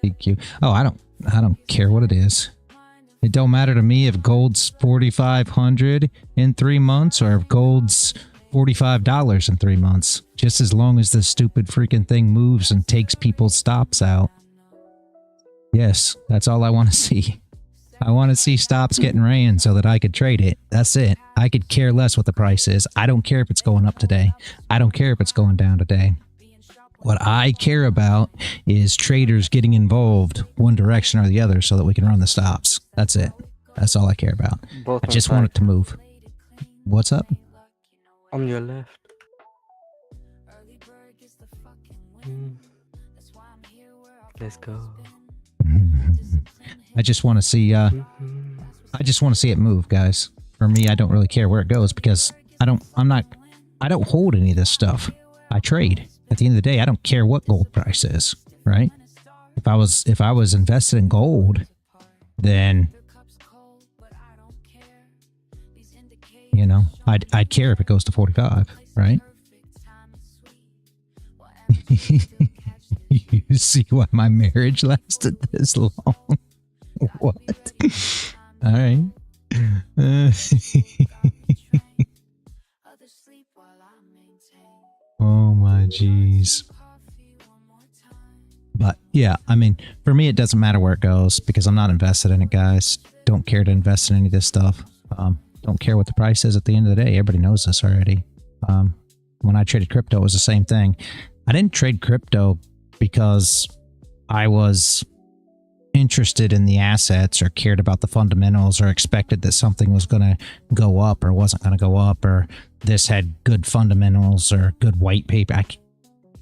PQ. Oh, I don't care what it is. It don't matter to me if gold's 4,500 in 3 months or if gold's $45 in 3 months. Just as long as the stupid freaking thing moves and takes people's stops out. Yes, that's all I want to see. I want to see stops getting ran so that I could trade it. That's it. I could care less what the price is. I don't care if it's going up today. I don't care if it's going down today. What I care about is traders getting involved one direction or the other so that we can run the stops. That's it. That's all I care about. I just want it to move. What's up? On your left. Let's go. I just want to see I just want to see it move, guys. For me, I don't really care where it goes because I don't hold any of this stuff. I trade. At the end of the day, I don't care what gold price is, right? If I was invested in gold, then you know, I'd care if it goes to 45, right? You see why my marriage lasted this long? What? All right. Oh my jeez. But yeah, I mean, for me, it doesn't matter where it goes because I'm not invested in it, guys. Don't care to invest in any of this stuff. Don't care what the price is at the end of the day. Everybody knows this already. When I traded crypto, it was the same thing. I didn't trade crypto because I was interested in the assets or cared about the fundamentals or expected that something was going to go up or wasn't going to go up or this had good fundamentals or good white paper.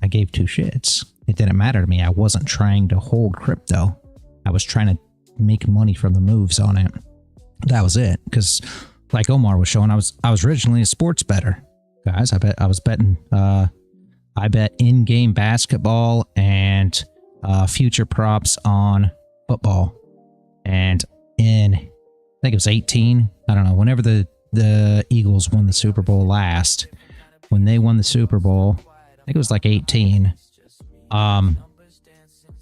I gave two shits. It didn't matter to me. I wasn't trying to hold crypto. I was trying to make money from the moves on it. That was it. Because like Omar was showing, I was originally a sports bettor. Guys, I was betting, I bet in-game basketball and future props on football. And in, I think it was 18, I don't know, whenever the Eagles won the Super Bowl last, when they won the Super Bowl, I think it was like 18, I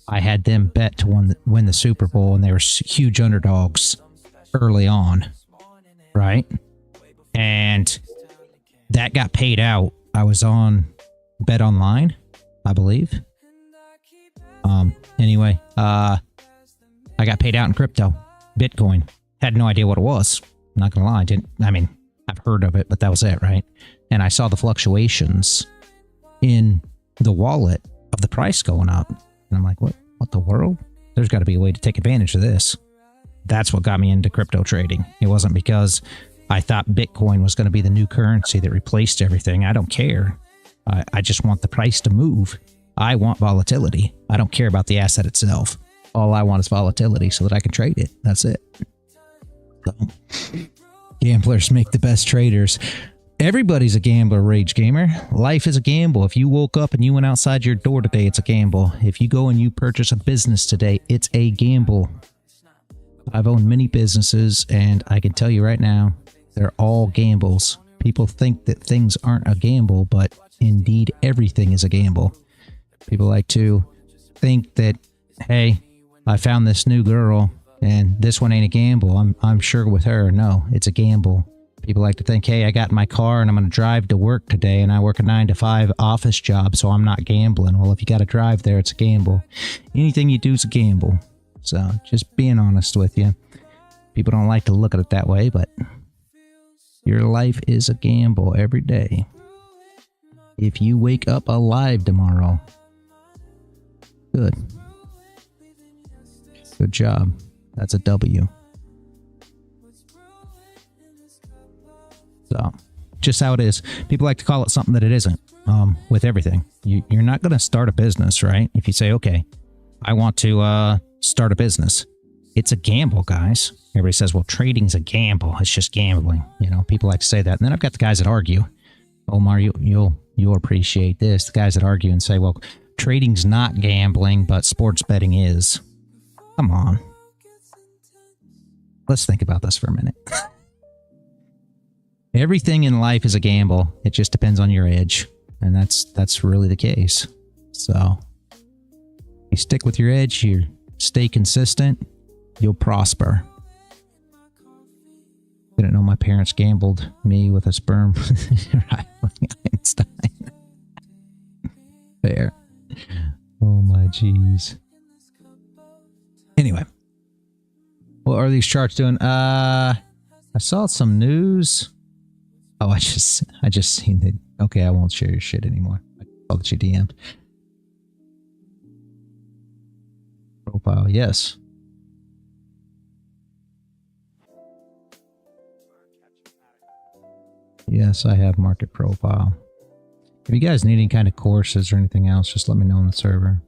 had them bet to win the Super Bowl, and they were huge underdogs early on, right? And that got paid out. I was on Bet Online, I believe. Anyway, I got paid out in crypto, Bitcoin. Had no idea what it was. I'm not gonna lie, I've heard of it, but that was it, right? And I saw the fluctuations in the wallet of the price going up, and I'm like, what the world? There's got to be a way to take advantage of this. That's what got me into crypto trading. It wasn't because I thought Bitcoin was going to be the new currency that replaced everything. I don't care. I just want the price to move. I want volatility. I don't care about the asset itself. All I want is volatility so that I can trade it. That's it. So, gamblers make the best traders. Everybody's a gambler, Rage Gamer. Life is a gamble. If you woke up and you went outside your door today, it's a gamble. If you go and you purchase a business today, it's a gamble. I've owned many businesses, and I can tell you right now, they're all gambles. People think that things aren't a gamble, but indeed everything is a gamble. People like to think that, hey, I found this new girl, and this one ain't a gamble. I'm sure with her. No, it's a gamble. People like to think, hey, I got in my car and I'm going to drive to work today and I work a 9-to-5 office job, so I'm not gambling. Well, if you got to drive there, it's a gamble. Anything you do is a gamble. So just being honest with you. People don't like to look at it that way, but your life is a gamble every day. If you wake up alive tomorrow, good. Good job. That's a W. So, just how it is. People like to call it something that it isn't. With everything, you're not going to start a business, right? If you say, okay, I want to start a business, it's a gamble, guys. Everybody says, well, trading's a gamble. It's just gambling. You know, people like to say that. And then I've got the guys that argue. Omar, you'll appreciate this. The guys that argue and say, well, trading's not gambling, but sports betting is. Come on. Let's think about this for a minute. Everything in life is a gamble. It just depends on your edge. And that's really the case. So, you stick with your edge, you stay consistent, you'll prosper. Didn't know my parents gambled me with a sperm. Einstein. Fair. Oh my jeez. Anyway. What are these charts doing? I saw some news. Oh, I just seen it. Okay, I won't share your shit anymore. I saw that you DM'd. Profile, yes. Yes, I have market profile. If you guys need any kind of courses or anything else, just let me know on the server.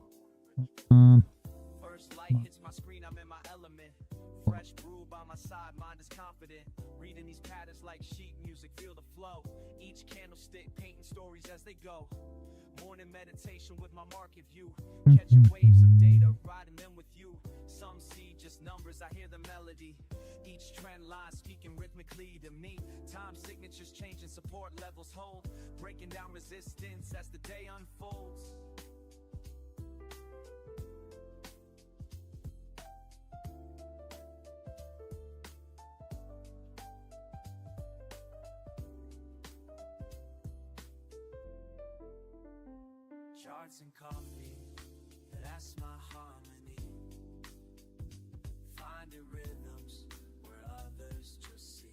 First light hits my screen, I'm in my element. Fresh brew by my side, mind is confident. Reading these patterns like sheet music, feel the flow. Each candlestick painting stories as they go. Morning meditation with my market view. Catching waves of data, riding them with you. Some see just numbers, I hear the melody. Each trend line speaking rhythmically to me. Time signatures changing, support levels hold. Breaking down resistance as the day unfolds. Charts and coffee, that's my harmony. Finding rhythms where others just see.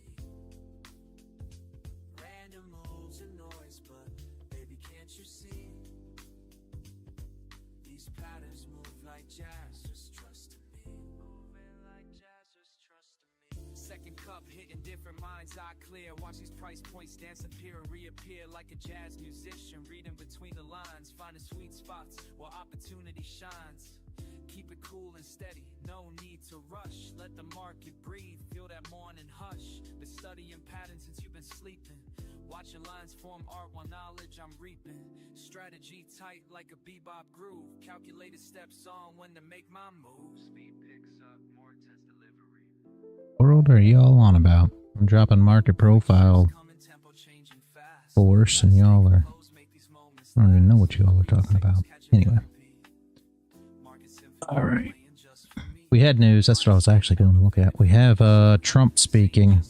Random moves and noise, but baby, can't you see? These patterns move like jazz, just trust in me. Moving like jazz, just trust in me. Second cup hitting different minds, eye clear. Watch these price points dance, appear and reappear like a jazz musician. Reading between the lines, finding sweet spots where opportunity shines. Keep it cool and steady, no need to rush. Let the market breathe, feel that morning hush. Been studying patterns since you've been sleeping. Watching lines form art while knowledge I'm reaping. Strategy tight like a bebop groove. Calculated steps on when to make my moves. Speed picks up, more intense delivery. World are y'all on about? I'm dropping market profile force and y'all are... I don't even know what y'all are talking about. Anyway. Alright. We had news. That's what I was actually going to look at. We have Trump speaking.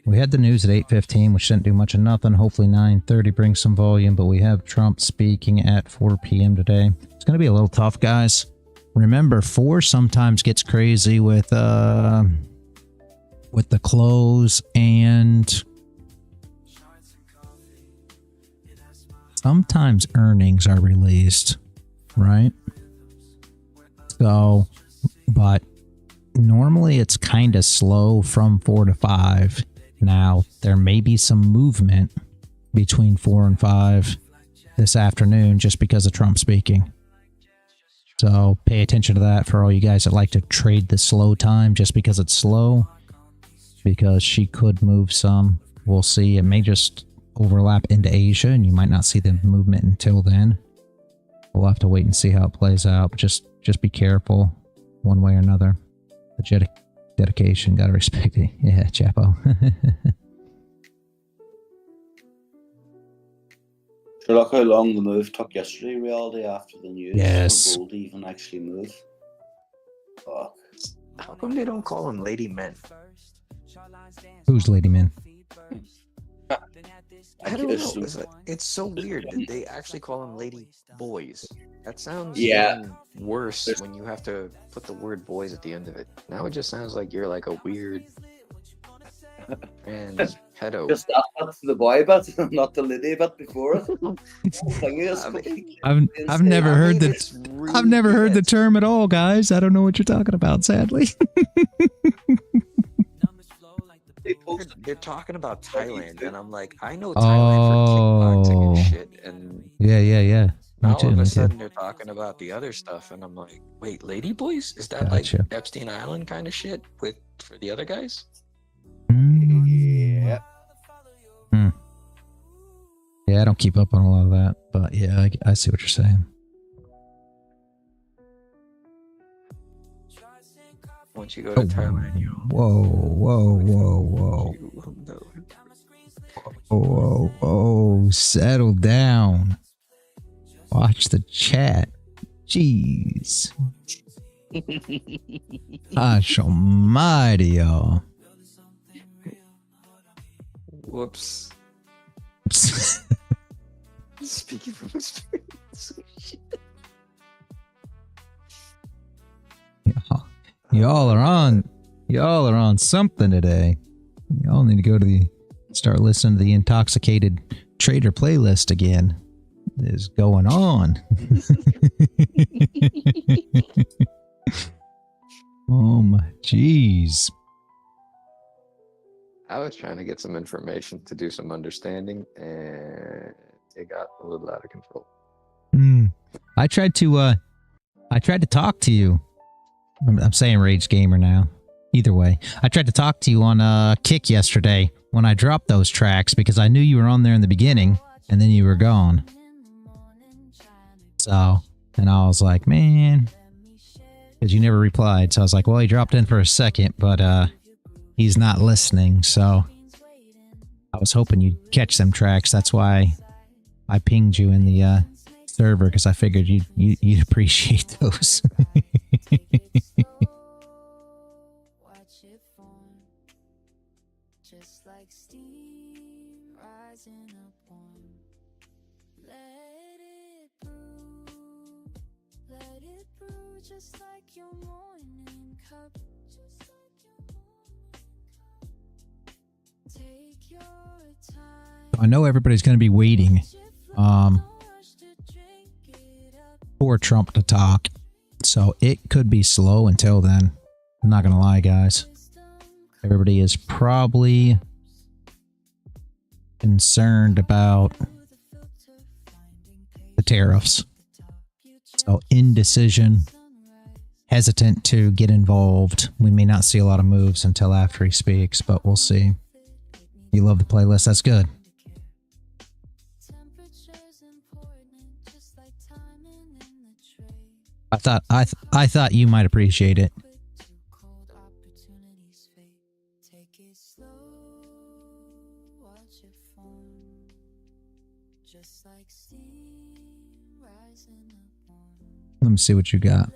We had the news at 8:15, which didn't do much of nothing. Hopefully 9:30 brings some volume, but we have Trump speaking at 4 p.m. today. It's going to be a little tough, guys. Remember, 4 sometimes gets crazy with the close, and sometimes earnings are released, right? So, but normally it's kind of slow from 4 to 5. Now, there may be some movement between 4 and 5 this afternoon just because of Trump speaking. So pay attention to that for all you guys that like to trade the slow time just because it's slow, because she could move some. We'll see. It may just overlap into Asia and you might not see the movement until then. We'll have to wait and see how it plays out. But just be careful one way or another. The dedication, gotta respect it. Yeah, Chapo. So look how long the move took yesterday, reality, after the news. Yes. For gold to even actually move. Fuck. How come they don't call them lady men? Who's lady men? I don't know. It's so weird that they actually call them lady boys. That sounds even worse when you have to put the word boys at the end of it. Now it just sounds like you're like a weird trans pedo. Just that's the boy bit, not the lady bit before it. I've never heard I've never heard the term at all, guys. I don't know what you're talking about, sadly. They're talking about Thailand, and I'm like, I know Thailand for kickboxing and shit, and yeah. now all of a sudden they're talking about the other stuff, and I'm like, wait, lady boys? Is that like Epstein Island kind of shit for the other guys? Yeah. Yeah, I don't keep up on a lot of that, but yeah, I see what you're saying. Once you go to Thailand, you Whoa, settle down. Watch the chat. Jeez. Gosh almighty, y'all. Whoops. Speaking from experience. Y'all are on something today. Y'all need to start listening to the Intoxicated Trader playlist again. What is going on? Oh my jeez. I was trying to get some information to do some understanding, and it got a little out of control. I tried to talk to you. I'm saying Rage Gamer now. Either way, I tried to talk to you on Kick yesterday when I dropped those tracks because I knew you were on there in the beginning and then you were gone. So, and I was like, man, because you never replied. So I was like, well, he dropped in for a second, but he's not listening. So I was hoping you'd catch them tracks. That's why I pinged you in the server, because I figured you'd appreciate those. I know everybody's going to be waiting for Trump to talk, so it could be slow until then. I'm not going to lie, guys. Everybody is probably concerned about the tariffs. So indecision, hesitant to get involved. We may not see a lot of moves until after he speaks, but we'll see. You love the playlist, that's good. I thought you might appreciate it. Let me see what you got.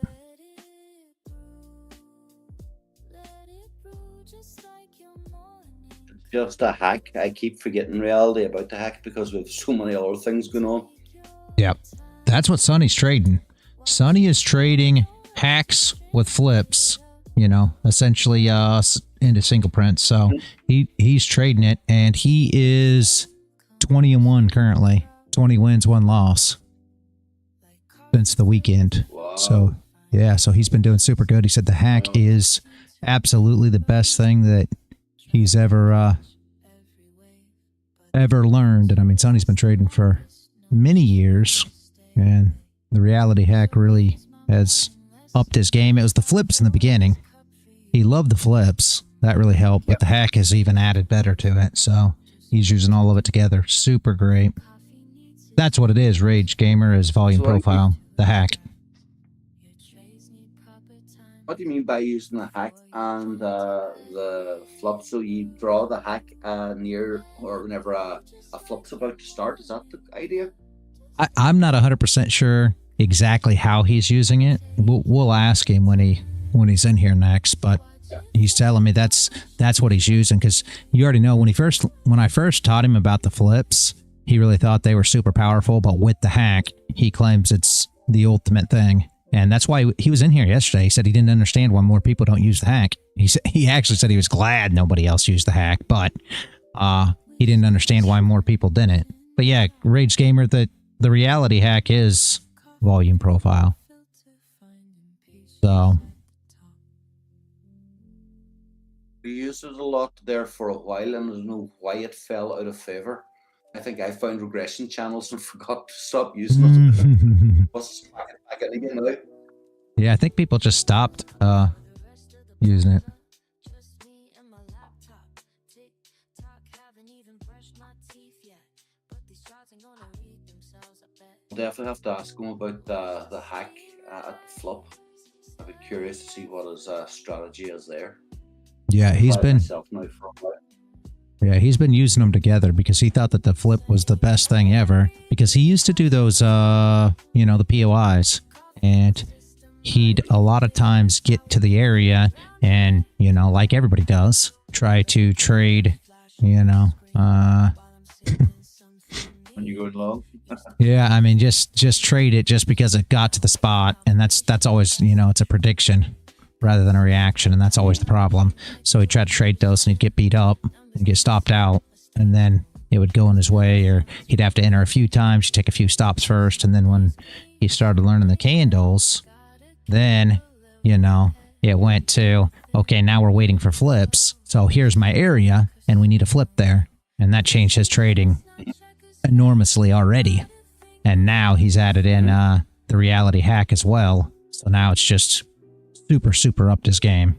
Just a hack. I keep forgetting reality about the hack because we have so many other things going on. Yep. That's what Sonny's trading. Sonny is trading hacks with flips, you know, essentially into single print. So he's trading it, and he is 20-1 currently. 20 wins, 1 loss since the weekend. Wow. So yeah, so he's been doing super good. He said the hack is absolutely the best thing that he's ever learned. And I mean, Sonny's been trading for many years, and the reality hack really has upped his game. It was the flips in the beginning. He loved the flips. That really helped, but the hack has even added better to it. So he's using all of it together. Super great. That's what it is. Rage Gamer is volume profile. The hack. What do you mean by using the hack and the flip? So you draw the hack near or whenever a flip's about to start. Is that the idea? I'm not 100% sure exactly how he's using it. We'll ask him when he's in here next. But he's telling me that's what he's using, because you already know when I first taught him about the flips, he really thought they were super powerful, but with the hack, he claims it's the ultimate thing. And that's why he was in here yesterday. He said he didn't understand why more people don't use the hack. He actually said he was glad nobody else used the hack, but he didn't understand why more people didn't. But yeah, Rage Gamer, the reality hack is volume profile. So We used it a lot there for a while, and I don't know why it fell out of favor. I think I found regression channels and forgot to stop using it. What's back in again now? Yeah, I think people just stopped using it. I'll definitely have to ask him about the hack at the flop. I'd be curious to see what his strategy is there. Yeah, he's been using them together because he thought that the flip was the best thing ever, because he used to do those the POIs, and he'd a lot of times get to the area and, like everybody does, try to trade, when you go long. Yeah, I mean, just trade it just because it got to the spot, and that's always, it's a prediction rather than a reaction, and that's always the problem. So he'd try to trade those, and he'd get beat up and get stopped out, and then it would go in his way, or he'd have to enter a few times, take a few stops first, and then when he started learning the candles, then, it went to, okay, now we're waiting for flips, so here's my area, and we need a flip there, and that changed his trading enormously already. And now he's added in the reality hack as well, so now it's just super upped his game.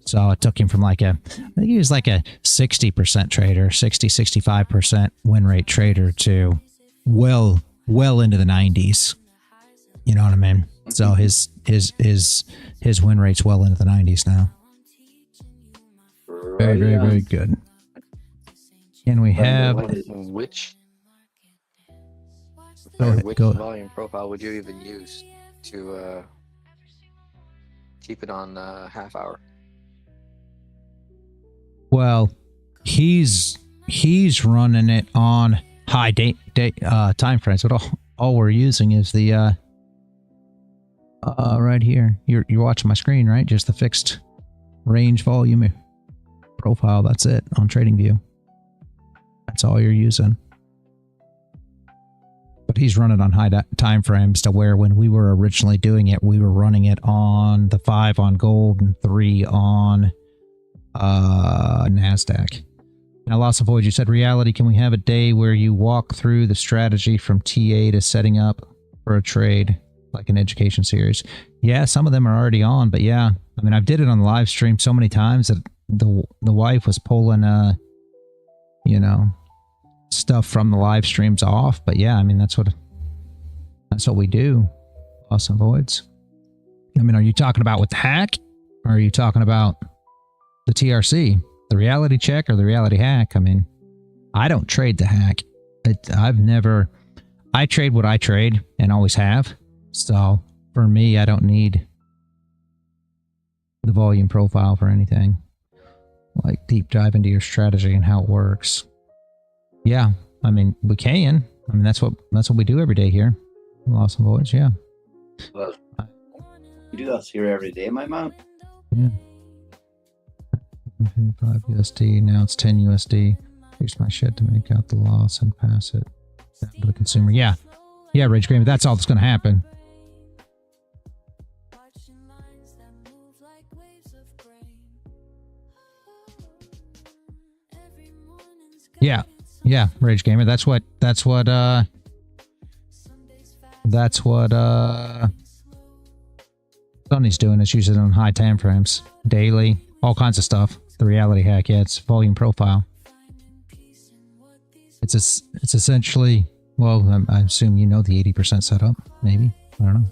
So it took him from I think he was like a 60% trader, 65% win rate trader, to well into the 90s. You know what I mean? So his win rate's well into the 90s now. Very good. Can we have which go. volume profile would you even use to keep it on half hour? Well, he's running it on high time frames, but all we're using is the right here. You're watching my screen, right? Just the fixed range volume profile. That's it on TradingView. That's all you're using. But he's running on high time frames, to where when we were originally doing it, we were running it on the 5 on gold and 3 on Nasdaq. Now, Loss of Void, you said reality. Can we have a day where you walk through the strategy from TA to setting up for a trade, like an education series? Yeah, some of them are already on, but yeah, I mean, I've did it on the live stream so many times that the wife was pulling stuff from the live streams off. But yeah, I mean, that's what we do. Loss and Voids. I mean, are you talking about with the hack, or are you talking about the TRC, the reality check, or the reality hack? I mean, I don't trade the hack. I trade what I trade and always have. So for me, I don't need the volume profile for anything. Like deep dive into your strategy and how it works. Yeah, I mean, we can. I mean, that's what we do every day here. Loss and Voids, yeah. Well, we do that here every day, my man. Yeah. 5 USD, now it's 10 USD. Here's my shit to make out the loss and pass it down to the consumer. Yeah, Rage Gamer, that's all that's going to happen. Yeah, Rage Gamer. That's what Sonny's doing. Is using it on high time frames, daily, all kinds of stuff. The reality hack, yeah, it's volume profile. It's essentially, well, I assume you know the 80% setup, maybe. I don't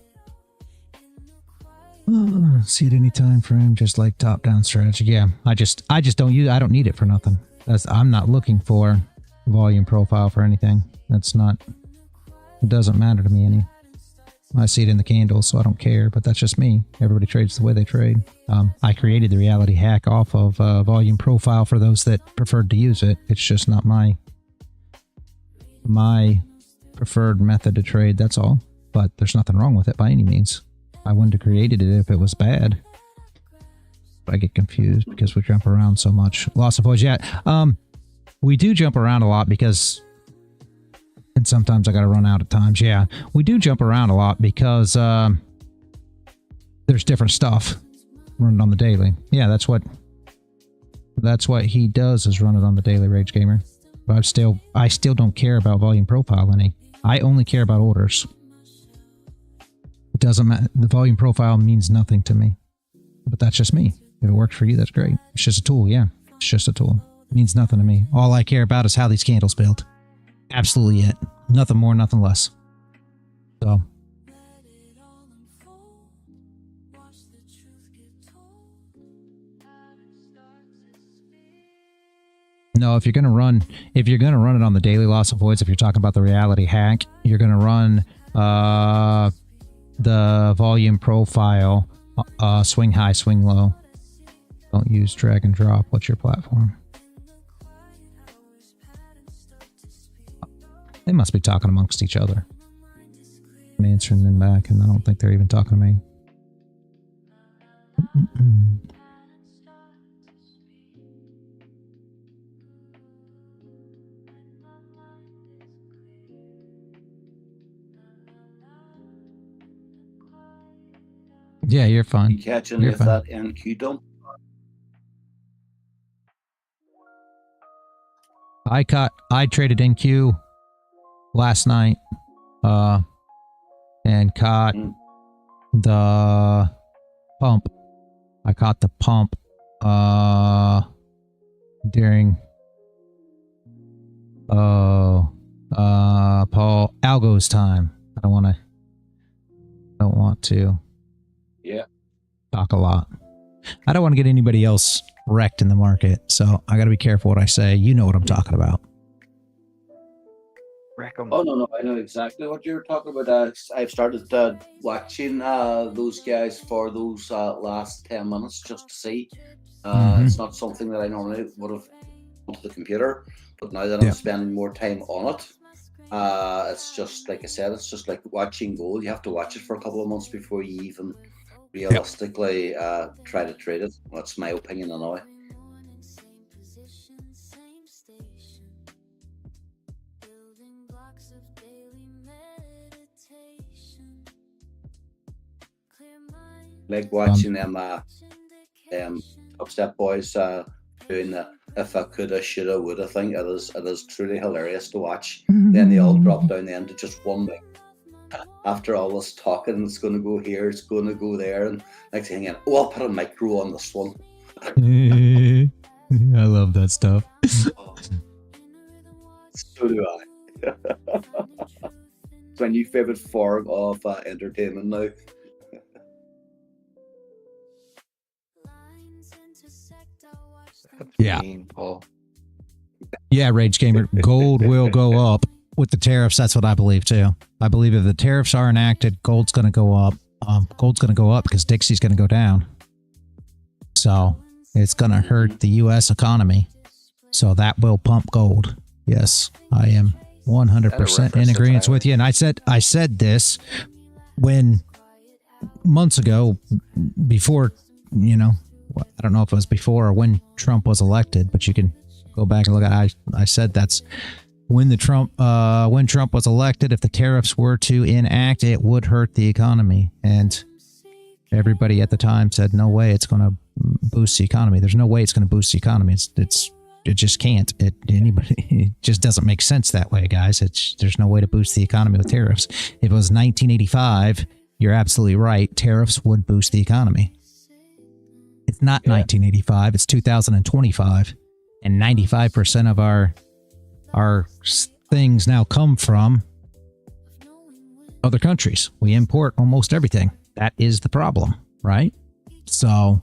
know. See it any time frame, just like top down strategy. Yeah, I just don't use. I don't need it for nothing. I'm not looking for volume profile for anything. It doesn't matter to me any. I see it in the candles, so I don't care, but that's just me. Everybody trades the way they trade. I created the reality hack off of volume profile for those that preferred to use it. It's just not my preferred method to trade, that's all. But there's nothing wrong with it by any means. I wouldn't have created it if it was bad. But I get confused because we jump around so much. Loss of voice, yeah. We do jump around a lot because... And sometimes I got to run out of times. Yeah, we do jump around a lot because there's different stuff running on the daily. Yeah, that's what he does is run it on the daily, Rage Gamer. But I still don't care about volume profile any. I only care about orders. It doesn't matter. The volume profile means nothing to me. But that's just me. If it works for you, that's great. It's just a tool. Yeah, it's just a tool. It means nothing to me. All I care about is how these candles build. Absolutely it. Nothing more, nothing less. So. No, if you're gonna run it on the daily loss of voids, if you're talking about the reality hack, you're gonna run the volume profile, swing high, swing low. Don't use drag and drop. What's your platform? They must be talking amongst each other. I'm answering them back, and I don't think they're even talking to me. Yeah, you're fine. You catching You're if fine. that NQ dump? I traded NQ last night, and caught the pump. I caught the pump, during, Paul Algo's time. I don't want to Yeah. talk a lot. I don't want to get anybody else wrecked in the market, so I got to be careful what I say. You know what I'm talking about. Oh, no, I know exactly what you're talking about. I've started watching those guys for those last 10 minutes just to see. It's not something that I normally would have onto the computer, but now that I'm spending more time on it, it's just, like I said, it's just like watching gold. You have to watch it for a couple of months before you even realistically try to trade it. That's my opinion anyway. Like watching them upstep boys doing the if I coulda, shoulda, woulda thing. It is truly hilarious to watch. Then they all drop down the end to just one thing. After all this talking, it's going to go here, it's going to go there, and next thing, I'll put a micro on this one. I love that stuff. So do I. It's my new favorite form of entertainment now. Yeah. Paul. Yeah, Rage Gamer. Gold will go up with the tariffs. That's what I believe too. I believe if the tariffs are enacted, gold's going to go up. Gold's going to go up because Dixie's going to go down. So it's going to hurt the U.S. economy. So that will pump gold. Yes, I am 100% in agreement with you. And I said this when months ago, before, I don't know if it was before or when Trump was elected, but you can go back and look at it. I said that's when Trump was elected. If the tariffs were to enact, it would hurt the economy. And everybody at the time said, no way it's going to boost the economy. There's no way it's going to boost the economy. It just can't. It just doesn't make sense that way, guys. There's no way to boost the economy with tariffs. If it was 1985, you're absolutely right. Tariffs would boost the economy. It's not 1985. It's 2025, and 95% of our things now come from other countries. We import almost everything. That is the problem, right? So,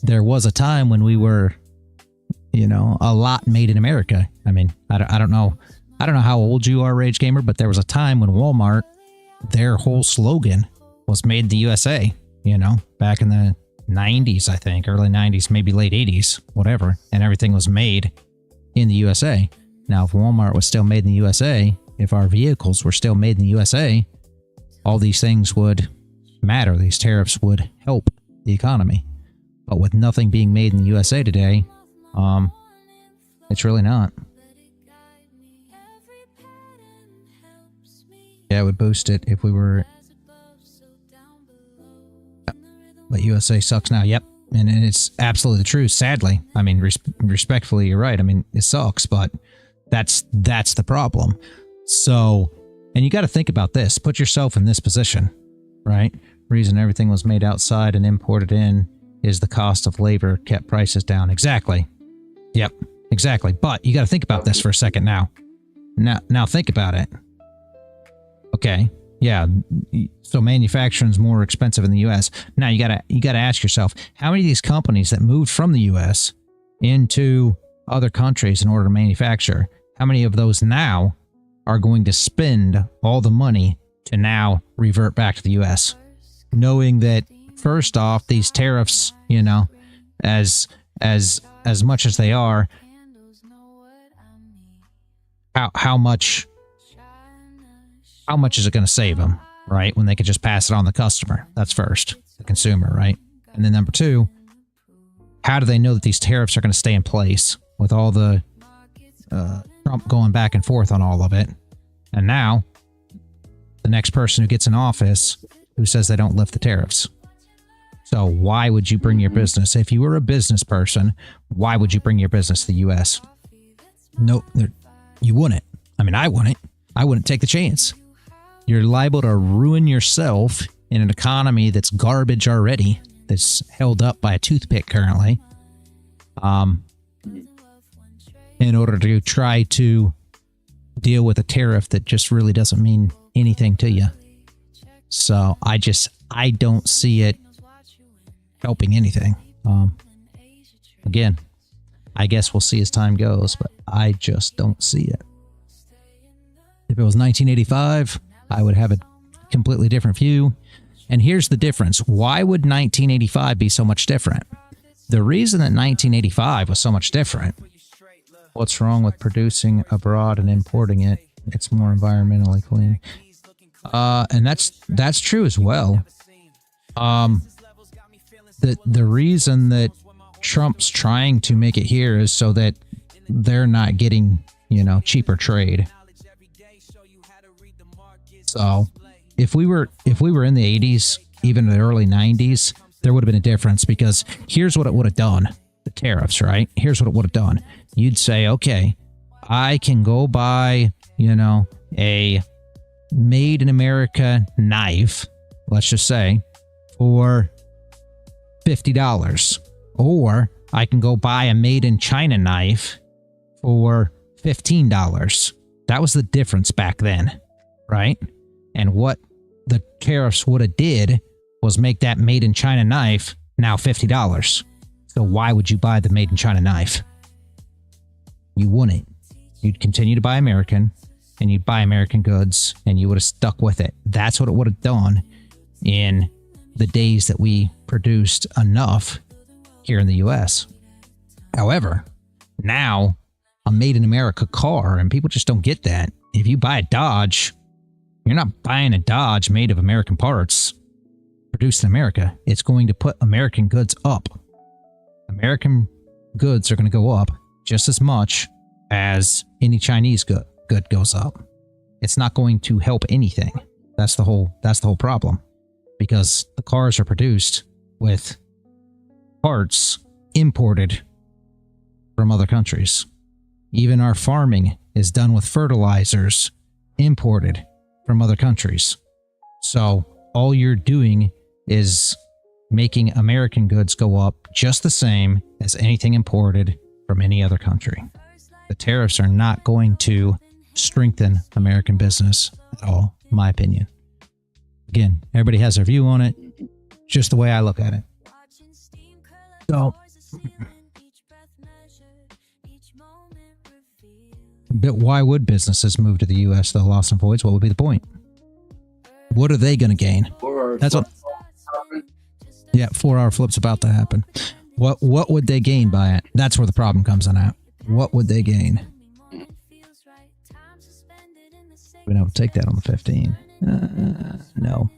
there was a time when we were, a lot made in America. I mean, I don't know how old you are, Rage Gamer, but there was a time when Walmart their whole slogan was made in the USA, you know, back in the 90s, I think, early 90s, maybe late 80s, whatever. And everything was made in the USA. Now, if Walmart was still made in the USA, if our vehicles were still made in the USA, all these things would matter. These tariffs would help the economy. But with nothing being made in the USA today, it's really not. Yeah, it would boost it if we were... But USA sucks now. Yep. And it's absolutely true, sadly. I mean, respectfully, you're right. I mean, it sucks, but that's the problem. So, and you got to think about this. Put yourself in this position, right? Reason everything was made outside and imported in is the cost of labor kept prices down. Exactly. Yep, exactly. But you got to think about this for a second now. Now think about it. Okay. Yeah. So manufacturing is more expensive in the U.S. Now you gotta ask yourself, how many of these companies that moved from the U.S. into other countries in order to manufacture, how many of those now are going to spend all the money to now revert back to the U.S., knowing that first off, these tariffs, you know, as much as they are, how much is it going to save them, right? When they could just pass it on the customer. That's first, the consumer, right? And then number two, how do they know that these tariffs are going to stay in place with all the Trump going back and forth on all of it? And now, the next person who gets in office who says they don't lift the tariffs. So why would you bring your business? If you were a business person, why would you bring your business to the U.S.? No, you wouldn't. I mean, I wouldn't. I wouldn't take the chance. You're liable to ruin yourself in an economy that's garbage already, that's held up by a toothpick currently, in order to try to deal with a tariff that just really doesn't mean anything to you. So I don't see it helping anything. Again, I guess we'll see as time goes, but I just don't see it. If it was 1985, I would have a completely different view. And here's the difference. Why would 1985 be so much different? The reason that 1985 was so much different, what's wrong with producing abroad and importing it? It's more environmentally clean. And that's true as well. The reason that Trump's trying to make it here is so that they're not getting, you know, cheaper trade. So if we were in the 80s, even the early 90s, there would have been a difference, because here's what it would have done. The tariffs, right? Here's what it would have done. You'd say, okay, I can go buy, you know, a made in America knife, let's just say, for $50. Or I can go buy a made in China knife for $15. That was the difference back then, right? And what the tariffs would have did was make that made in China knife now $50. So why would you buy the made in China knife? You wouldn't. You'd continue to buy American, and you'd buy American goods, and you would have stuck with it. That's what it would have done in the days that we produced enough here in the US. However, now a made in America car, and people just don't get that. If you buy a Dodge, you're not buying a Dodge made of American parts, produced in America. It's going to put American goods up. American goods are going to go up just as much as any Chinese good goes up. It's not going to help anything. That's the whole problem. Because the cars are produced with parts imported from other countries. Even our farming is done with fertilizers imported from other countries. So all you're doing is making American goods go up just the same as anything imported from any other country. The tariffs are not going to strengthen American business at all, in my opinion. Again, everybody has their view on it, just the way I look at it. So, but why would businesses move to the U.S. though, Lost and Voids? What would be the point? What are they going to gain? That's what. Yeah, 4-hour flip's about to happen. What would they gain by it? That's where the problem comes in at. What would they gain? We're going to take that on the 15. No.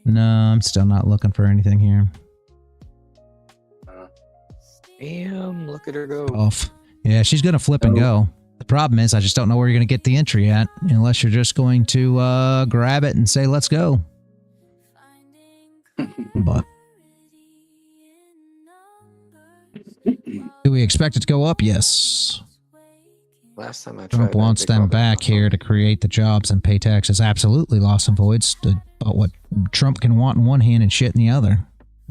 No, I'm still not looking for anything here. Damn, look at her go. Off. Yeah, she's going to flip and go. The problem is I just don't know where you're going to get the entry at unless you're just going to grab it and say, let's go. But do we expect it to go up? Yes. Last time I tried Trump wants them back here to create the jobs and pay taxes. Absolutely, loss and voids. But what Trump can want in one hand and shit in the other.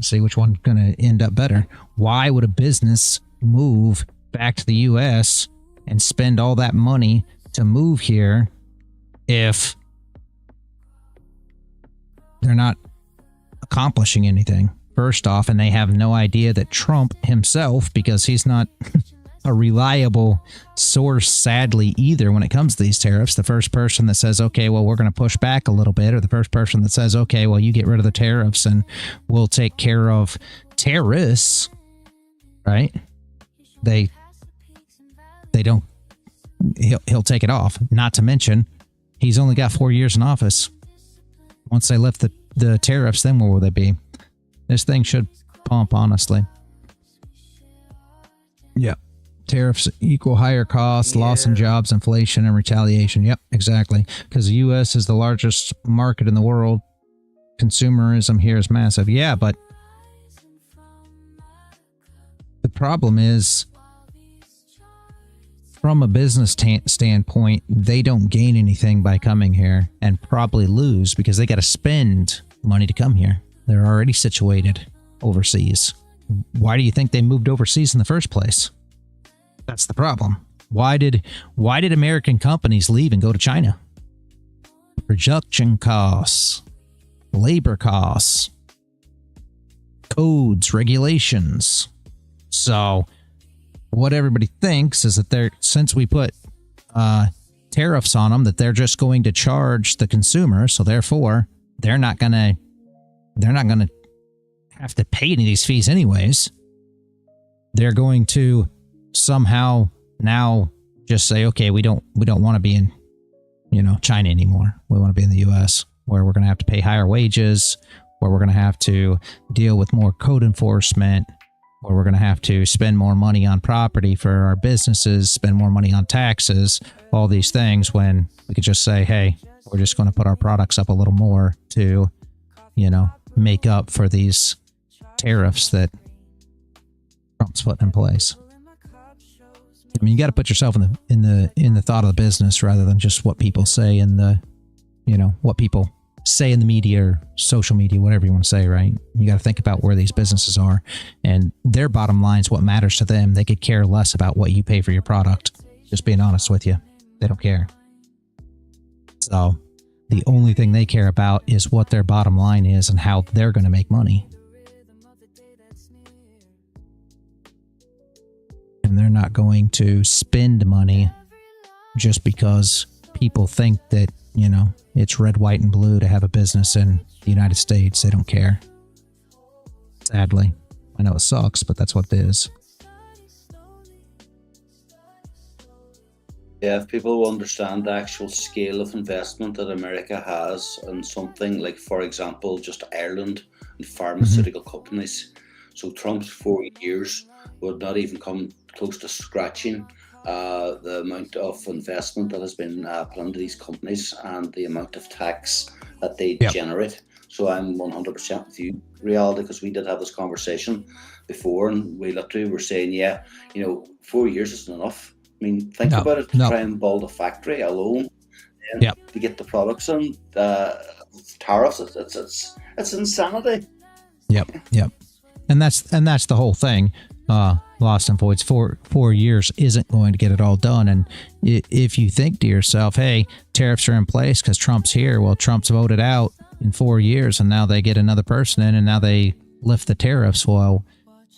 See which one's going to end up better. Why would a business move back to the U.S. and spend all that money to move here if they're not accomplishing anything? First off, and they have no idea that Trump himself, because he's not a reliable source, sadly, either when it comes to these tariffs. The first person that says, okay, well, we're going to push back a little bit, or the first person that says, okay, well, you get rid of the tariffs and we'll take care of terrorists, right? They don't, he'll take it off. Not to mention, he's only got 4 years in office. Once they lift the tariffs, then where will they be? This thing should pump, honestly. Yeah. Tariffs equal higher costs, loss in jobs, inflation, and retaliation. Yep, exactly. Because the U.S. is the largest market in the world. Consumerism here is massive. Yeah, but the problem is, from a business standpoint, they don't gain anything by coming here and probably lose because they got to spend money to come here. They're already situated overseas. Why do you think they moved overseas in the first place? That's the problem. Why did American companies leave and go to China? Production costs, labor costs, codes, regulations. So what everybody thinks is that since we put tariffs on them, that they're just going to charge the consumer. So therefore, they're not gonna have to pay any of these fees anyways. They're going to somehow now just say, okay, we don't want to be in, China anymore. We want to be in the U.S., where we're going to have to pay higher wages, where we're going to have to deal with more code enforcement, where we're going to have to spend more money on property for our businesses, spend more money on taxes, all these things, when we could just say, hey, we're just going to put our products up a little more to, make up for these tariffs that Trump's putting in place. I mean, you got to put yourself in the thought of the business rather than just what people say in the, what people say in the media or social media, whatever you want to say, right? You got to think about where these businesses are, and their bottom line is what matters to them. They could care less about what you pay for your product. Just being honest with you, they don't care. So the only thing they care about is what their bottom line is and how they're going to make money. And they're not going to spend money just because people think that, it's red, white, and blue to have a business in the United States. They don't care. Sadly. I know it sucks, but that's what it is. Yeah, if people will understand the actual scale of investment that America has in something like, for example, just Ireland and pharmaceutical companies. So Trump's 4 years would not even come close to scratching the amount of investment that has been put into these companies and the amount of tax that they generate. So I'm 100% with you, reality, because we did have this conversation before, and we literally were saying, 4 years isn't enough. I mean, think about it, to try and build a factory alone, and to get the products in, tariffs, it's insanity. Yep. And that's the whole thing. Lost and voids. 4 years isn't going to get it all done. And if you think to yourself, hey, tariffs are in place because Trump's here. Well, Trump's voted out in 4 years, and now they get another person in, and now they lift the tariffs. Well,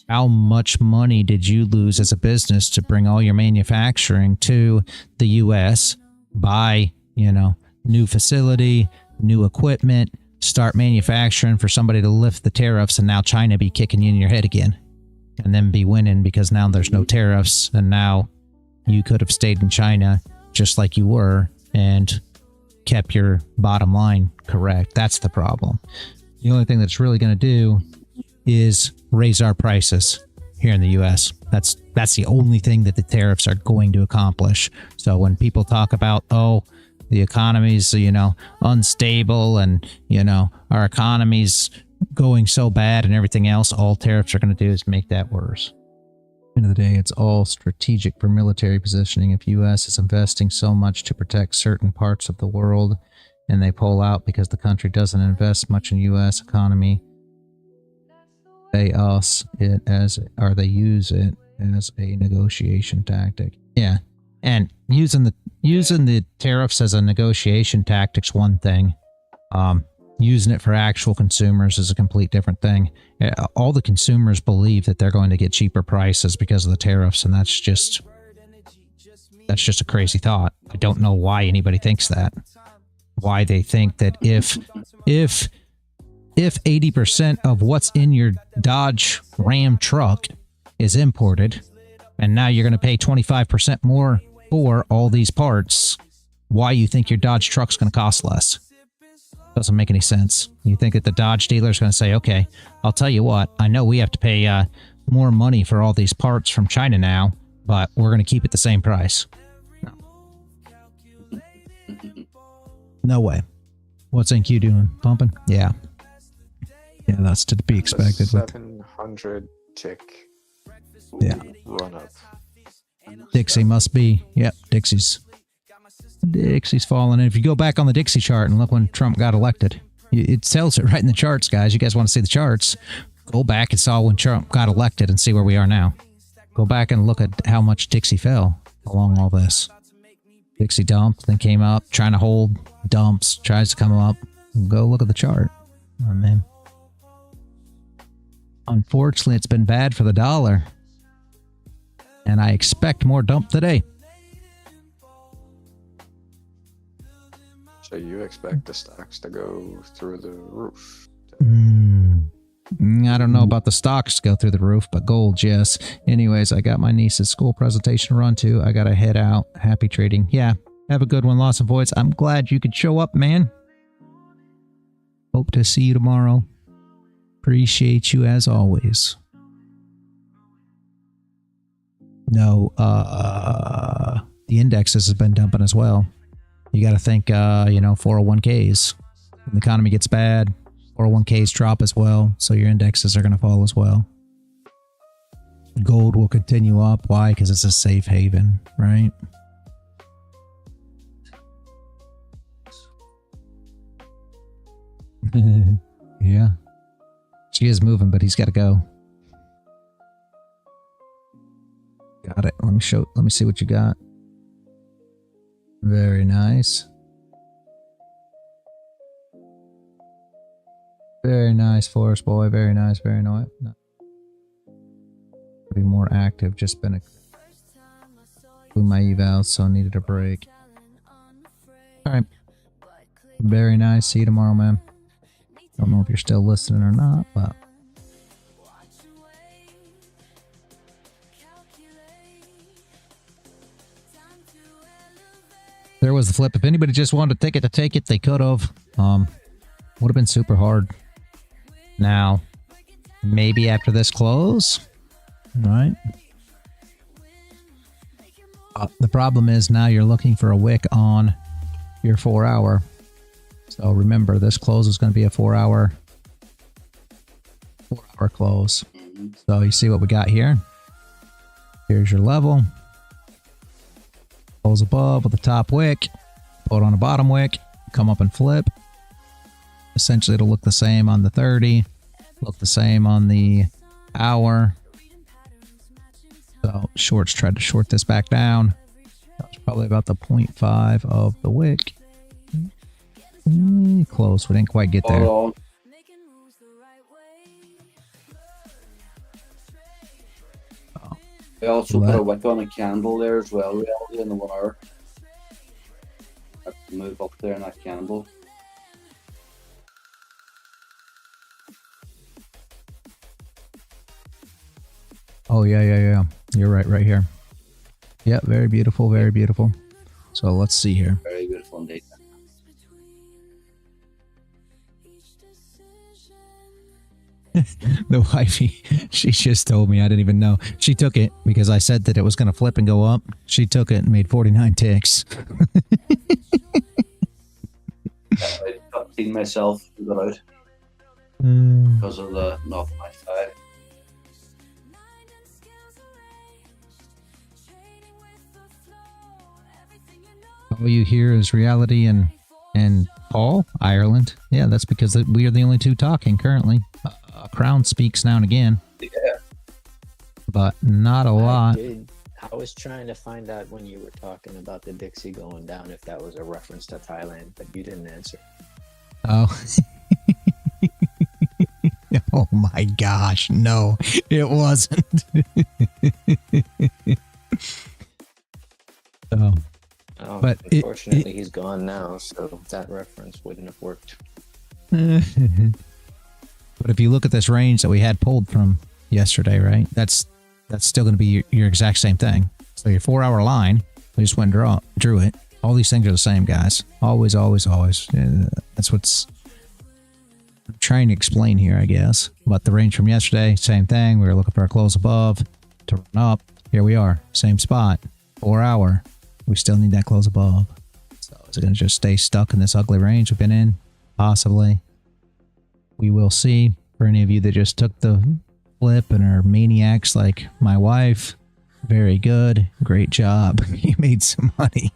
how much money did you lose as a business to bring all your manufacturing to the U.S., buy, new facility, new equipment, start manufacturing for somebody to lift the tariffs, and now China be kicking you in your head again. And then be winning because now there's no tariffs, and now you could have stayed in China just like you were and kept your bottom line correct. That's the problem. The only thing that's really going to do is raise our prices here in the US. That's the only thing that the tariffs are going to accomplish. So when people talk about, oh, the economy's, unstable and, our economy's going so bad and everything else, all tariffs are going to do is make that worse. At the end of the day, it's all strategic for military positioning. If U.S. is investing so much to protect certain parts of the world and they pull out because the country doesn't invest much in U.S. economy, they use it as a negotiation tactic. Yeah, and using the tariffs as a negotiation tactic's one thing. Using it for actual consumers is a complete different thing. All the consumers believe that they're going to get cheaper prices because of the tariffs, and that's just a crazy thought. I don't know why anybody thinks that. Why they think that if 80% of what's in your Dodge Ram truck is imported, and now you're going to pay 25% more for all these parts, why you think your Dodge truck's going to cost less? Doesn't make any sense. You think that the Dodge dealer is going to say, okay, I'll tell you what, I know we have to pay more money for all these parts from China now, but we're going to keep it the same price. No. No way. What's NQ doing? Pumping? Yeah. Yeah, that's to be expected. 700 tick. Yeah. Run up. Dixie must be. Yep, Dixie's falling. And if you go back on the Dixie chart and look when Trump got elected, it tells it right in the charts, guys. You guys want to see the charts? Go back and saw when Trump got elected and see where we are now. Go back and look at how much Dixie fell along all this. Dixie dumped, then came up, trying to hold, dumps, tries to come up. Go look at the chart. Oh, man. Unfortunately, it's been bad for the dollar. And I expect more dump today. So you expect the stocks to go through the roof? I don't know about the stocks to go through the roof, but gold, yes. Anyways, I got my niece's school presentation to run to. I got to head out. Happy trading. Yeah, have a good one, Lost and Voids. I'm glad you could show up, man. Hope to see you tomorrow. Appreciate you as always. No, the indexes has been dumping as well. You got to think, 401ks. When the economy gets bad, 401ks drop as well, so your indexes are going to fall as well. Gold will continue up. Why? Because it's a safe haven, right? Yeah. She is moving, but he's got to go. Got it. Let me see what you got. Very nice. Very nice, Forest Boy. Very nice, very nice. No. Be more active. Just been blew my evals, so needed a break. Alright. Very nice. See you tomorrow, man. Don't know if you're still listening or not, but there was the flip. If anybody just wanted a ticket to take it, they could have. Would have been super hard. Now, maybe after this close, right? The problem is now you're looking for a wick on your 4 hour. So remember, this close is going to be a 4 hour close. So you see what we got here. Here's your level. Close above with the top wick. Put on a bottom wick. Come up and flip. Essentially, it'll look the same on the 30. Look the same on the hour. So shorts tried to short this back down. That was probably about the 0.5 of the wick. Close. We didn't quite get there. I also put a wick on a candle there as well, reality, in the 1 hour. I have to move up there in that candle. yeah. You're right here. Yeah, very beautiful, very beautiful. So let's see here. Very beautiful indeed. The wifey, she just told me, I didn't even know. She took it because I said that it was going to flip and go up. She took it and made 49 ticks. I've seen myself figure out because of the 0.5. All you hear is reality and Paul, Ireland. Yeah, that's because we are the only two talking currently. Crown speaks now and again. Yeah. But not a lot. I was trying to find out when you were talking about the Dixie going down if that was a reference to Thailand, but you didn't answer. Oh. Oh my gosh, no, it wasn't. So, Oh, but unfortunately, he's gone now, so that reference wouldn't have worked. But if you look at this range that we had pulled from yesterday, right? That's still going to be your exact same thing. So your 4-hour line, we just went and drew it. All these things are the same, guys. Always, always, always. That's what's I'm trying to explain here, I guess. But the range from yesterday, same thing. We were looking for a close above to run up. Here we are, same spot, 4-hour. We still need that close above. So is it going to just stay stuck in this ugly range we've been in? Possibly. We will see. For any of you that just took the flip and are maniacs like my wife, very good. Great job. You made some money.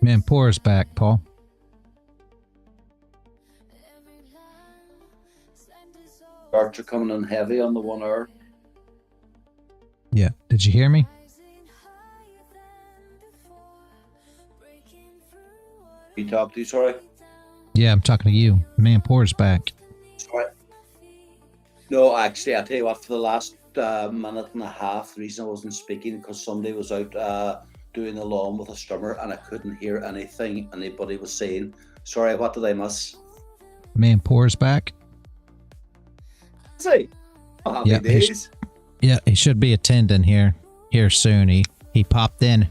Man, pour us back, Paul. Darts are coming in heavy on the 1 hour. Yeah. Did you hear me? You talk to you, sorry? Yeah, I'm talking to you. Man, pour us back. Sorry. No, actually, I'll tell you what, for the last minute and a half, the reason I wasn't speaking because somebody was out doing the lawn with a strummer and I couldn't hear anything anybody was saying. Sorry, what did I miss? Man, pour us back. Say, happy Yeah, days. He should be attending here soon. He popped in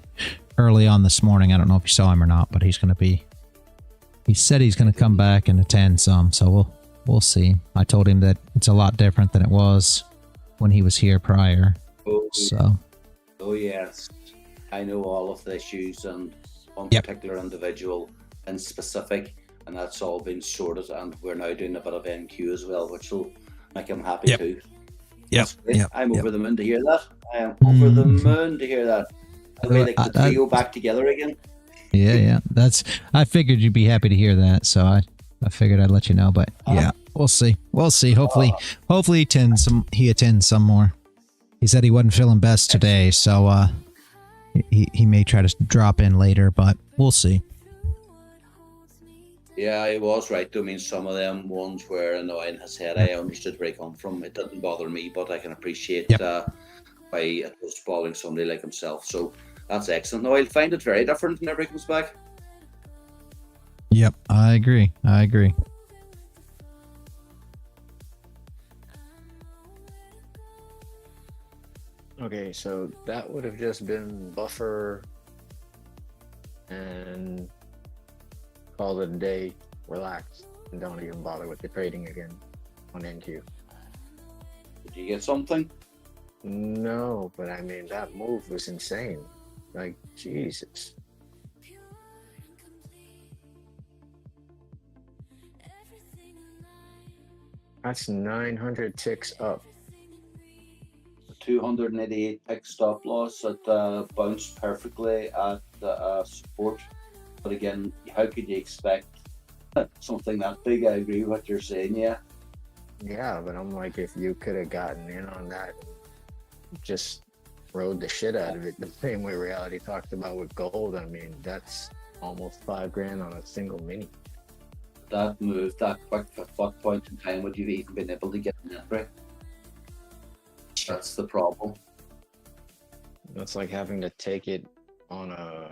early on this morning. I don't know if you saw him or not, but he's going to be. He said he's going to come back and attend some, so we'll see. I told him that it's a lot different than it was when he was here prior. Oh yes, I know all of the issues and one Yep. particular individual in specific, and that's all been sorted. And we're now doing a bit of NQ as well, which will make him happy Yep. too. Yep. Great. I'm over the moon to hear that. I am over the moon to hear that. I feel like the trio back together again. Yeah. I figured you'd be happy to hear that, so I figured I'd let you know. But yeah, we'll see. Hopefully he attends some more. He said he wasn't feeling best today, so he may try to drop in later, but we'll see. Yeah, he was right. I mean, some of them ones were annoying his head. I understood where he come from. It didn't bother me, but I can appreciate why it was bothering somebody like himself. So that's excellent. No, I'll find it very different whenever he comes back. Yep, I agree. Okay, so that would have just been buffer and call it a day, relax, and don't even bother with the trading again on NQ. Did you get something? No, but I mean, that move was insane. Like, Jesus. That's 900 ticks up. 288 pick stop loss. It bounced perfectly at the support. But again, how could you expect something that big? I agree with what you're saying, yeah. Yeah, but I'm like, if you could have gotten in on that, just rode the shit out of it the same way Reality talked about with gold, I mean, that's almost 5 grand on a single mini. That move that quick, at what point in time would you have even been able to get an entry? That's the problem. That's like having to take it on a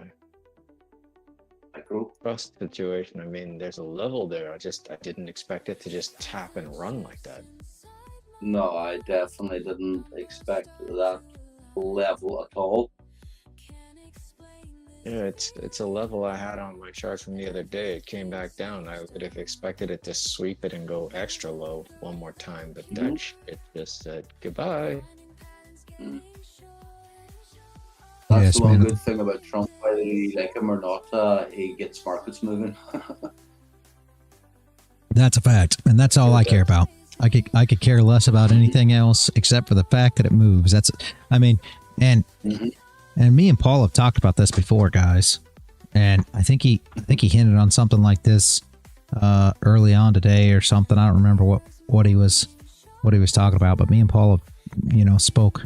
Micro. trust situation. I mean, there's a level there. I didn't expect it to just tap and run like that. No, I definitely didn't expect that level at all. Yeah, it's a level I had on my chart from the other day. It came back down. I would have expected it to sweep it and go extra low one more time, but that shit just said goodbye. That's Yes, the one man. good thing about Trump, whether you like him or not, he gets markets moving. That's a fact, and that's all I care about. I could care less about anything else except for the fact that it moves. That's, I mean, and me and Paul have talked about this before, guys. And I think he hinted on something like this early on today or something. I don't remember what he was talking about, but me and Paul have, you know, spoke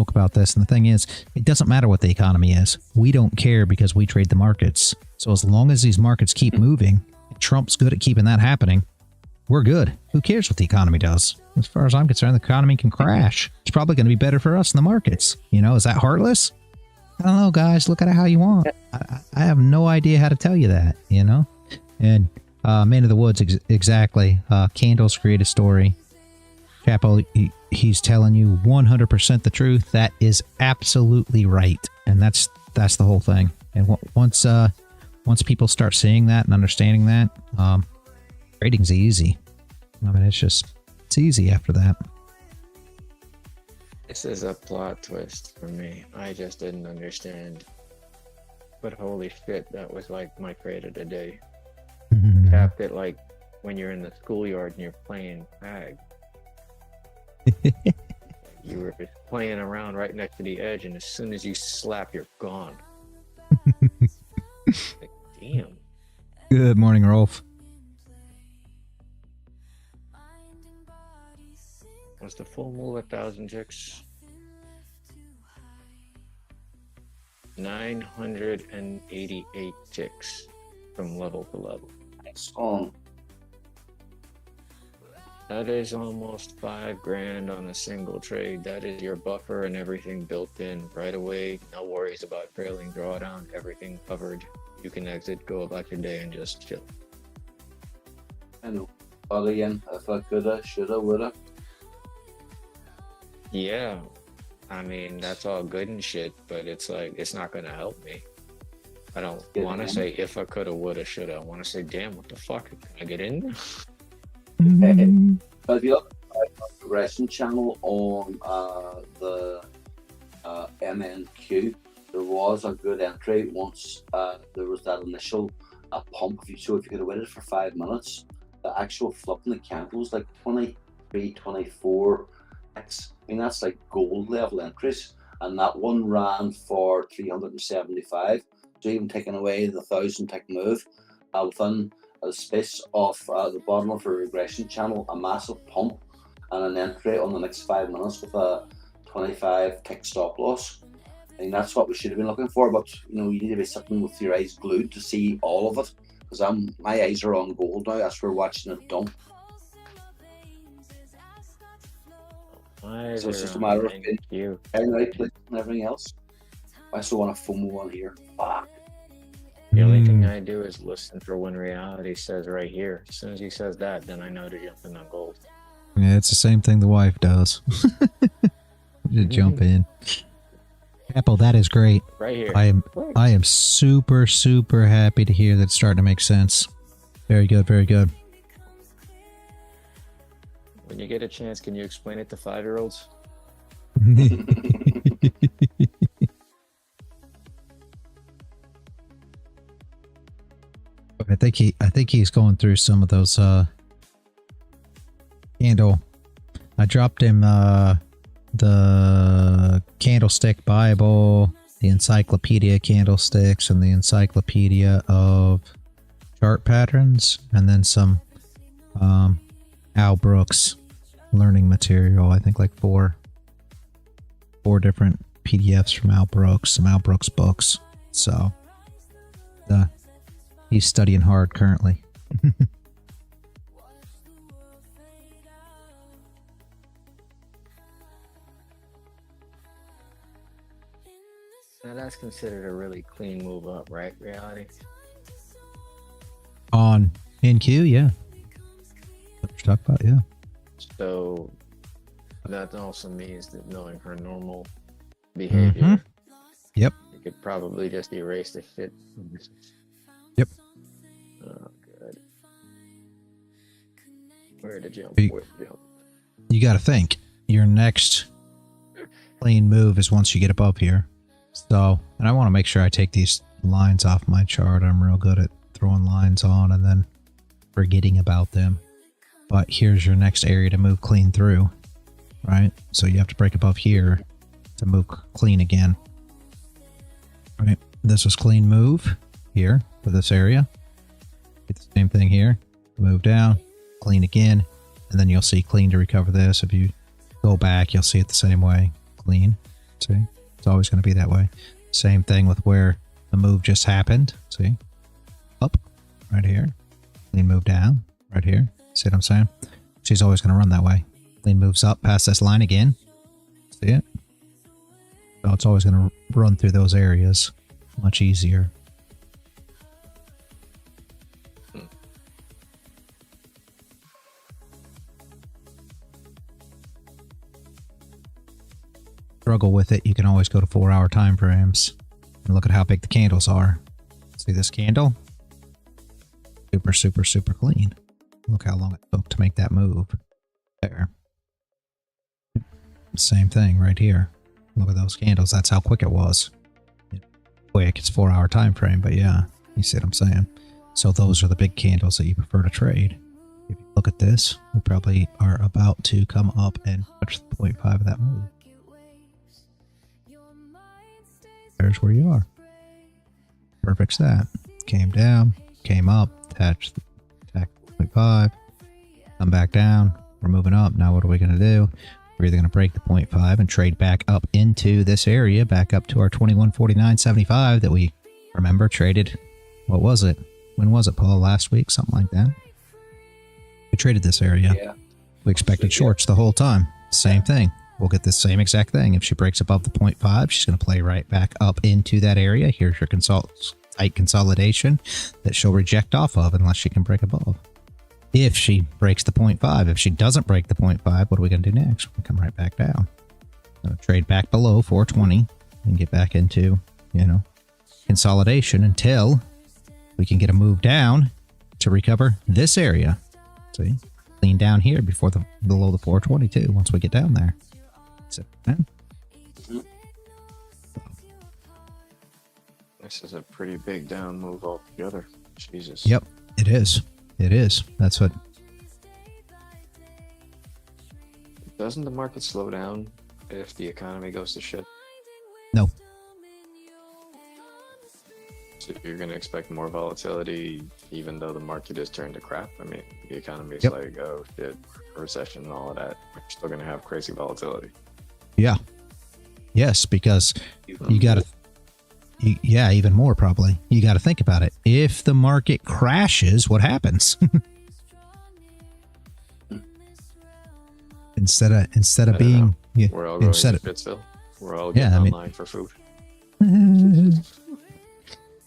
about this. And the thing is, it doesn't matter what the economy is. We don't care because we trade the markets. So as long as these markets keep moving, Trump's good at keeping that happening, we're good. Who cares what the economy does? As far as I'm concerned, the economy can crash. It's probably going to be better for us in the markets. You know, is that heartless? I don't know, guys. Look at it how you want. I have no idea how to tell you that, you know? And Man of the Woods, exactly. Candles create a story. Chapo, he's telling you 100% the truth. That is absolutely right. And that's the whole thing. And once people start seeing that and understanding that, trading's easy. I mean, it's easy after that. This is a plot twist for me. I just didn't understand. But holy shit, that was like my trade of the day. Tapped it like when you're in the schoolyard and you're playing tag. You were just playing around right next to the edge, and as soon as you slap, you're gone. Like, damn. Good morning, Rolf. Was the full move 1,000 ticks? 988 ticks from level to level. Excellent. That is almost 5 grand on a single trade. That is your buffer and everything built in right away. No worries about trailing drawdown. Everything covered. You can exit, go about your day, and just chill. I know. But again, if I coulda, shoulda, woulda. Yeah, I mean, that's all good and shit, but it's like, it's not going to help me. I don't want to say if I coulda, woulda, shoulda. I want to say, damn, what the fuck? Can I get in? But if you look at the progression channel on the MNQ, there was a good entry once there was that initial pump. If you could have waited for 5 minutes, the actual flip in the candle was like 23, 24 X. I mean, that's like gold level entries, and that one ran for 375. So even taking away the 1,000 tick move, within the space of the bottom of a regression channel, a massive pump and an entry on the next 5 minutes with a 25 tick stop loss. I mean, that's what we should have been looking for, but you know, you need to be sitting with your eyes glued to see all of it, because my eyes are on gold now as we're watching it dump. So it's just a matter of being right place and everything else. I still want a FOMO one here. Fuck. The only thing I do is listen for when reality says right here. As soon as he says that, then I know to jump in on gold. Yeah, it's the same thing the wife does. Just jump in. Apple, that is great. Right here. I am super, super happy to hear that it's starting to make sense. Very good, very good. When you get a chance, can you explain it to 5-year-olds? I think he's going through some of those candle. I dropped him the Candlestick Bible, the Encyclopedia Candlesticks, and the Encyclopedia of Chart Patterns, and then some Al Brooks learning material. I think like four different PDFs from Al Brooks, some Al Brooks books. So He's studying hard currently. Now that's considered a really clean move up, right? Reality. On NQ, yeah. What you're talking about, yeah. So that also means that knowing her normal behavior, Yep. you could probably just erase the shit. Yep. Oh, good. Where to jump? You- Where to jump? You got to think. Your next clean move is once you get above here. So, and I want to make sure I take these lines off my chart. I'm real good at throwing lines on and then forgetting about them. But here's your next area to move clean through, right? So you have to break above here to move clean again. Right? This was clean move here for this area. Get the same thing here. Move down, clean again, and then you'll see clean to recover this. If you go back, you'll see it the same way. Clean. See? It's always going to be that way. Same thing with where the move just happened. See? Up. Right here. Clean move down. Right here. See what I'm saying? She's always going to run that way. Clean moves up past this line again. See it? So it's always going to run through those areas. Much easier. Struggle with it, you can always go to 4-hour time frames and look at how big the candles are. See this candle? Super, super, super clean. Look how long it took to make that move. There. Same thing right here. Look at those candles. That's how quick it was. Quick, it's 4-hour time frame, but yeah, you see what I'm saying? So those are the big candles that you prefer to trade. If you look at this, we probably are about to come up and touch the 0.5 of that move. There's where you are. Perfect that. Came down, came up, attached 0.5, come back down. We're moving up. Now what are we going to do? We're either going to break the 0.5 and trade back up into this area, back up to our 2149.75 that we, remember, traded. What was it? When was it, Paul? Last week? Something like that. We traded this area. Yeah. We expected shorts the whole time. Same thing. We'll get the same exact thing. If she breaks above the 0.5, she's going to play right back up into that area. Here's your tight consolidation that she'll reject off of unless she can break above. If she breaks the 0.5, if she doesn't break the 0.5, what are we going to do next? We'll come right back down. Trade back below 420 and get back into, consolidation until we can get a move down to recover this area. See? Clean down here before below the 422 once we get down there. So, This is a pretty big down move altogether. Jesus. Yep, it is. It is. That's what. Doesn't the market slow down if the economy goes to shit? No. So you're going to expect more volatility even though the market is turned to crap? I mean, the economy is like, oh shit, recession and all of that. We're still going to have crazy volatility. Yeah. Yes, because you got to. Yeah, even more probably. You got to think about it. If the market crashes, what happens? instead of being, yeah, we're all going to Pittsville. We're all getting online for food.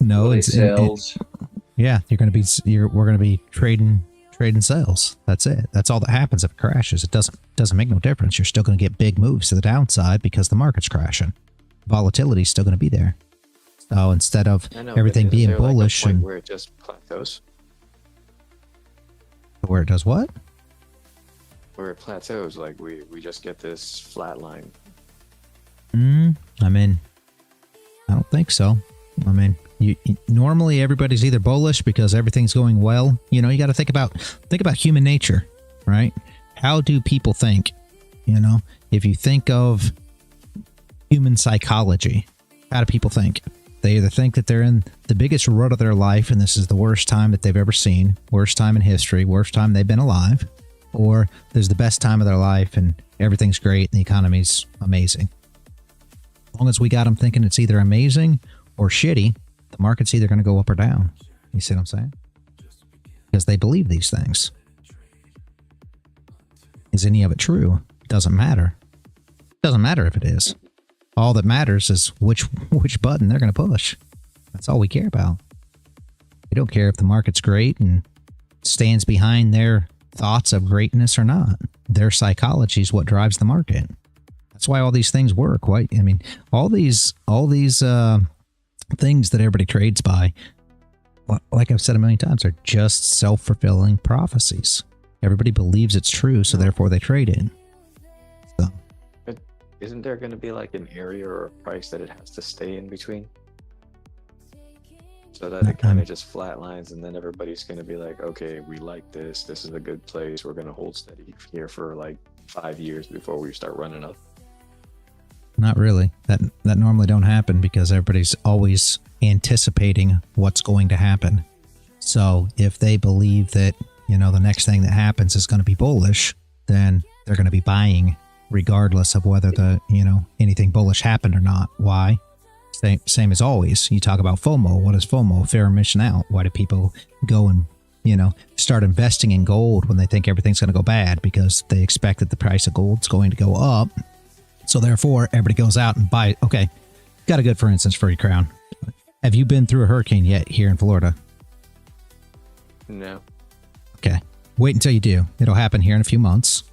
No, it's yeah. We're going to be trading sales. That's it. That's all that happens if it crashes. It doesn't make no difference. You're still going to get big moves to the downside because the market's crashing. Volatility is still going to be there. So instead of everything being bullish, and where it just plateaus, where it does what? Where it plateaus, like we just get this flat line. I mean, I don't think so. I mean, normally everybody's either bullish because everything's going well. You got to think about human nature, right? How do people think? If you think of human psychology, how do people think? They either think that they're in the biggest rut of their life and this is the worst time that they've ever seen, worst time in history, worst time they've been alive, or there's the best time of their life and everything's great and the economy's amazing. As long as we got them thinking it's either amazing or shitty, the market's either going to go up or down. You see what I'm saying? Because they believe these things. Is any of it true? Doesn't matter. Doesn't matter if it is. All that matters is which button they're going to push. That's all we care about. We don't care if the market's great and stands behind their thoughts of greatness or not. Their psychology is what drives the market. That's why all these things work. Why? I mean, all these things that everybody trades by, like I've said a million times, are just self-fulfilling prophecies. Everybody believes it's true, so therefore they trade it. So. But isn't there going to be like an area or a price that it has to stay in between? So that it kind of just flatlines, and then everybody's going to be like, okay, we like this. This is a good place. We're going to hold steady here for like 5 years before we start running up. Not really. That normally don't happen because everybody's always anticipating what's going to happen. So if they believe that, you know, the next thing that happens is going to be bullish, then they're going to be buying regardless of whether the, you know, anything bullish happened or not. Why? Same as always. You talk about FOMO. What is FOMO? Fear of missing out. Why do people go and, you know, start investing in gold when they think everything's going to go bad? Because they expect that the price of gold's going to go up. So therefore, everybody goes out and buy. Okay, got a good for instance for you, Crown. Have you been through a hurricane yet here in Florida? No. Okay. Wait until you do. It'll happen here in a few months.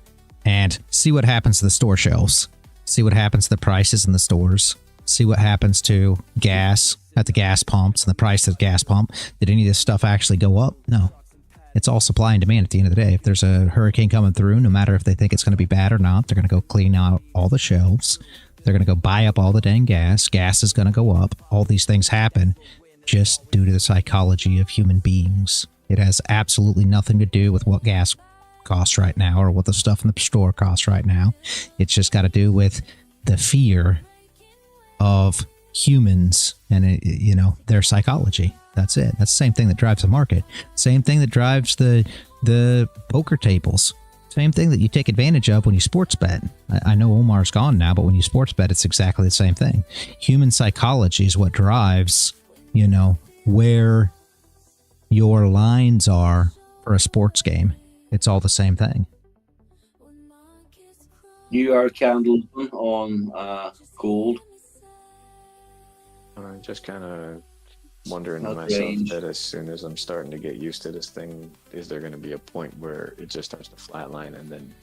And see what happens to the store shelves. See what happens to the prices in the stores. See what happens to gas at the gas pumps and the price of the gas pump. Did any of this stuff actually go up? No. It's all supply and demand at the end of the day. If there's a hurricane coming through, no matter if they think it's going to be bad or not, they're going to go clean out all the shelves. They're going to go buy up all the dang gas. Gas is going to go up. All these things happen just due to the psychology of human beings. It has absolutely nothing to do with what gas costs right now or what the stuff in the store costs right now. It's just got to do with the fear of humans and, you know, their psychology. That's it. That's the same thing that drives the market. Same thing that drives the poker tables. Same thing that you take advantage of when you sports bet. I know Omar's gone now, but when you sports bet, it's exactly the same thing. Human psychology is what drives, you know, where your lines are for a sports game. It's all the same thing. You are candle on gold. I'm just kind of wondering to myself that as soon as I'm starting to get used to this thing, is there going to be a point where it just starts to flatline and then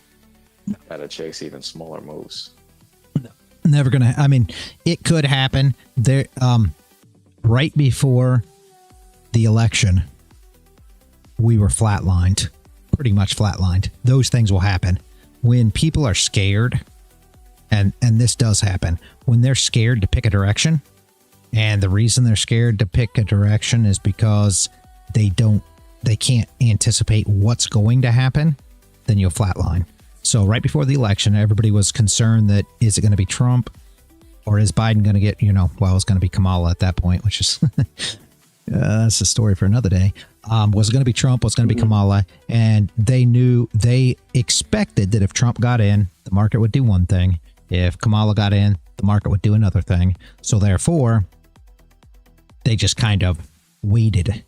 gotta chase even smaller moves? No, never gonna. I mean, it could happen. There, right before the election, we were flatlined, pretty much flatlined. Those things will happen when people are scared, and this does happen when they're scared to pick a direction. And the reason they're scared to pick a direction is because they can't anticipate what's going to happen. Then you'll flatline. So right before the election, everybody was concerned that is it going to be Trump or is Biden going to get, you know, well, it's going to be Kamala at that point, which is that's a story for another day. Was it going to be Trump? Was it going to be Kamala? And they expected that if Trump got in, the market would do one thing. If Kamala got in, the market would do another thing. So therefore, they just kind of waited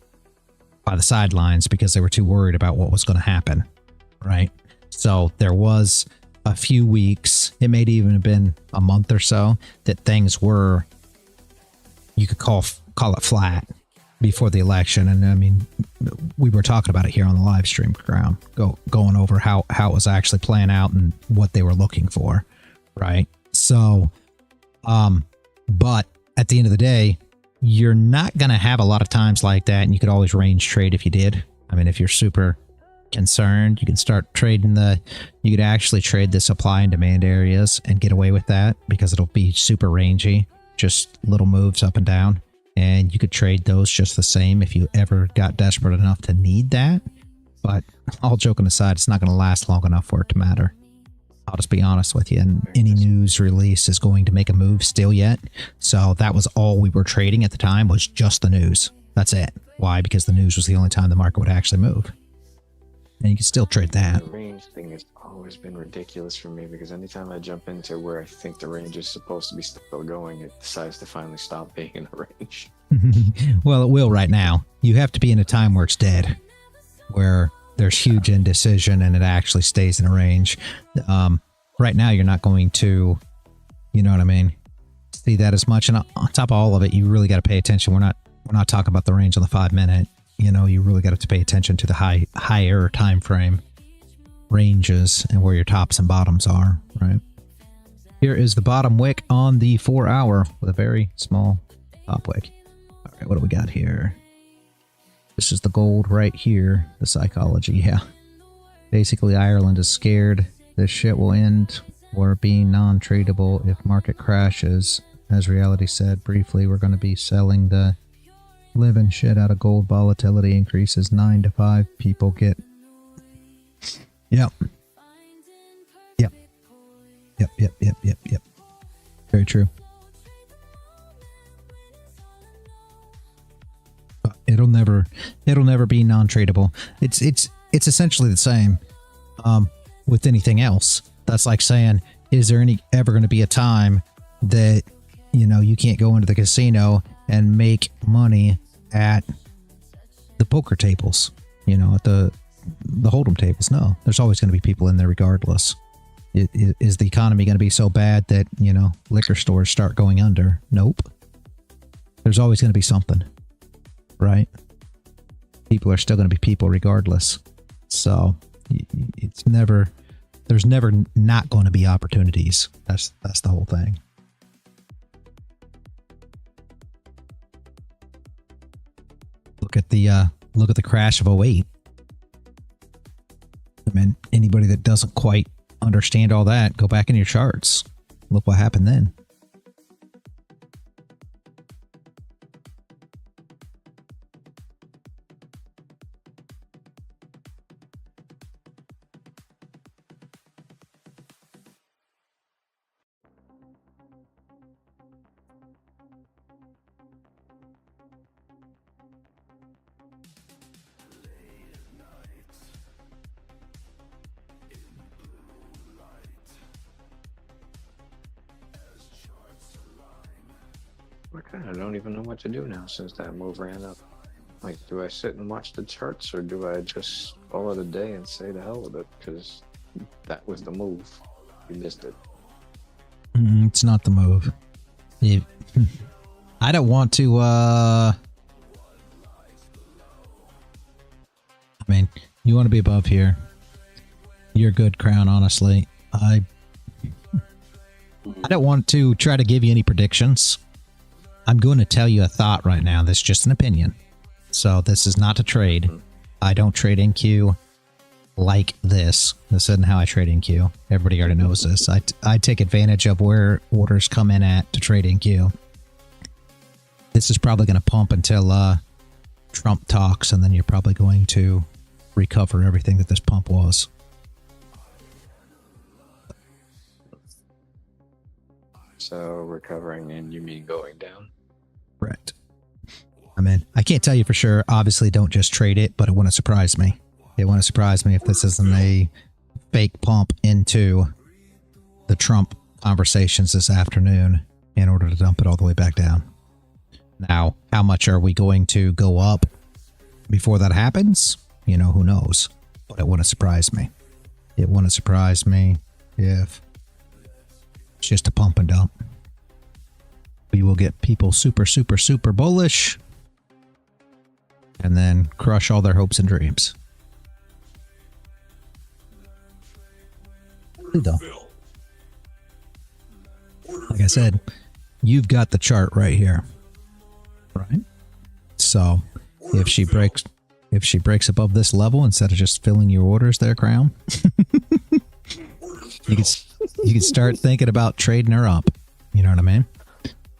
by the sidelines because they were too worried about what was going to happen, right? So there was a few weeks, it may even have been a month or so, that things were, you could call it flat before the election. And I mean, we were talking about it here on the live stream, Crown, going over how it was actually playing out and what they were looking for, right? So, but at the end of the day, you're not going to have a lot of times like that, and you could always range trade if you did. I mean, if you're super concerned, you can start trading you could actually trade the supply and demand areas and get away with that because it'll be super rangy, just little moves up and down. And you could trade those just the same if you ever got desperate enough to need that. But all joking aside, it's not going to last long enough for it to matter. I'll just be honest with you, and any news release is going to make a move still yet. So that was all we were trading at the time, was just the news. That's it. Why? Because the news was the only time the market would actually move. And you can still trade that. The range thing has always been ridiculous for me because anytime I jump into where I think the range is supposed to be still going, it decides to finally stop being in the range. Well, it will right now. You have to be in a time where it's dead, where there's huge indecision and it actually stays in a range. Right now, you're not going to, you know what I mean, see that as much. And on top of all of it, you really got to pay attention. We're not talking about the range on the 5 minute. You know, you really got to pay attention to the higher time frame ranges and where your tops and bottoms are, right? Here is the bottom wick on the 4 hour with a very small top wick. All right, what do we got here? This is the gold right here, the psychology, yeah. Basically, Ireland is scared this shit will end or be non-tradable if market crashes. As Reality said briefly, we're going to be selling the living shit out of gold. Volatility increases 9 to 5. People get... Yep. Very true. It'll never be non-tradable. It's essentially the same with anything else. That's like saying, is there ever going to be a time that, you know, you can't go into the casino and make money at the poker tables, you know, at the hold'em tables? No, there's always going to be people in there regardless. Is the economy going to be so bad that, you know, liquor stores start going under? Nope. There's always going to be something, right? People are still going to be people regardless. So there's never not going to be opportunities. That's the whole thing. Look at the crash of 08. I mean, anybody that doesn't quite understand all that, go back in your charts. Look what happened then. I kind of don't even know what to do now since that move ran up. Like, do I sit and watch the charts or do I just call it a day and say the hell with it? Because that was the move. You missed it. It's not the move. I don't want to, I mean, you want to be above here. You're good, Crown, honestly. I don't want to try to give you any predictions. I'm going to tell you a thought right now. That's just an opinion. So this is not a trade. I don't trade NQ like this. This isn't how I trade NQ. Everybody already knows this. I take advantage of where orders come in at to trade NQ. This is probably going to pump until Trump talks, and then you're probably going to recover everything that this pump was. So recovering, and you mean going down? Correct. I mean, I can't tell you for sure. Obviously, don't just trade it, but it wouldn't surprise me. It wouldn't surprise me if this isn't a fake pump into the Trump conversations this afternoon in order to dump it all the way back down. Now, how much are we going to go up before that happens? You know, who knows? But it wouldn't surprise me. It wouldn't surprise me if it's just a pump and dump. We will get people super, super, super bullish and then crush all their hopes and dreams. Though, like I said, you've got the chart right here, right? So if she breaks above this level, instead of just filling your orders there, Crown, you can start thinking about trading her up. You know what I mean?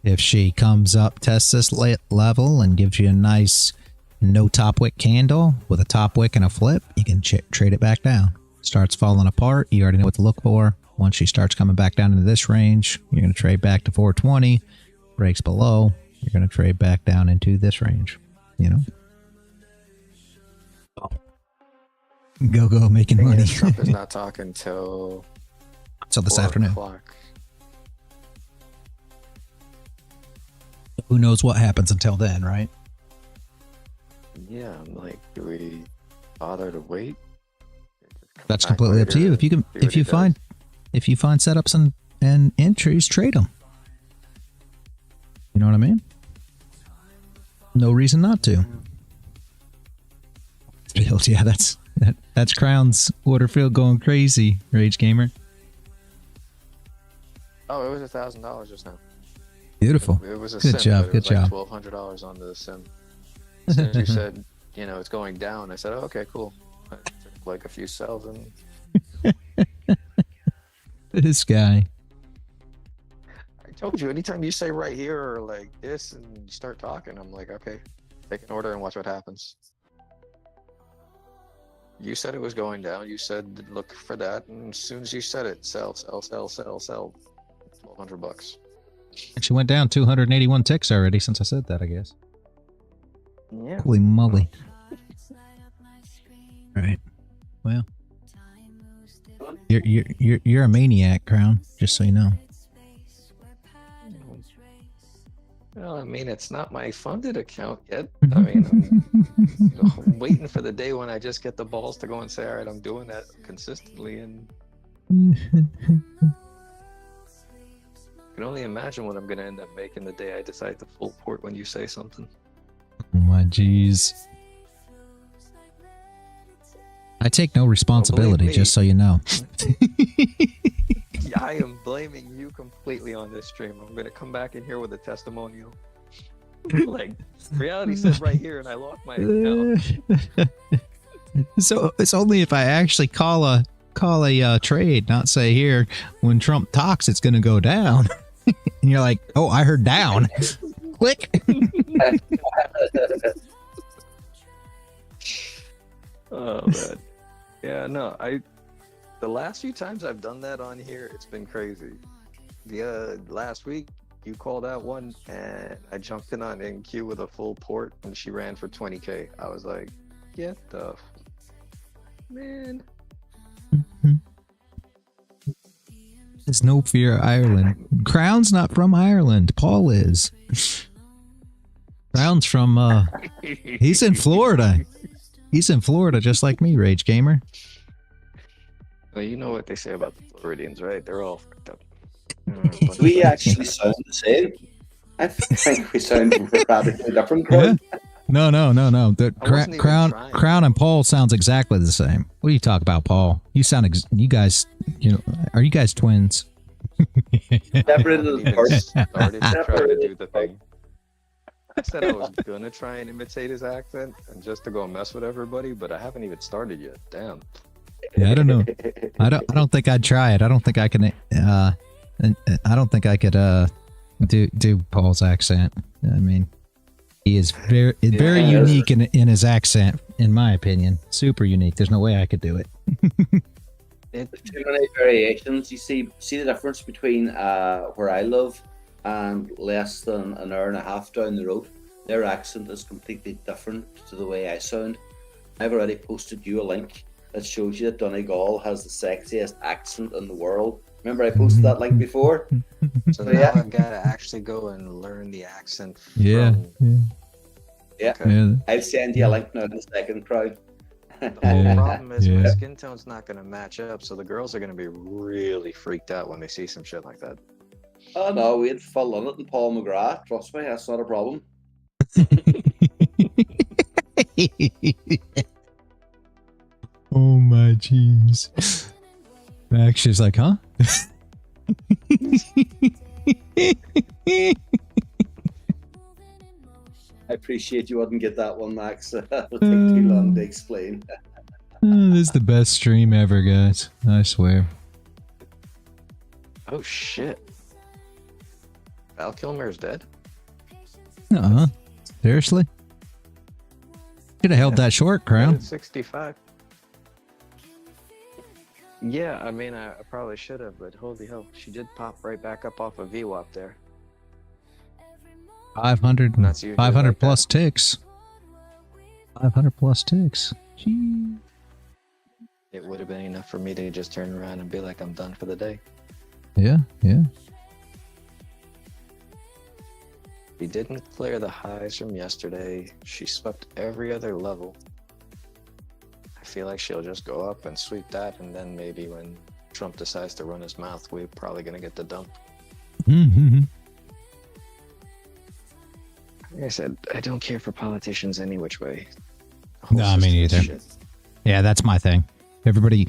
If she comes up, tests this level, and gives you a nice no top wick candle with a top wick and a flip, you can trade it back down. Starts falling apart, you already know what to look for. Once she starts coming back down into this range, you're going to trade back to 420. Breaks below, you're going to trade back down into this range. You know? Go making Thing money. is, Trump is not talking till Till this 4 afternoon. o'clock. Who knows what happens until then, right? Yeah, I'm like, do we bother to wait? That's Back completely up to later you. and see what If he you does. find setups and entries, trade them. You know what I mean? No reason not to. Field, yeah, that's Crown's order field going crazy, Rage Gamer. Oh, it was $1,000 just now. Beautiful. It was a Good sim, job, but it good was like job. $1,200 on the sim. As soon as you said, you know, it's going down, I said, oh, okay, cool. I took like a few sells and This guy. I told you, anytime you say right here or like this and you start talking, I'm like, okay, take an order and watch what happens. You said it was going down. You said look for that, and as soon as you said it, sell, sell, sell, sell, sell. $1,200. Actually went down 281 ticks already since I said that, I guess. Yeah. Holy moly. Right. Well. You're a maniac, Crown, just so you know. Well, I mean, it's not my funded account yet. I mean, I'm waiting for the day when I just get the balls to go and say, all right, I'm doing that consistently. And I can only imagine what I'm going to end up making the day I decide to full port when you say something. Oh my jeez. I take no responsibility, me. just so you know. I am blaming you completely on this stream. I'm going to come back in here with a testimonial. Like, reality said right here, and I lost my account. So it's only if I actually call a trade, not say here when Trump talks, it's going to go down. And you're like, oh, I heard down. Click. Oh man, yeah, no, the last few times I've done that on here, it's been crazy. The last week you called out one, and I jumped in on NQ with a full port, and she ran for 20K. I was like, get the man. There's no fear of Ireland. Crown's not from Ireland. Paul is. Crown's from he's in Florida. He's in Florida just like me, Rage Gamer. Well, you know what they say about the Floridians, right? They're all fucked up. We actually sound the same. I think we sound radically different. Yeah. No. The I wasn't even trying. Crown and Paul sounds exactly the same. What do you talk about, Paul? You sound you guys, are you guys twins? Separated Even apart. started to try to do the thing. I said I was gonna try and imitate his accent and just to go mess with everybody, but I haven't even started yet. Damn. Yeah, I don't know. I don't think I'd try it. I don't think I can. I don't think I could do Paul's accent. I mean, he is very unique in his accent, in my opinion. Super unique. There's no way I could do it. Too many variations. You see the difference between where I live and less than an hour and a half down the road. Their accent is completely different to the way I sound. I've already posted you a link that shows you that Donegal has the sexiest accent in the world. Remember I posted that link before? So now I've got to actually go and learn the accent. Yeah. Okay. I'll send you a link now in a second, Crowd. The whole problem is my skin tone's not going to match up, so the girls are going to be really freaked out when they see some shit like that. Oh no, we had Phil Lynott and Paul McGrath. Trust me, that's not a problem. Oh my jeez. Max is like, huh? I appreciate you wouldn't get that one, Max. It'll take too long to explain. This is the best stream ever, guys. I swear. Oh shit. Val Kilmer's dead? Seriously? Should have held that short, Crown. 65. Yeah, I mean, I probably should have, but holy hell, she did pop right back up off of VWAP there. 500 That's usually 500 like plus that. ticks. 500 plus ticks. Gee. It would have been enough for me to just turn around and be like, I'm done for the day. Yeah, yeah. She didn't clear the highs from yesterday. She swept every other level. I feel like she'll just go up and sweep that, and then maybe when Trump decides to run his mouth, we're probably going to get the dump. Mm-hmm. Like I said, I don't care for politicians any which way. No, me neither. Yeah, that's my thing. Everybody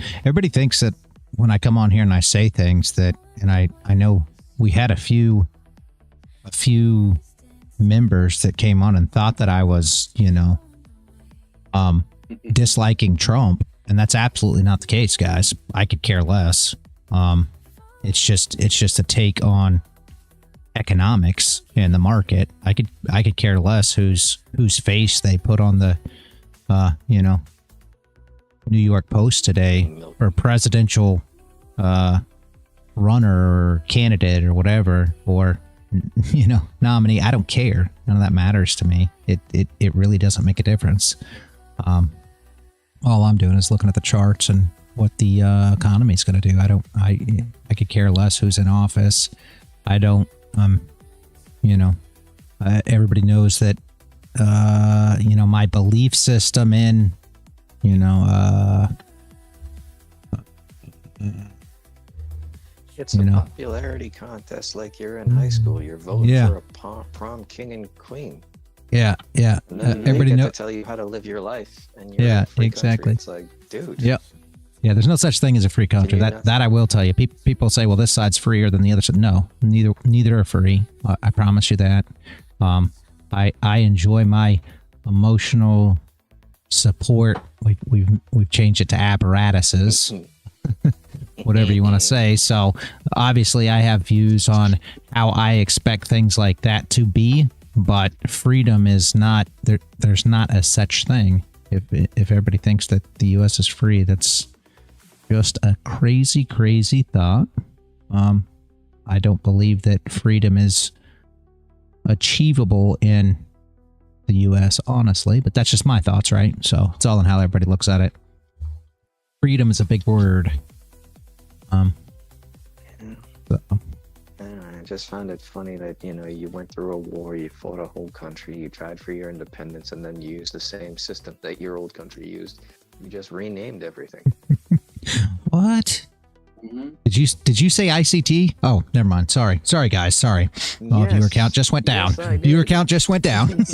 thinks that when I come on here and I say things that, and I know we had a few members that came on and thought that I was, disliking Trump, and that's absolutely not the case, guys. I could care less. It's just a take on economics and the market. I could care less whose face they put on the New York Post today, or presidential runner or candidate or whatever, or nominee. I don't care. None of that matters to me. It really doesn't make a difference. All I'm doing is looking at the charts and what the economy is going to do. I could care less who's in office. I don't. Everybody knows that. My belief system in. It's a popularity contest, like you're in high school. You're voting for a prom king and queen. Yeah. And then everybody knows to tell you how to live your life. And you're in a free country. It's like, dude. Yep. Yeah, there's no such thing as a free country. That I will tell you. People say, well, this side's freer than the other side. No, neither are free. I promise you that. I enjoy my emotional support. We've changed it to apparatuses. Whatever you want to say. So obviously I have views on how I expect things like that to be, but freedom is not there. There's not a such thing. If everybody thinks that the U.S. is free, that's just a crazy thought. I don't believe that freedom is achievable in the U.S., honestly, but that's just my thoughts, right? So it's all in how everybody looks at it. Freedom is a big word. I just found it funny that, you went through a war, you fought a whole country, you tried for your independence, and then you used the same system that your old country used. You just renamed everything. What? Mm-hmm. Did you say ICT? Oh, never mind. Sorry, guys. Sorry. Oh, viewer count just went down. Yes, viewer count just went down.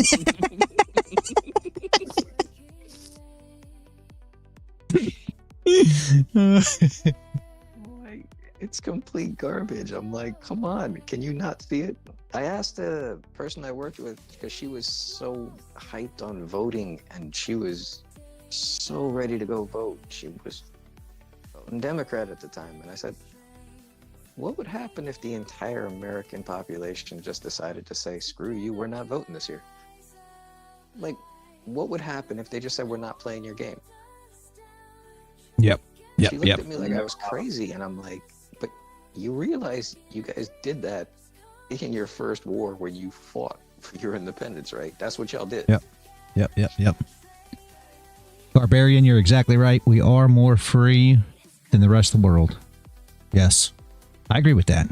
It's complete garbage. I'm like, come on, can you not see it? I asked the person I worked with, because she was so hyped on voting and she was so ready to go vote. She was a Democrat at the time. And I said, what would happen if the entire American population just decided to say, screw you, we're not voting this year? Like, what would happen if they just said, we're not playing your game? Yep. She looked at me like I was crazy, and I'm like, but you realize you guys did that in your first war when you fought for your independence, right? That's what y'all did. Yep. Barbarian, you're exactly right. We are more free than the rest of the world. Yes. I agree with that.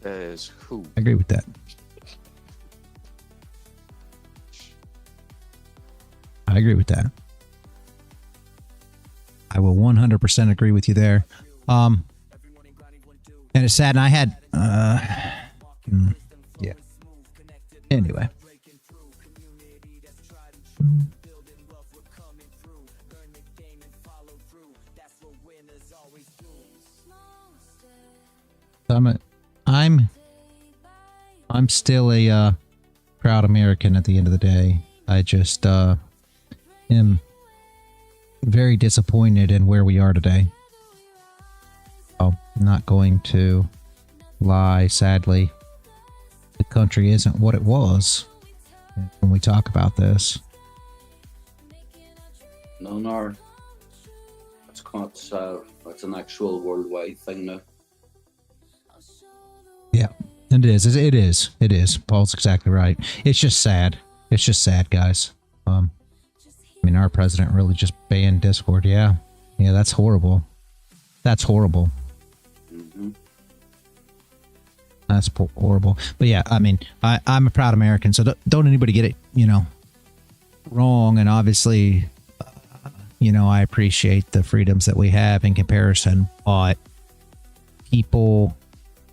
As who? I agree with that. I agree with that. I will 100% agree with you there. And it's sad. And I had, yeah. Anyway. I'm still a proud American at the end of the day. I just am very disappointed in where we are today. I'm not going to lie, sadly. The country isn't what it was when we talk about this. No. It's an actual worldwide thing now. Yeah, and it is. Paul's exactly right. It's just sad. It's just sad, guys. Our president really just banned Discord. Yeah, Yeah, that's horrible. That's horrible. Mm-hmm. That's horrible. But yeah, I mean, I'm a proud American, so don't anybody get it, wrong. And obviously, I appreciate the freedoms that we have in comparison, but people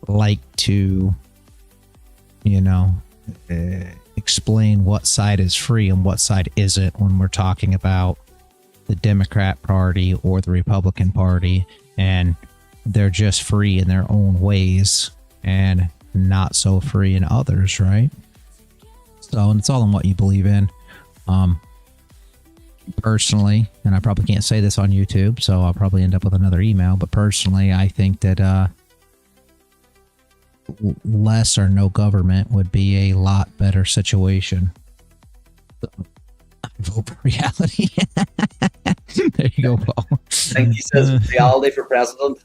like to, explain what side is free and what side isn't when we're talking about the Democrat Party or the Republican Party, and they're just free in their own ways and not so free in others, right? So it's all in what you believe in. Personally, and I probably can't say this on YouTube, so I'll probably end up with another email, but personally, I think that less or no government would be a lot better situation. So, vote for reality. There you go, Paul. I think he says reality for president.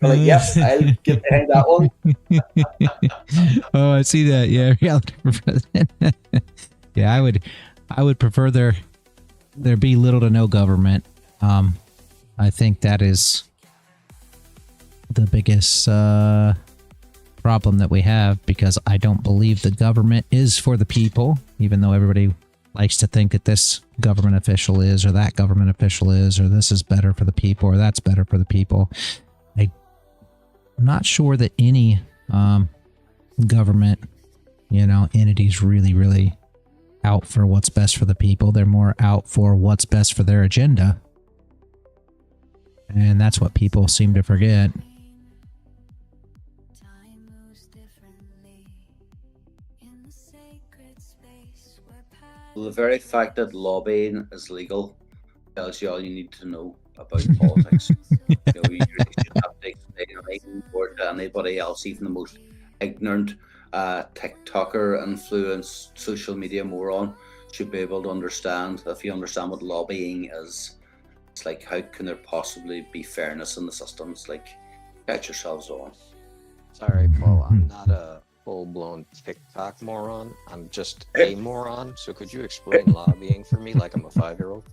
I'm like, yep, I'll get behind that one. Oh, I see that. Yeah, reality for president. Yeah, I would prefer there be little to no government. I think that is the biggest problem that we have, because I don't believe the government is for the people, even though everybody likes to think that this government official is, or that government official is, or this is better for the people, or that's better for the people. I'm not sure that any government, entities really out for what's best for the people. They're more out for what's best for their agenda. And that's what people seem to forget. Well, the very fact that lobbying is legal tells you all you need to know about politics. You really should have to explain anything more to anybody else, even the most ignorant TikToker, influenced social media moron should be able to understand. If you understand what lobbying is, it's like, how can there possibly be fairness in the system? It's like, get yourselves on. Sorry, Paul, I'm not a full-blown TikTok moron. I'm just a moron. So could you explain lobbying for me like I'm a 5-year-old?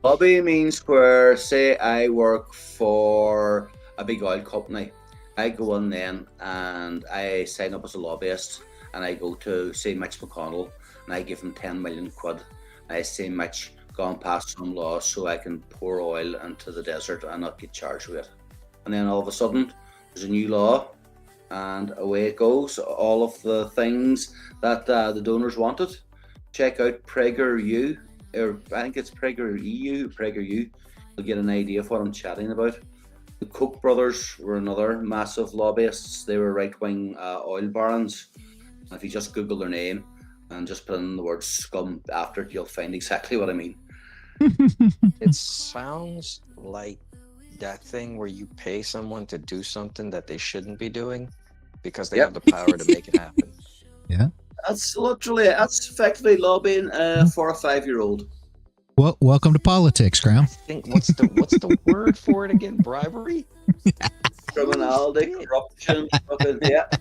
Lobbying means where, say, I work for a big oil company. I go in then and I sign up as a lobbyist, and I go to, say, Mitch McConnell, and I give him 10 million quid. I say, Mitch, go and pass some laws so I can pour oil into the desert and not get charged with it. And then all of a sudden, there's a new law, and away it goes. All of the things that the donors wanted. Check out PragerU, or I think it's PragerU. You'll get an idea of what I'm chatting about. The Koch brothers were another massive lobbyists. They were right-wing oil barons. If you just Google their name and just put in the word scum after it, you'll find exactly what I mean. It sounds like that thing where you pay someone to do something that they shouldn't be doing because they have the power to make it happen. Yeah. That's effectively lobbying for a 5-year-old. Well, welcome to politics, Graham. I think what's the word for it again? Bribery? Criminality, corruption,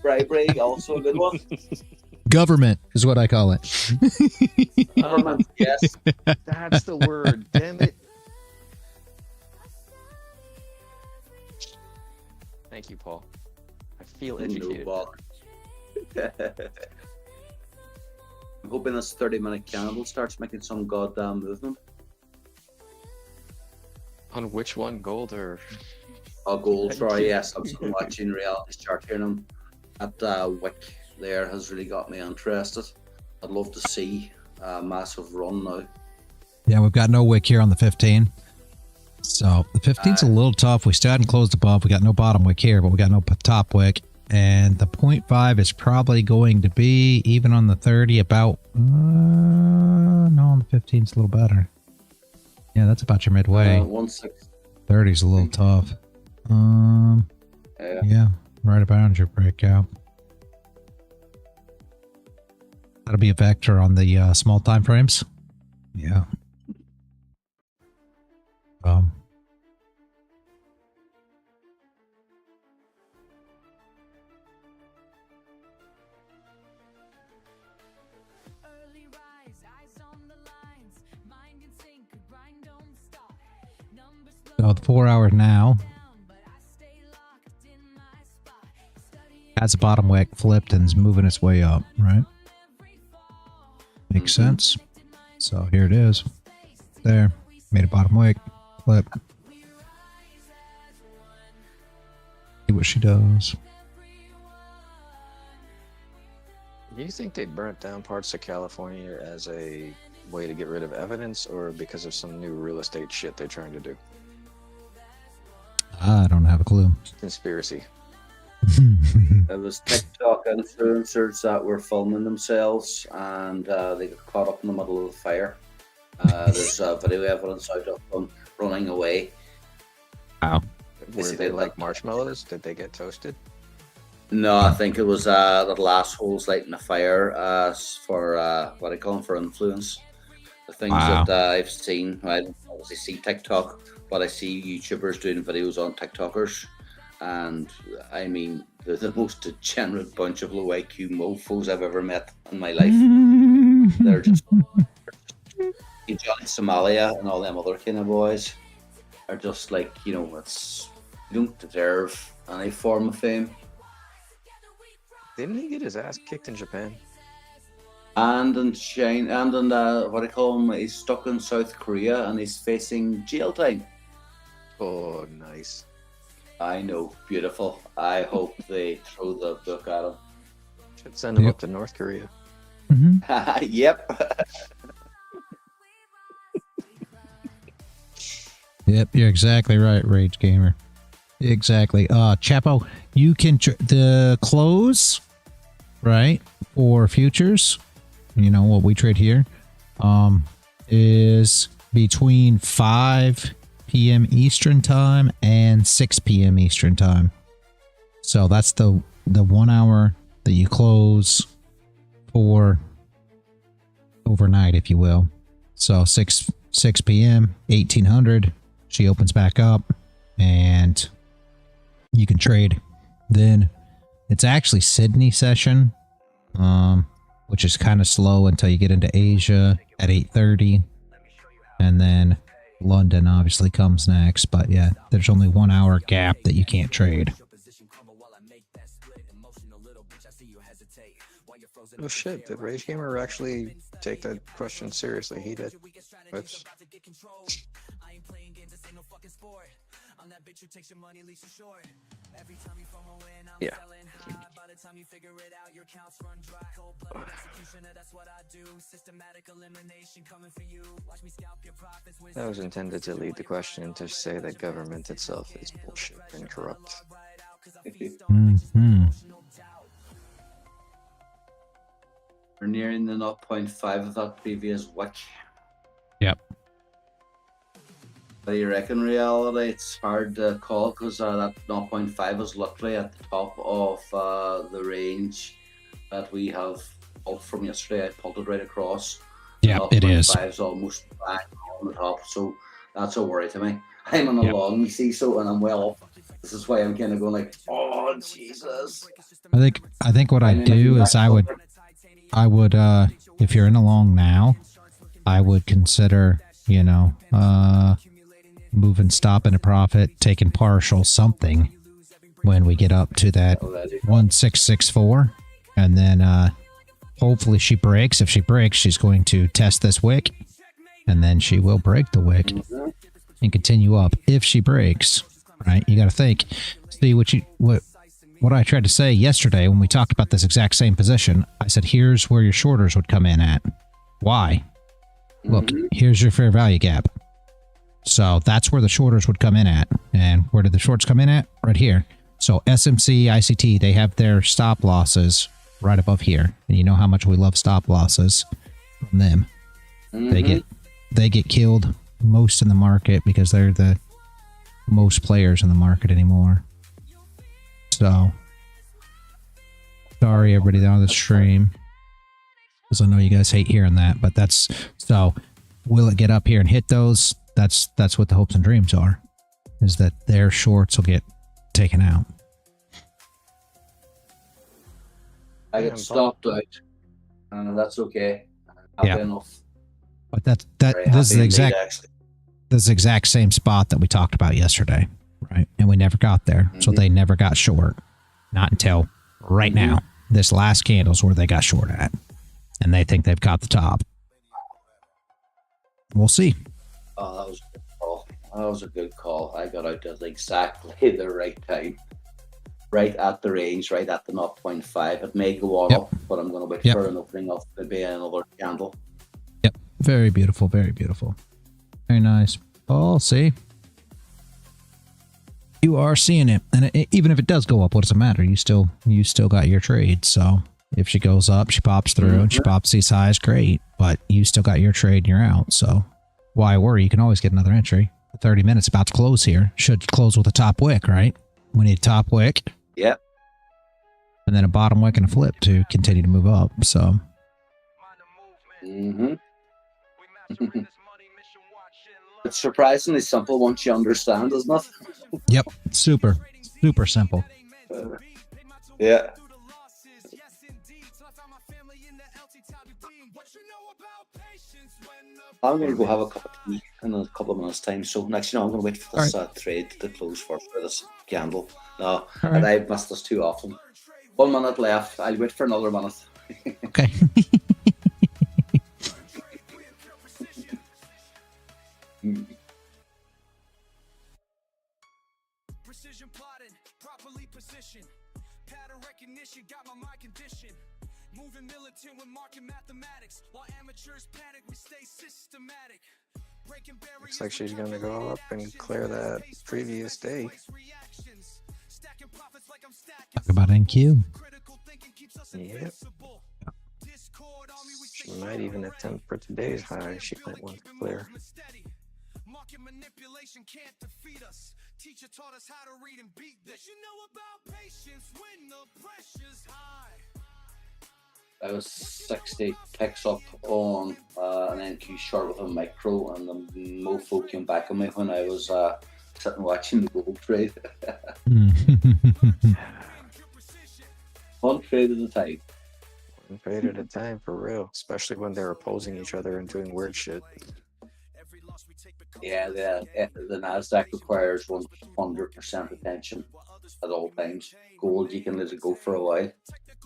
bribery, also a good one. Government is what I call it. Government, yes. That's the word. Damn it. Thank you, Paul. I feel educated. No I'm hoping this 30-minute candle starts making some goddamn movement. On which one, gold or? Oh, gold, sorry, yes. I'm still watching reality chart here, and that wick there has really got me interested. I'd love to see a massive run now. Yeah, we've got no wick here on the 15. So the 15's a little tough. We still hadn't closed above. We got no bottom wick here, but we got no top wick. And the 0.5 is probably going to be, even on the 30, about, no, on the 15 it's a little better. Yeah, that's about your midway. 30 is a little tough. Yeah, right about your breakout. That'll be a vector on the small time frames. Yeah. 4 hours now. Has a bottom wick flipped and is moving its way up, right? Makes sense. So here it is. There. Made a bottom wick. Flip. See what she does. Do you think they burnt down parts of California as a way to get rid of evidence, or because of some new real estate shit they're trying to do? I don't have a clue. Conspiracy. It was TikTok influencers that were filming themselves, and they got caught up in the middle of the fire. There's video evidence out of them running away. Wow. Were they like marshmallows? Did they get toasted? No, I think it was the last holes lighting the fire for what I call them, for influence. The things that I've seen, I don't obviously see TikTok, but I see YouTubers doing videos on TikTokers. And I mean, they're the most degenerate bunch of low IQ mofos I've ever met in my life. They're just Johnny Somalia and all them other kind of boys are just like, you know, you don't deserve any form of fame. Didn't he get his ass kicked in Japan? And in China, and in what I call him, he's stuck in South Korea and he's facing jail time. Oh, nice. I know, beautiful. I hope they throw the book at him. Should send him up to North Korea. Yep. Yep, you're exactly right, Rage Gamer. Exactly. Chapo, you can the close, right, for futures, you know what we trade here, is between 5 p.m. Eastern time and 6 p.m. Eastern time. So that's the 1 hour that you close for overnight, if you will. So 6 p.m. 1800, she opens back up and you can trade. Then it's actually Sydney session, which is kind of slow until you get into Asia at 8:30, and then London obviously comes next. But yeah, there's only 1 hour gap that you can't trade. Oh shit, did Rage Gamer actually take that question seriously? He did. Whoops. Yeah. That was intended to lead the question to say that government itself is bullshit and corrupt. We're nearing the 0.5 of that previous wick. Yep. But you reckon reality, it's hard to call because that 0.5 is literally at the top of the range that we have pulled from yesterday. I pulled it right across. Yeah, it is. 0.5 is almost back on the top, so that's a worry to me. I'm on a long, you see, so, and I'm well up. This is why I'm kind of going like, oh, Jesus. I think what I'd do is I would, if you're in a long now, I would consider, you know, moving, stopping a profit, taking partial something when we get up to that 1664, and then hopefully she breaks. If she breaks, she's going to test this wick, and then she will break the wick and continue up. If she breaks, right, you got to think. See what I tried to say yesterday when we talked about this exact same position. I said, here's where your shorters would come in at. Why? Look, here's your fair value gap. So that's where the shorters would come in at. And where did the shorts come in at? Right here. So SMC, ICT, they have their stop losses right above here. And you know how much we love stop losses from them. They get killed most in the market because they're the most players in the market anymore. So sorry everybody on the stream, because I know you guys hate hearing that, but that's so. Will it get up here and hit those? That's what the hopes and dreams are, is that their shorts will get taken out. I get stopped out, and that's okay. Yeah. Enough. But this is the exact. this exact same spot that we talked about yesterday, right? And we never got there. So they never got short. Not until right now. This last candle's where they got short at. And they think they've got the top. We'll see. Oh, that was a good call. That was a good call. I got out at exactly the right time. Right at the range, right at the 0.5. It may go all up, but I'm going to wait for an opening of maybe another candle. Yep. Very beautiful. Very beautiful. Very nice. Oh, see? You are seeing it. And even if it does go up, what does it matter? You still got your trade. So if she goes up, she pops through and she pops these highs, great. But you still got your trade and you're out. So why worry? You can always get another entry. 30 minutes about to close here. Should close with a top wick, right? We need a top wick. Yep. And then a bottom wick and a flip to continue to move up. So. It's surprisingly simple once you understand, isn't it? Yep. Super simple. Yeah. I'm going to go have a cup of tea in a couple of minutes' time. So next, I'm going to wait for this trade to close for this candle. No, and I've missed this too often. 1 minute left. I'll wait for another minute. Okay. Precision plotted, properly positioned. Pattern recognition got my mind conditioned. Moving militant with market mathematics. While amateurs panic, we stay systematic. Looks like she's gonna go up and clear that previous day. Talk about NQ. Yep. She might even attempt for today's high. She might want to clear. Market manipulation can't defeat us. Teacher taught us how to read and beat this. You know about patience when the pressure's high. I was 60 ticks up on an NQ short with a micro, and the mofo came back on me when I was sitting watching the gold trade. One trade at a time. One trade at a time, for real. Especially when they're opposing each other and doing weird shit. Yeah, the Nasdaq requires 100% attention at all times. Gold, you can let it go for a while.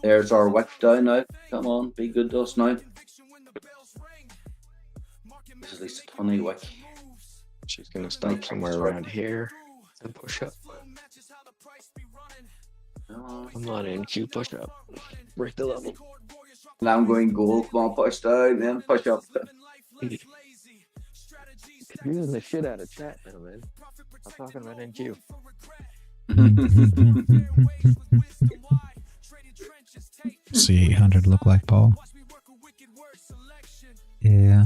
There's our wick down now. Come on, be good to us now. This is at least a tiny wick. She's gonna stop somewhere around here and push up. Come on, NQ, push up. Break the level. Now I'm going gold. Come on, push down, then push up. Using the shit out of chat now, man. I'm talking about NQ. See 800 look like, Paul? Yeah.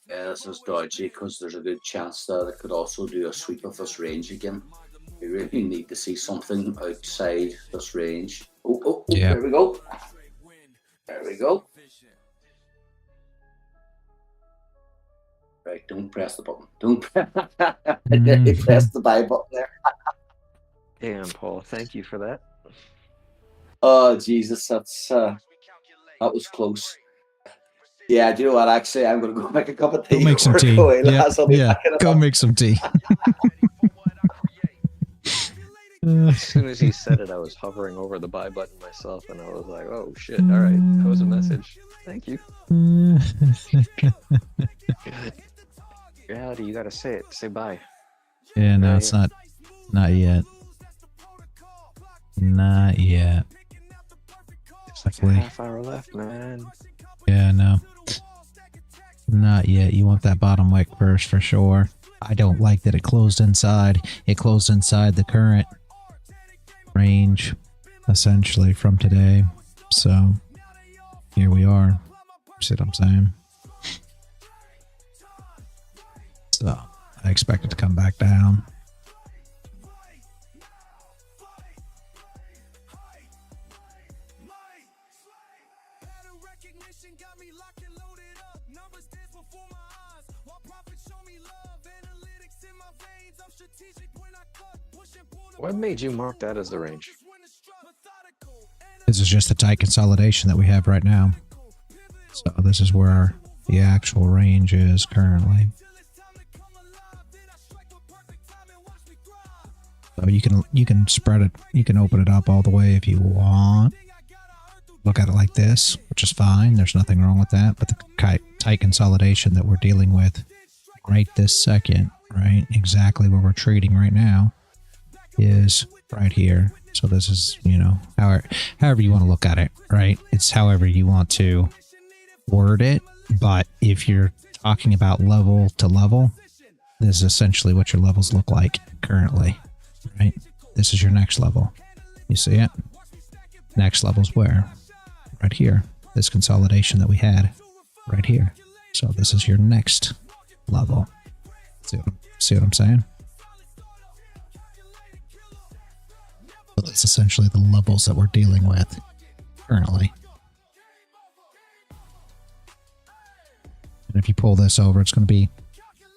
Yeah, this is dodgy because there's a good chance that it could also do a sweep of this range again. We really need to see something outside this range. Oh, yeah. There we go. There we go. Right, don't press the button. Don't press the buy button there. Damn, Paul, thank you for that. Oh, Jesus, that was close. Yeah, do you know what? Actually, I'm going to go make a cup of tea. Go make some tea. Yeah, go make some tea. As soon as he said it, I was hovering over the buy button myself, and I was like, oh, shit. All right, that was a message. Thank you. Good. Reality, you got to say it. Say bye. Yeah, no, it's not yet. Not yet. It's like a half hour left, man. Yeah, no. Not yet. You want that bottom wick first for sure. I don't like that it closed inside. It closed inside the current range, essentially, from today. So, here we are. See what I'm saying? So, I expect it to come back down. What made you mark that as the range? This is just the tight consolidation that we have right now. So this is where the actual range is currently. So you can spread it, you can open it up all the way if you want. Look at it like this, which is fine. There's nothing wrong with that. But the tight consolidation that we're dealing with right this second, right, exactly where we're trading right now, is right here. So this is, you know, however you want to look at it, right? It's however you want to word it. But if you're talking about level to level, this is essentially what your levels look like currently, right? This is your next level. You see it? Next level's where? Right here. This consolidation that we had right here. So this is your next level. See what I'm saying? So that's essentially the levels that we're dealing with currently. And if you pull this over, it's going to be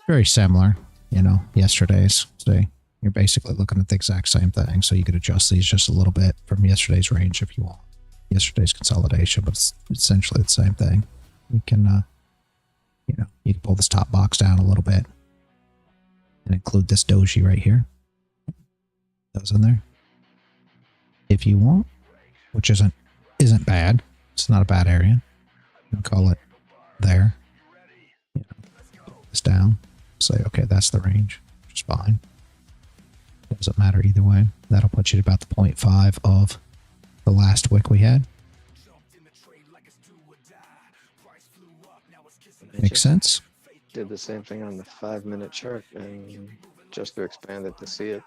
very similar, you know, yesterday's. So you're basically looking at the exact same thing. So you could adjust these just a little bit from yesterday's range if you want. Yesterday's consolidation, but it's essentially the same thing. You can, you know, you can pull this top box down a little bit and include this doji right here. Those in there, if you want, which isn't bad. It's not a bad area. You can call it there. You know, pull this down. Say, okay, that's the range, which is fine. Doesn't matter either way. That'll put you at about the 0.5 of the last wick we had. Makes sense? Did the same thing on the 5-minute chart, and just to expand it to see it.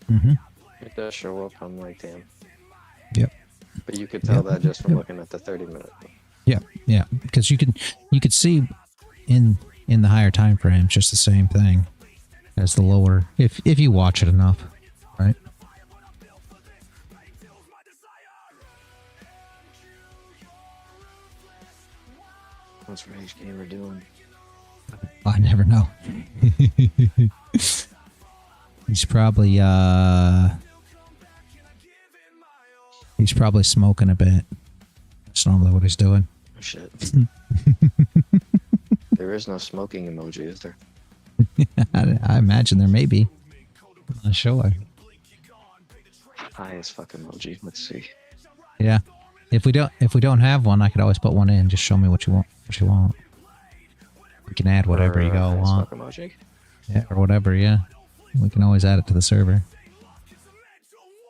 Mm-hmm. It does show up. I'm like, damn. Yep. But you could tell that just from looking at the 30-minute. Yeah, yeah, because you could see in the higher time frames just the same thing as the lower, if you watch it enough, right? What's Rage Gamer doing? I never know. He's probably smoking a bit. That's normally what he's doing. Oh, shit. There is no smoking emoji, is there? I imagine there may be. I'm not sure. High as fuck emoji. Let's see. Yeah. If we don't have one, I could always put one in. Just show me what you want. We can add whatever you go want. Emoji? Yeah, or whatever. Yeah, we can always add it to the server.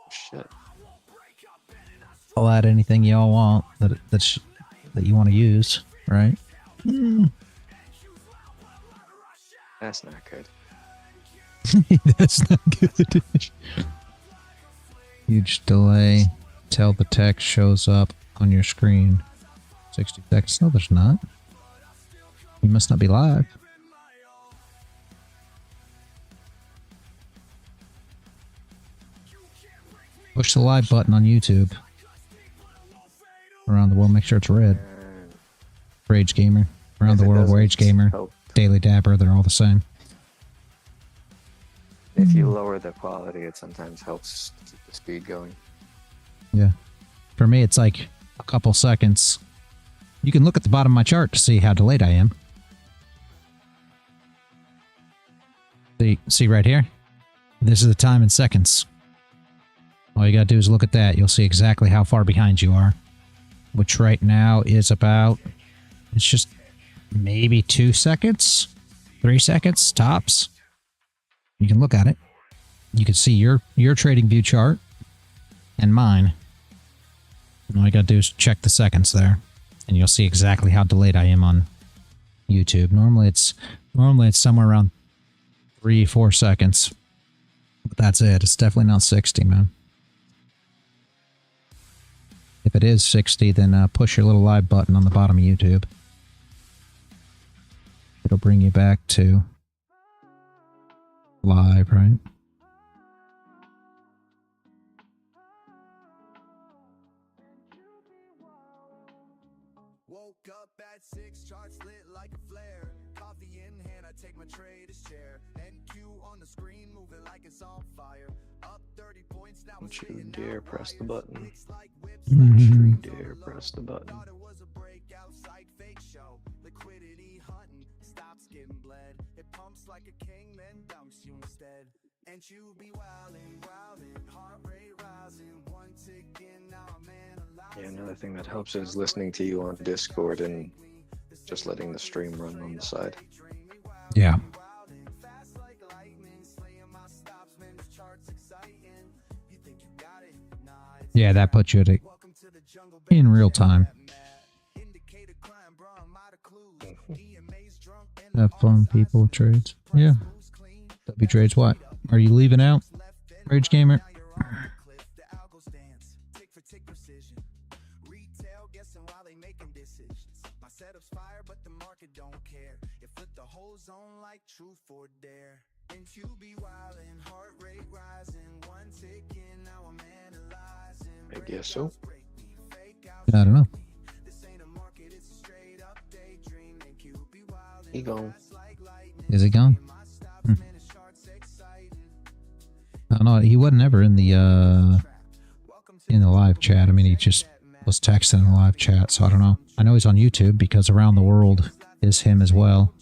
Shit. I'll add anything y'all want that you want to use, right? That's not good. That's not good. Huge delay till the text shows up on your screen. 60 seconds. No, there's not. You must not be live. Push the live button on YouTube. Around the world, make sure it's red. Rage Gamer. Around the world, Rage Gamer. Daily Dabber, they're all the same. If you lower the quality, it sometimes helps keep the speed going. Yeah. For me, it's like a couple seconds. You can look at the bottom of my chart to see how delayed I am. See right here? This is the time in seconds. All you gotta do is look at that. You'll see exactly how far behind you are. Which right now is about... It's just maybe 2 seconds? 3 seconds, tops. You can look at it. You can see your trading view chart and mine. And all you gotta do is check the seconds there. And you'll see exactly how delayed I am on YouTube. Normally it's somewhere around 3-4 seconds. But that's it. It's definitely not 60, man. If it is 60, then push your little live button on the bottom of YouTube. It'll bring you back to live, right? Woke up at 6, charts lit like a flare. Coffee in hand, I take my trader's chair. NQ on the screen, moving like it's on fire. Up 30 points now. Don't you dare press the button. Mm-hmm. Dare press the button. dress like a king, then dumps you instead. And you be wildin', wildin', heart rate rising, one tick in, now I'm analyzing. Yeah, another thing that helps is listening to you on Discord and just letting the stream run on the side. Yeah. Yeah, that puts you at in real time. Have fun, people. Trades. Yeah. W trades what? Are you leaving out? Rage Gamer? I guess so. I don't know. He gone. Is he gone? I don't know. He wasn't ever in the live chat. I mean, he just was texting in the live chat, so I don't know. I know he's on YouTube because Around the World is him as well.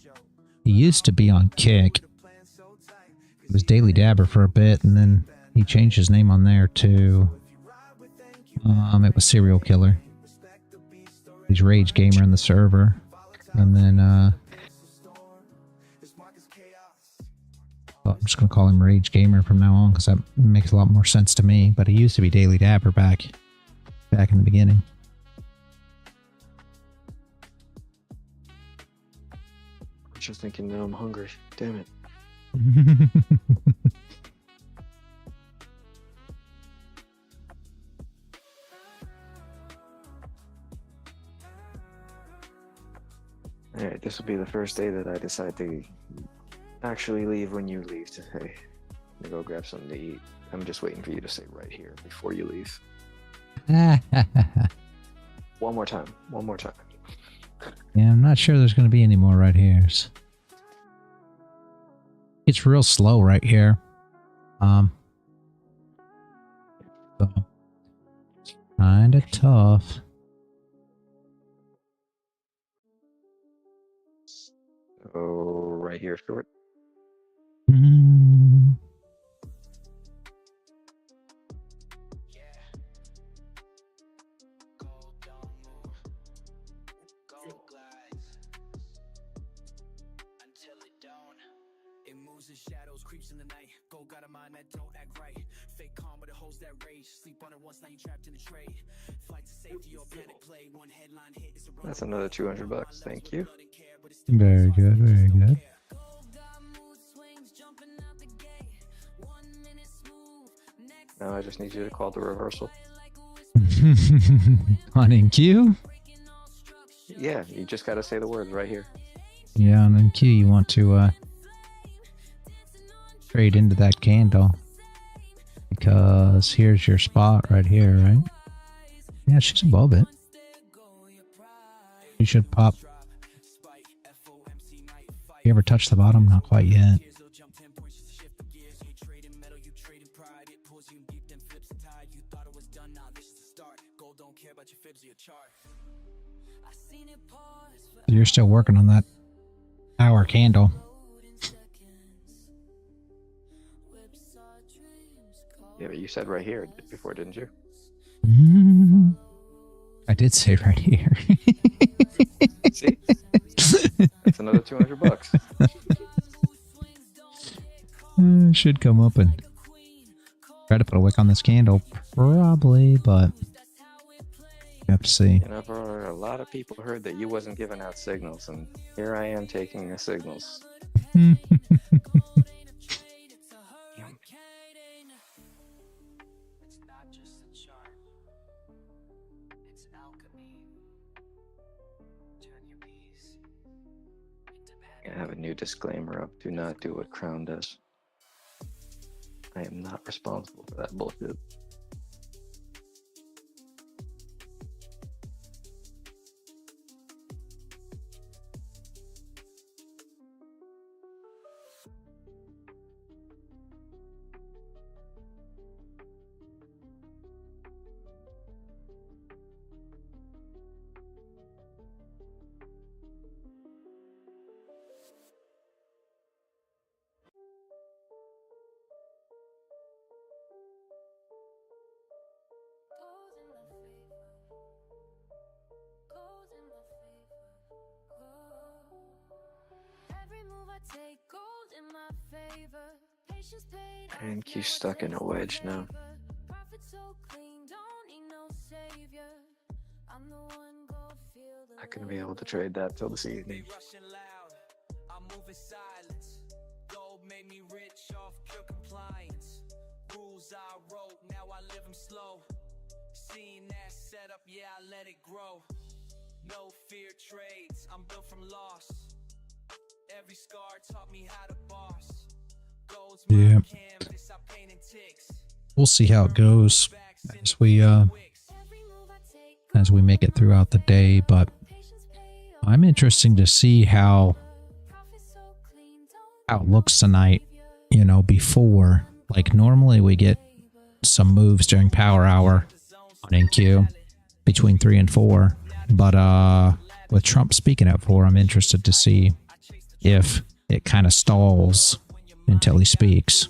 He used to be on Kick. He was Daily Dabber for a bit, and then he changed his name on there to it was Serial Killer. He's Rage Gamer in the server, and then I'm just gonna call him Rage Gamer from now on because that makes a lot more sense to me. But he used to be Daily Dabber back in the beginning. Just thinking now I'm hungry. Damn it. Alright, this will be the first day that I decide to actually leave when you leave to say, to go grab something to eat. I'm just waiting for you to say right here before you leave. One more time. One more time. Yeah, I'm not sure there's going to be any more right here's. It's real slow right here. So kind of tough. Oh, right here, short. Mm. Shadows creeps in the night. Gold got a mind that don't act right. Fake calm but it holds that rage. Sleep on it once, now you trapped in the trade. Flight to safety or panic play. One headline hit is a run. That's another $200. Thank you. Very good, very good. Now I just need you to call the reversal. On NQ? Yeah, you just gotta say the words right here. Yeah, on NQ you want to trade into that candle because here's your spot right here, right? Yeah, she's above it. You should pop. You ever touch the bottom? Not quite yet. You're still working on that hour candle. Yeah, but you said right here before, didn't you? I did say right here. See? That's another $200. Should come up and try to put a wick on this candle, probably, but you have to see. You know, for a lot of people heard that you wasn't giving out signals, and here I am taking the signals. I have a new disclaimer up. Do not do what Crown does. I am not responsible for that bullshit. And Q stuck in a wedge now. Not gonna be able to trade that till this evening. I'm moving silence. Gold made me rich off pure compliance. Rules I wrote, now I live them slow. Seeing that setup, yeah, I let it grow. No fear trades, I'm built from loss. Every scar taught me how to boss. Gold's my canvas, I paint in ticks. We'll see how it goes as we make it throughout the day, but I'm interested to see how it looks tonight, you know, before. Like normally we get some moves during power hour on NQ between 3 and 4, but with Trump speaking at 4, I'm interested to see if it kind of stalls until he speaks.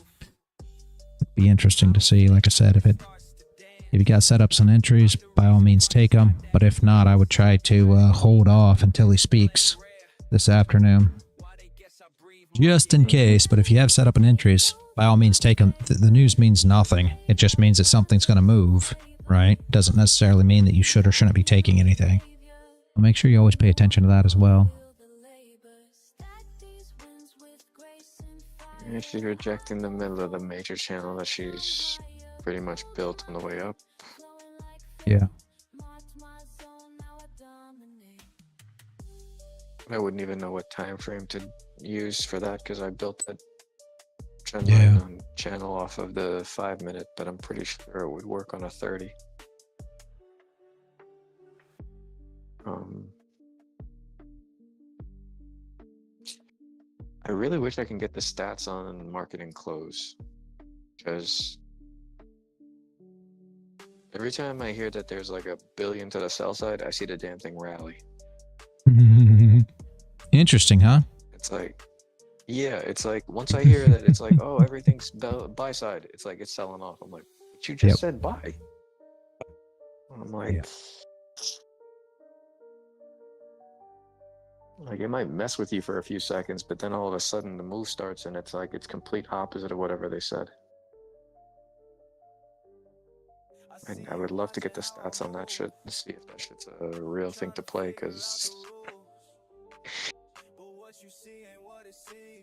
It'd be interesting to see. Like I said, if you got setups and entries, by all means take them, but if not, I would try to hold off until he speaks this afternoon, just in case. But if you have setup and entries, by all means take them. The news means nothing. It just means that something's going to move, right? Doesn't necessarily mean that you should or shouldn't be taking anything. So make sure you always pay attention to that as well. Yeah, she's rejecting the middle of the major channel that she's pretty much built on the way up. Yeah. I wouldn't even know what time frame to use for that because I built that trend line on channel off of the 5-minute, but I'm pretty sure it would work on a 30. I really wish I can get the stats on market and close, because every time I hear that there's like $1 billion to the sell side, I see the damn thing rally. Interesting, huh? It's like, yeah, it's like once I hear that it's like, oh, everything's buy side, it's like it's selling off. I'm like, but you just said buy. I'm like, like it might mess with you for a few seconds, but then all of a sudden the move starts and it's like it's complete opposite of whatever they said. And I would love to get the stats on that shit and see if that shit's a real thing to play, because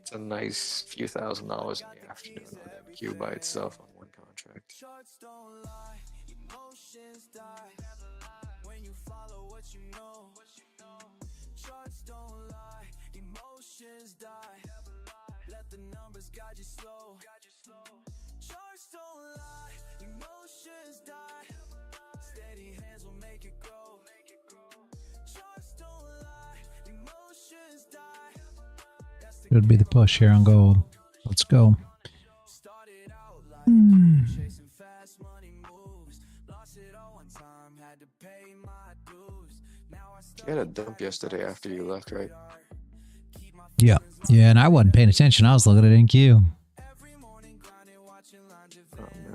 it's a nice few $1,000s in the afternoon with MQ by itself on one contract. Let the numbers guide you slow. Charts don't lie, emotions die. Steady hands will make it grow. Charts don't lie, emotions die. Should be the push here on gold. Let's go. Started out like chasing fast money moves. Lost it all one time, had to pay my dues. Now I You had a dump yesterday after you left, right? Yeah. Yeah, and I wasn't paying attention. I was looking at NQ. Oh, man.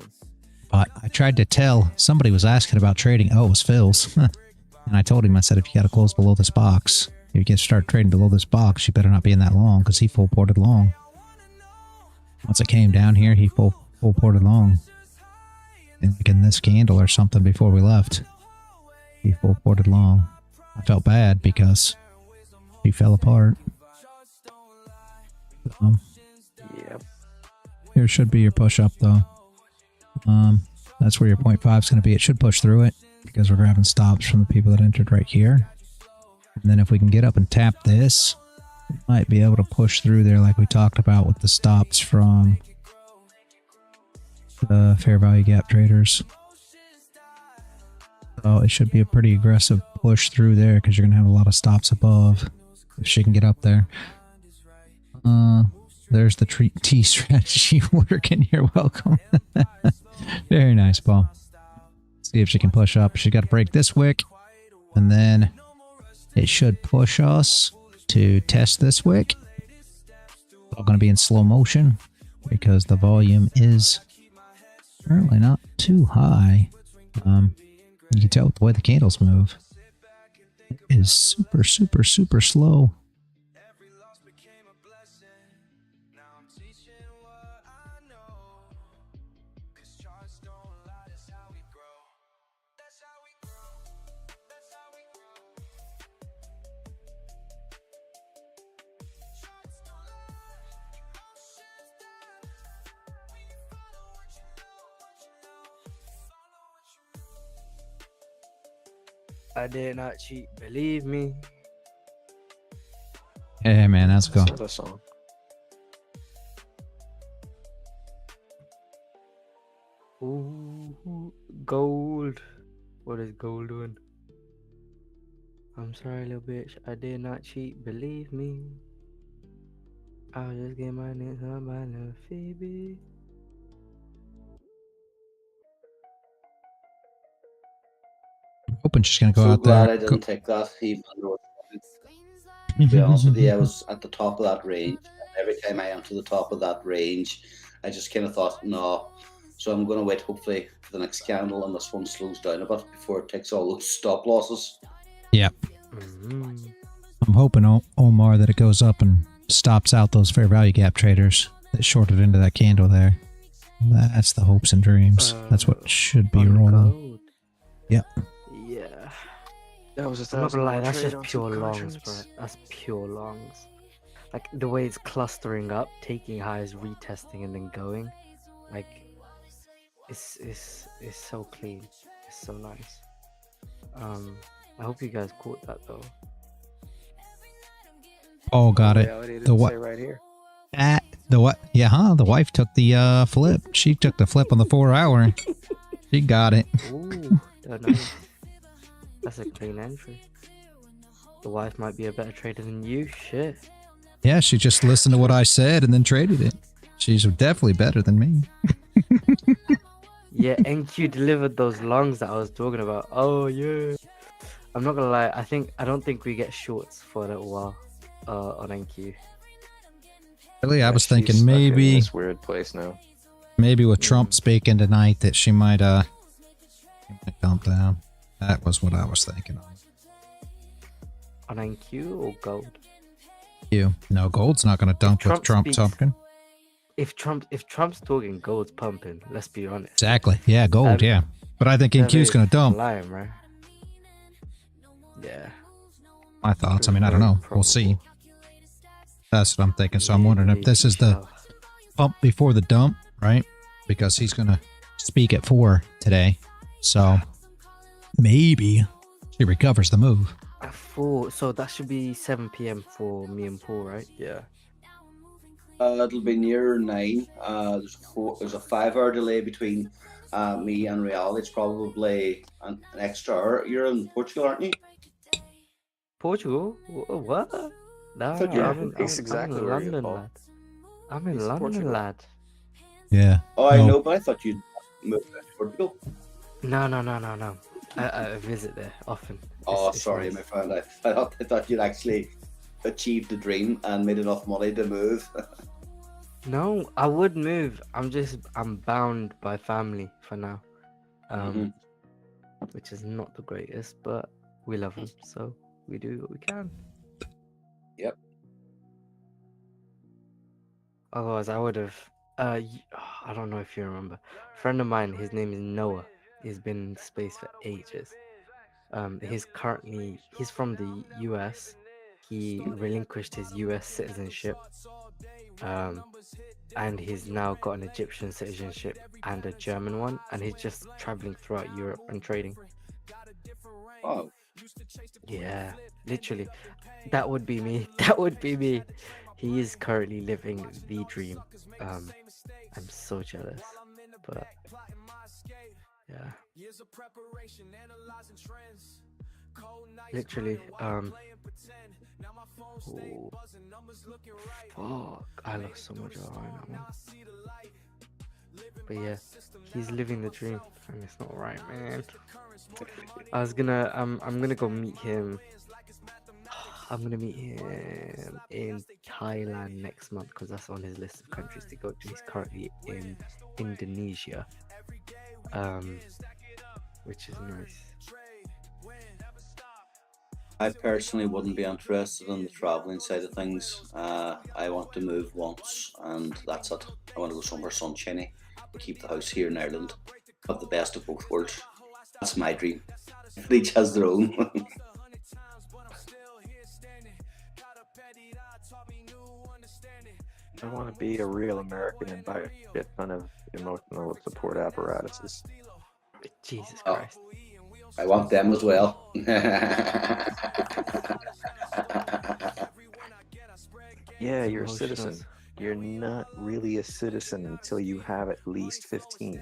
But I tried to tell. Somebody was asking about trading. Oh, it was Phil's. And I told him, I said, if you got to close below this box, if you get start trading below this box, you better not be in that long, because he full ported long. Once it came down here, he full ported long. And like in this candle or something before we left, he full ported long. I felt bad because he fell apart. Yep. Here should be your push up though. That's where your 0.5 is going to be. It should push through it because we're grabbing stops from the people that entered right here. And then if we can get up and tap this, we might be able to push through there like we talked about with the stops from the fair value gap traders. So it should be a pretty aggressive push through there because you're going to have a lot of stops above if she can get up there. There's the T strategy working. You're welcome. Very nice, Paul. See if she can push up. She got to break this wick, and then it should push us to test this wick. It's all going to be in slow motion because the volume is apparently not too high. You can tell with the way the candles move. It is super, super, super slow. I dare not cheat, believe me. Hey man, let's go. Another song. Ooh, gold. What is gold doing? I'm sorry, little bitch. I did not cheat, believe me. I'll just get my name on my little Phoebe. Hoping she's gonna go So out glad there. I didn't take that. Even though, to be honest with you, I was at the top of that range. And every time I enter the top of that range, I just kind of thought, no. So I'm going to wait, hopefully, for the next candle, and this one slows down a bit before it takes all those stop losses. Yeah. Mm-hmm. I'm hoping, Omar, that it goes up and stops out those fair value gap traders that shorted into that candle there. That's the hopes and dreams. That's what should be rolling. Gold. Yep. Yeah. That was a I'm not gonna lie, that's trade just on pure some longs, contracts. bro. That's pure longs. Like the way it's clustering up, taking highs, retesting, and then going. Like it's so clean. It's so nice. I hope you guys caught that though. Oh, got it. Reality The didn't what? say right here. The what? Yeah, huh? The wife took the flip. She took the flip on the 4 hour. She got it. Ooh, nice. That's a clean entry. The wife might be a better trader than you. Shit. Yeah, she just listened to what I said and then traded it. She's definitely better than me. Yeah, NQ delivered those longs that I was talking about. Oh yeah. I'm not gonna lie. I don't think we get shorts for a little while on NQ. Really, I Yeah, was she's thinking stuck in maybe this weird place now. maybe with Trump speaking tonight that she might dump down. That was what I was thinking of. On NQ or gold? No, gold's not going to dump with Trump speaks- talking. If Trump's talking, gold's pumping. Let's be honest. Exactly. Yeah, gold. Yeah, but I think That NQ's going to dump. Lying, right? Yeah. My thoughts. I mean, I don't know. We'll see. That's what I'm thinking. So I'm wondering if this is the pump before the dump, right? Because he's going to speak at 4 today. So maybe she recovers the move. At 4, so that should be 7 p.m. for me and Paul, right? Yeah. It'll be near 9. There's a 5-hour delay between me and Real. It's probably an extra hour. You're in Portugal, aren't you? Portugal? What? No, thought you were I'm exactly in where you're London, from. lad. I'm in He's London, Portugal. lad. Yeah. Oh, I No. know, but I thought you'd moved to Portugal. No. I visit there often. Oh, It's sorry, nice. my friend. I thought you'd actually achieved the dream and made enough money to move. No, I would move. I'm bound by family for now. Which is not the greatest, but we love them, so we do what we can. Yep. Otherwise, I would have. I don't know if you remember. A friend of mine, his name is Noah. He's been in space for ages. He's from the US. He relinquished his US citizenship. And he's now got an Egyptian citizenship and a German one, and he's just traveling throughout Europe and trading. Oh, Yeah, literally. That would be me. That would be me. He is currently living the dream. I'm so jealous. But yeah. Literally, ooh. Fuck, I lost so much right now, man. But yeah, he's living the dream, and it's not right, man. I'm gonna go meet him. I'm gonna meet him in Thailand next month because that's on his list of countries to go to. He's currently in Indonesia, which is nice. I personally wouldn't be interested in the traveling side of things. I want to move once, and that's it. I want to go somewhere sunshiny, keep the house here in Ireland, have the best of both worlds. That's my dream. Each has their own. I want to be a real American and buy a shit ton of emotional support apparatuses. Jesus Oh. Christ. I want them as well. Yeah, you're a Emotional. citizen. You're not really a citizen until you have at least 15.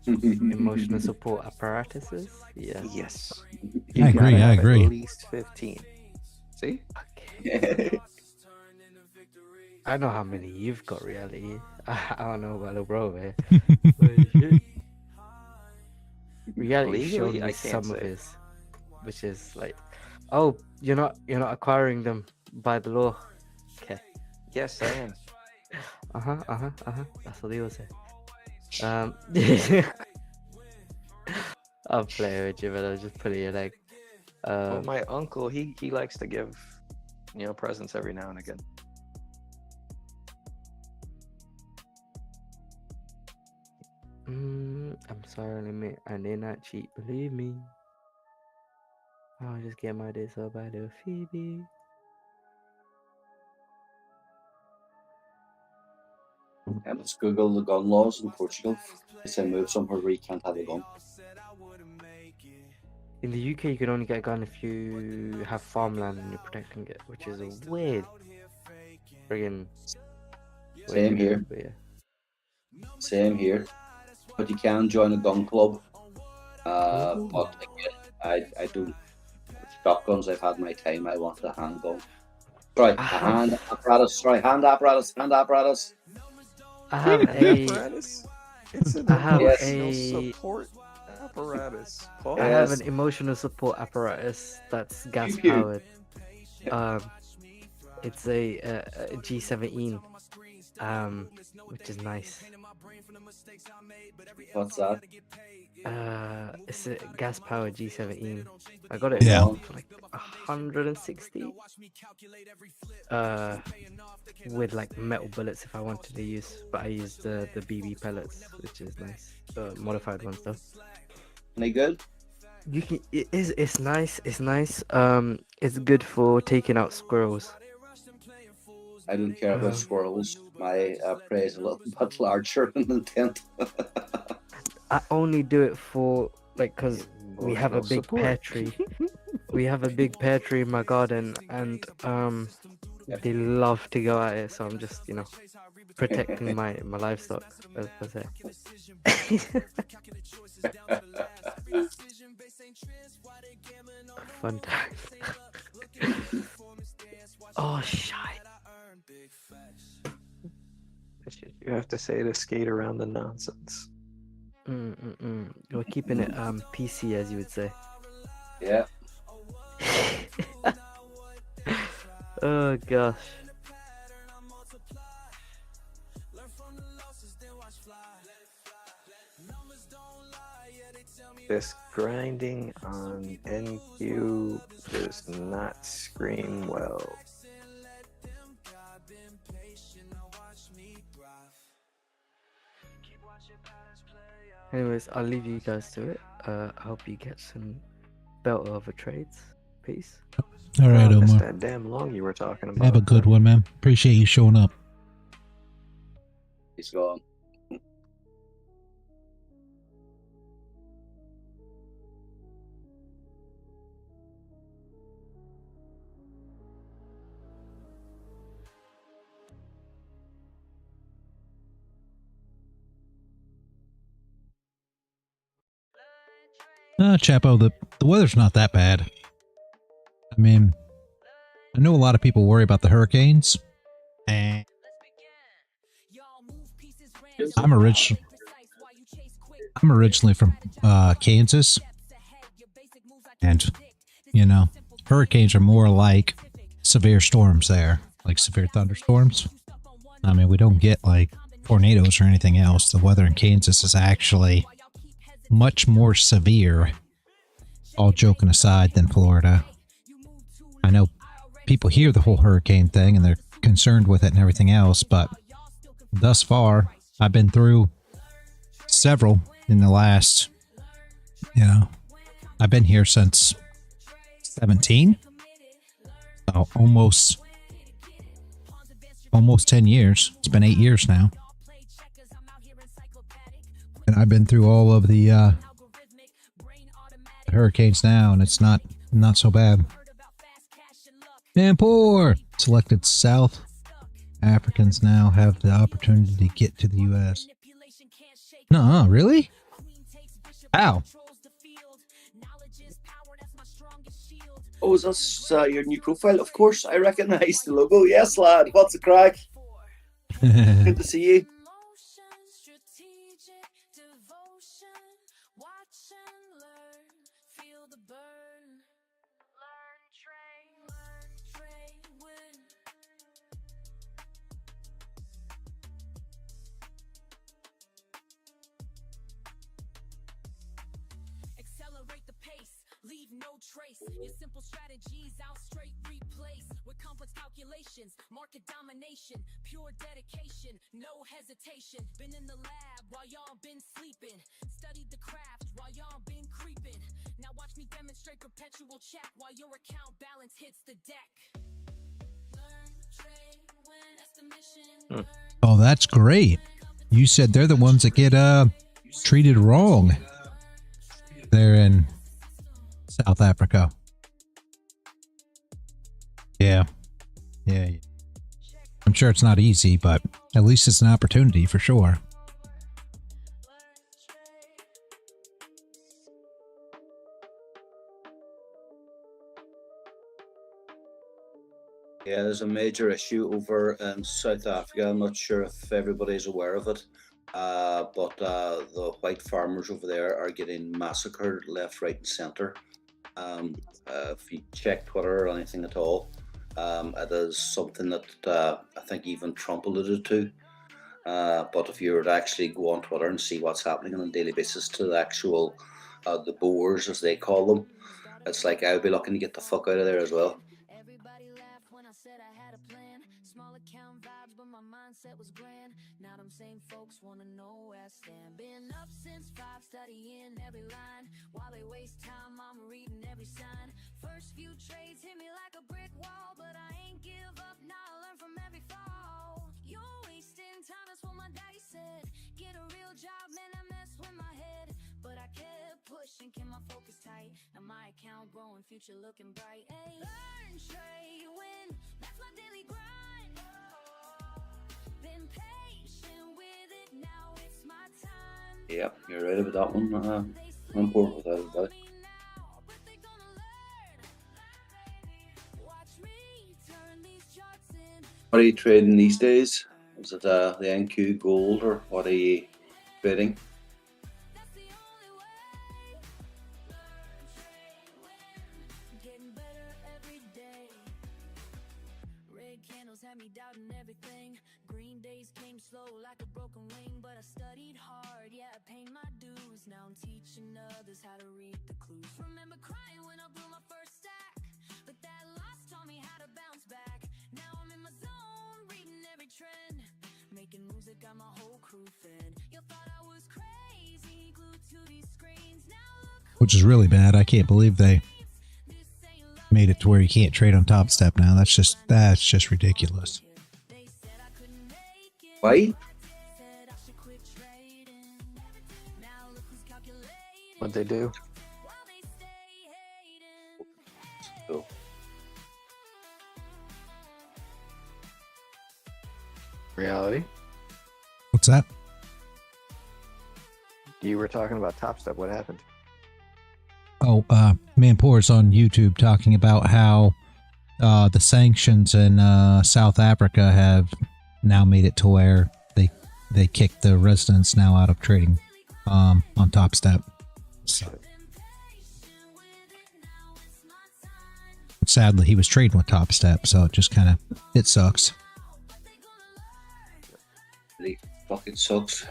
Emotional support apparatuses. Yeah. Yes. I agree, gotta I have agree. At least 15. See? Okay. I know how many you've got, reality. I don't know about the bro, man. Reality Legally, showed I me can't some of say. his, which is like, oh, you're not acquiring them by the law. Okay. Yes, I am. That's what he will say. I'm playing with you, but I'm just putting it like. Well, my uncle, he likes to give, presents every now and again. I'm sorry, mate. I did not cheat. Believe me. I'll just get my days up by the Phoebe. And let's Google the gun laws in Portugal. If I move somewhere where you can't have a gun. In the UK, you can only get a gun if you have farmland and you're protecting it, which is a weird friggin' Same here. But yeah. Same here. But you can join a gun club. But again, I do shotguns. I've had my time. I want a handgun. Right, hand apparatus. Sorry, hand apparatus. Hand apparatus. I have a. Apparatus? It's an I have emotional a. support apparatus. Paul. I have an emotional support apparatus that's gas powered. It's a G17, which is nice. What's that? It's a gas powered G17. I got it for like 160. With like metal bullets if I wanted to use, but I used the BB pellets, which is nice. Modified ones though. Any good? You can. It's nice. It's nice. It's good for taking out squirrels. I don't care about squirrels. My prey is a little bit larger than the tent. I only do it for like because we have a big pear tree. We have a big pear tree in my garden, and they love to go at it. So I'm just protecting my livestock. That's it. Fun time. Oh shit. You have to say to skate around the nonsense. We're keeping it PC, as you would say. Yeah. Oh gosh. This grinding on NQ does not scream well. Anyways, I'll leave you guys to it. I hope you get some belt over trades. Peace. All right, That's Omar. that damn long you were talking about. Have a good one, man. Appreciate you showing up. He's gone. Chapo, the weather's not that bad. I mean, I know a lot of people worry about the hurricanes, and I'm originally from Kansas, and hurricanes are more like severe storms there, like severe thunderstorms. I mean, we don't get like tornadoes or anything else. The weather in Kansas is actually much more severe, all joking aside, than Florida. I know people hear the whole hurricane thing and they're concerned with it and everything else, but thus far, I've been through several in the last, I've been here since 17, so almost 10 years. It's been 8 years now. And I've been through all of the hurricanes now, and it's not so bad. And poor selected South Africans now have the opportunity to get to the U.S. No, really? How? Oh, is this your new profile? Of course, I recognise the logo. Yes, lad. What's the crack? Good to see you. Accelerate the pace, leave no trace. Your simple strategies I'll straight replace with complex calculations, market domination, pure dedication, no hesitation. Been in the lab while y'all been sleeping, studied the craft while y'all been creeping. Now watch me demonstrate perpetual check while your account balance hits the deck. Learn, trade, win, that's the mission. Oh, that's great. You said they're the ones that get treated wrong. They're in South Africa. Yeah. I'm sure it's not easy, but at least it's an opportunity for sure. Yeah, there's a major issue over in South Africa. I'm not sure if everybody's aware of it, but the white farmers over there are getting massacred left, right, and centre. If you check Twitter or anything at all, it is something that I think even Trump alluded to. But if you were to actually go on Twitter and see what's happening on a daily basis to the actual the Boers, as they call them, it's like I would be looking to get the fuck out of there as well. Said I had a plan, small account vibes, but my mindset was grand. Now them same folks wanna know where I stand. Been up since 5, studying every line. While they waste time, I'm reading every sign. First few trades hit me like a brick wall, but I ain't give up, now I learn from every fall. You're wasting time, that's what my daddy said. Get a real job, man, I mess with my head. But I kept pushing, kept my focus tight. Now my account growing, future looking bright. Ay, learn, trade, win, that's my daily grind. Been patient with it, now it's my time. Yep, you're right about that one. I'm bored with that about it. What are you trading these days? Is it the NQ Gold or what are you trading? Had me doubting everything. Green days came slow like a broken wing, but I studied hard, yeah, I paid my dues. Now I'm teaching others how to read the clues. Remember crying when I blew my first stack, but that loss taught me how to bounce back. Now I'm in my zone, reading every trend, making moves that got my whole crew fed. You thought I was crazy, glued to these screens. Now look, Which is really bad. I can't believe they made it to where you can't trade on Top Step now. That's just ridiculous. Why? What'd they do? Cool. Reality? What's that? You were talking about Top Step. What happened? Oh, Manpour's on YouTube talking about how the sanctions in South Africa have now made it to where they kick the residents now out of trading on Top Step. So, sadly, he was trading with Top Step, so it just kind of it sucks. Really fucking sucks.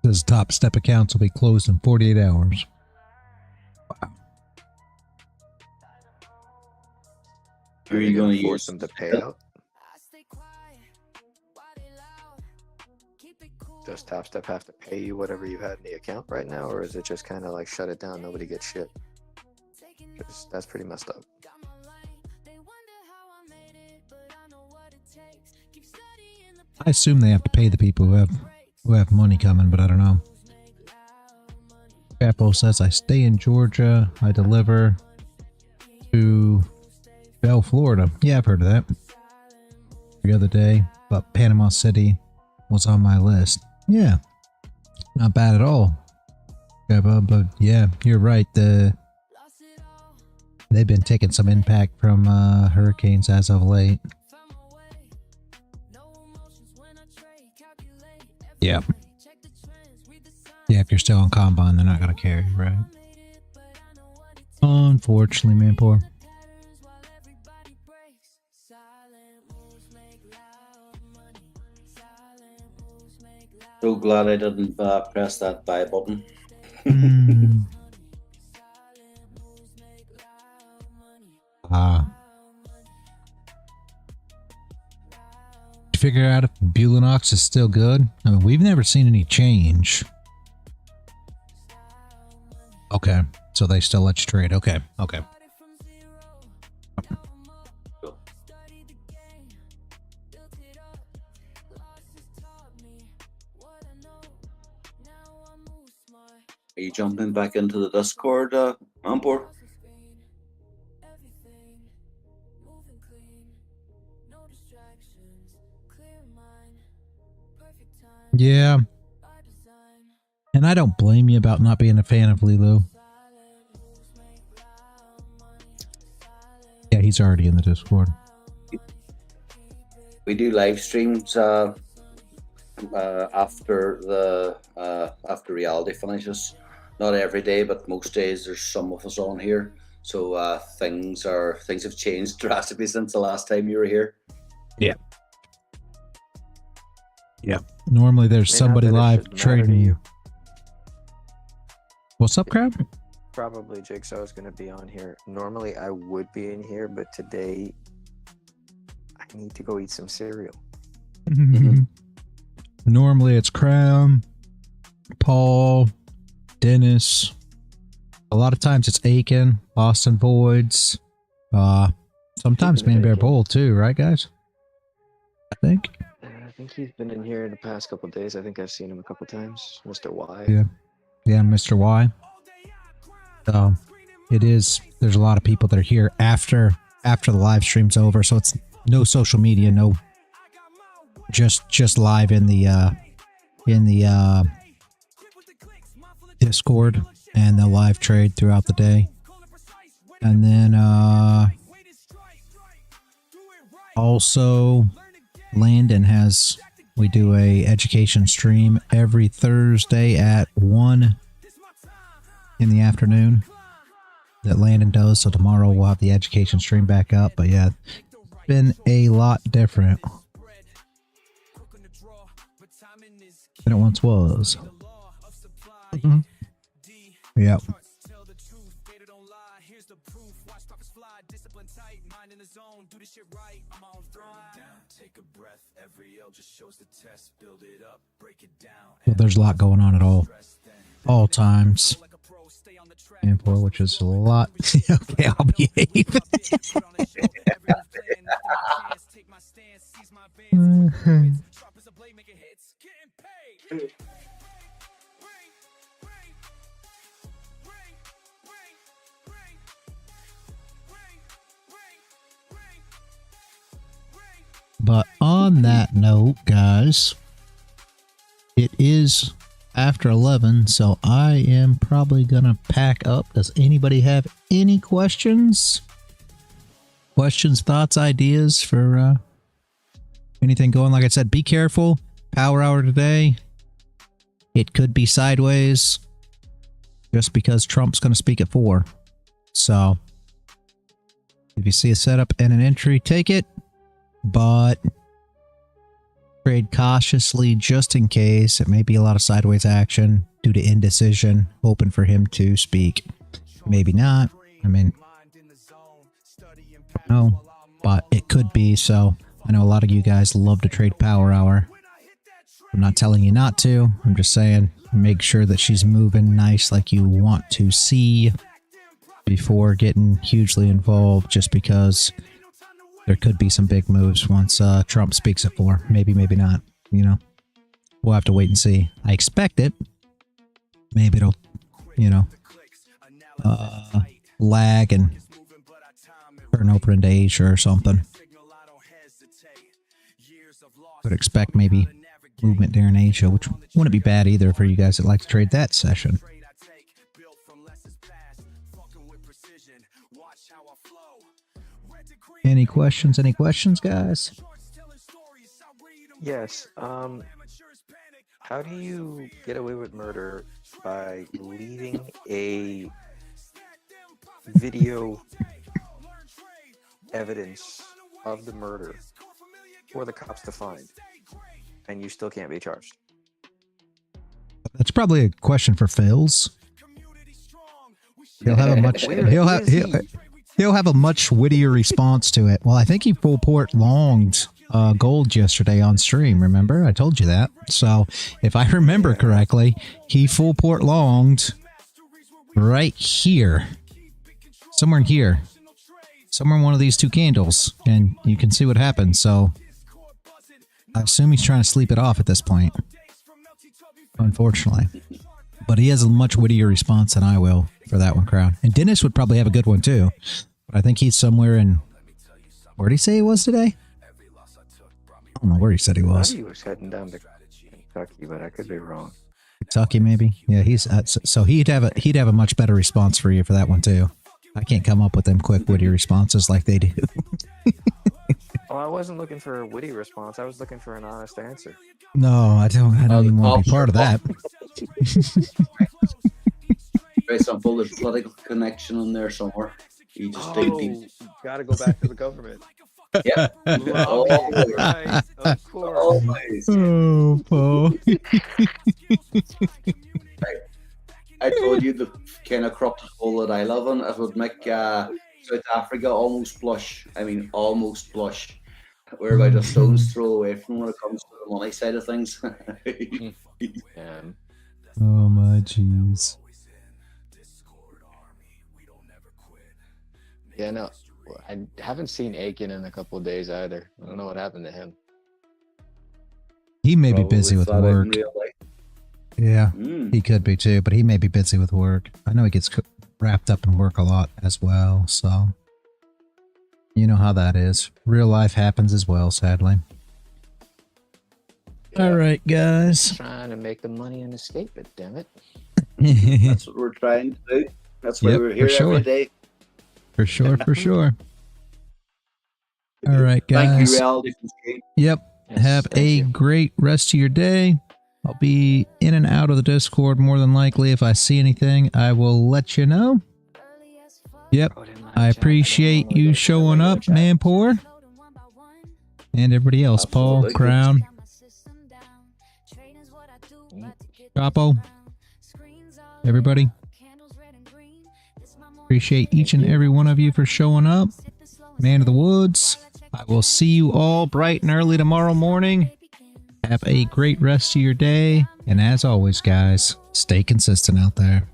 Says Top Step accounts will be closed in 48 hours. Wow. Who are you going to force use? them to pay out? Does Top Step have to pay you whatever you had in the account right now, or is it just kind of like shut it down, nobody gets shit? 'Cause that's pretty messed up. I assume they have to pay the people who have money coming, but I don't know. Capo says I stay in Georgia. I deliver to Bell, Florida. Yeah, I've heard of that. The other day, but Panama City was on my list. Yeah, not bad at all. But yeah, you're right. They've been taking some impact from hurricanes as of late. Yeah. Yeah, if you're still on Combine, they're not going to carry, right? Unfortunately, man, poor. So glad I didn't press that buy button. Figure out if Bulenox is still good. I mean, we've never seen any change. Okay, so they still let you trade. Okay. Are you jumping back into the Discord, Ampor? Yeah. And I don't blame you about not being a fan of Leeloo. Yeah, he's already in the Discord. We do live streams after reality finishes. Not every day, but most days there's some of us on here. So things have changed drastically since the last time you were here. Yeah. Yeah. Normally there's somebody live trading. What's up, Crab? Probably Jigsaw's going to be on here. Normally I would be in here, but today I need to go eat some cereal. Normally it's Cram, Paul, Dennis. A lot of times it's Aiken, Austin Voids. Sometimes me and Bear Bull too, right, guys? I think. I think he's been in here in the past couple of days. I think I've seen him a couple times. Mr. Y. Yeah, Mr. Y. It is. There's a lot of people that are here after the live stream's over, so it's no social media, no. Just live in the Discord, and they'll live trade throughout the day. And then also Landon we do a education stream every Thursday at 1 in the afternoon that Landon does. So tomorrow we'll have the education stream back up. But yeah, it's been a lot different than it once was. Yep. Well, there's a lot going on at all times. And for which is a lot. Okay, I'll behave. But on that note, guys, it is after 11, so I am probably gonna pack up. Does anybody have any questions? Questions, thoughts, ideas for anything going? Like I said, be careful. Power hour today. It could be sideways just because Trump's gonna speak at 4. So if you see a setup and an entry, take it. But trade cautiously just in case. It may be a lot of sideways action due to indecision, hoping for him to speak. Maybe not. I mean, no. But could be. So I know a lot of you guys love to trade power hour. I'm not telling you not to. I'm just saying make sure that she's moving nice like you want to see before getting hugely involved, just because there could be some big moves once Trump speaks at 4. Maybe, maybe not. You know, we'll have to wait and see. I expect it. Maybe it'll, you know, lag and turn over into Asia or something. Would expect maybe movement during Asia, which wouldn't be bad either for you guys that like to trade that session. Any questions? Any questions, guys? Yes. How do you get away with murder by leaving a video evidence of the murder for the cops to find, and you still can't be charged? That's probably a question for Phils. He'll have a much he'll have a much wittier response to it. Well, I think he full port longed gold yesterday on stream. Remember, I told you that. So if I remember correctly, he full port longed right here, somewhere in here, somewhere in one of these two candles, and you can see what happened. So I assume he's trying to sleep it off at this point, unfortunately. But he has a much wittier response than I will for that one, Crown. And Dennis would probably have a good one too. But I think he's somewhere in... Where did he say he was today? I don't know where he said he was. He was heading down to Kentucky, but I could be wrong. Kentucky, maybe. Yeah, he's so he'd have a much better response for you for that one too. I can't come up with them quick witty responses like they do. Well, I wasn't looking for a witty response. I was looking for an honest answer. No, I don't even want to be part of that. Very simple. There's political connection in there somewhere. You just dig deep. Gotta go back to the government. Yeah. Right, of course. Always. Oh, Paul. I told you the kind of crop hole that I live in, it would make South Africa almost blush. I mean, almost blush. We're about a stone's throw away from when it comes to the money side of things. Oh my jeez. Yeah, no, I haven't seen Aiken in a couple of days either. I don't know what happened to him. He may be busy with work. Yeah, Mm. he could be too, but he may be busy with work. I know he gets wrapped up in work a lot as well, so you know how that is. Real life happens as well, sadly. Yeah. All right, guys. Trying to make the money and escape it, damn it. That's what we're trying to do. That's why we're here every day. For sure, for sure. All right, guys. Thank you, Reality. Yep. Yes, Have a great rest of your day. I'll be in and out of the Discord more than likely. If I see anything, I will let you know. Yep. I appreciate you showing up, man poor. And everybody else, Paul, Crown, Chapo, everybody. Appreciate each and every one of you for showing up. Man of the Woods. I will see you all bright and early tomorrow morning. Have a great rest of your day. And as always, guys, stay consistent out there.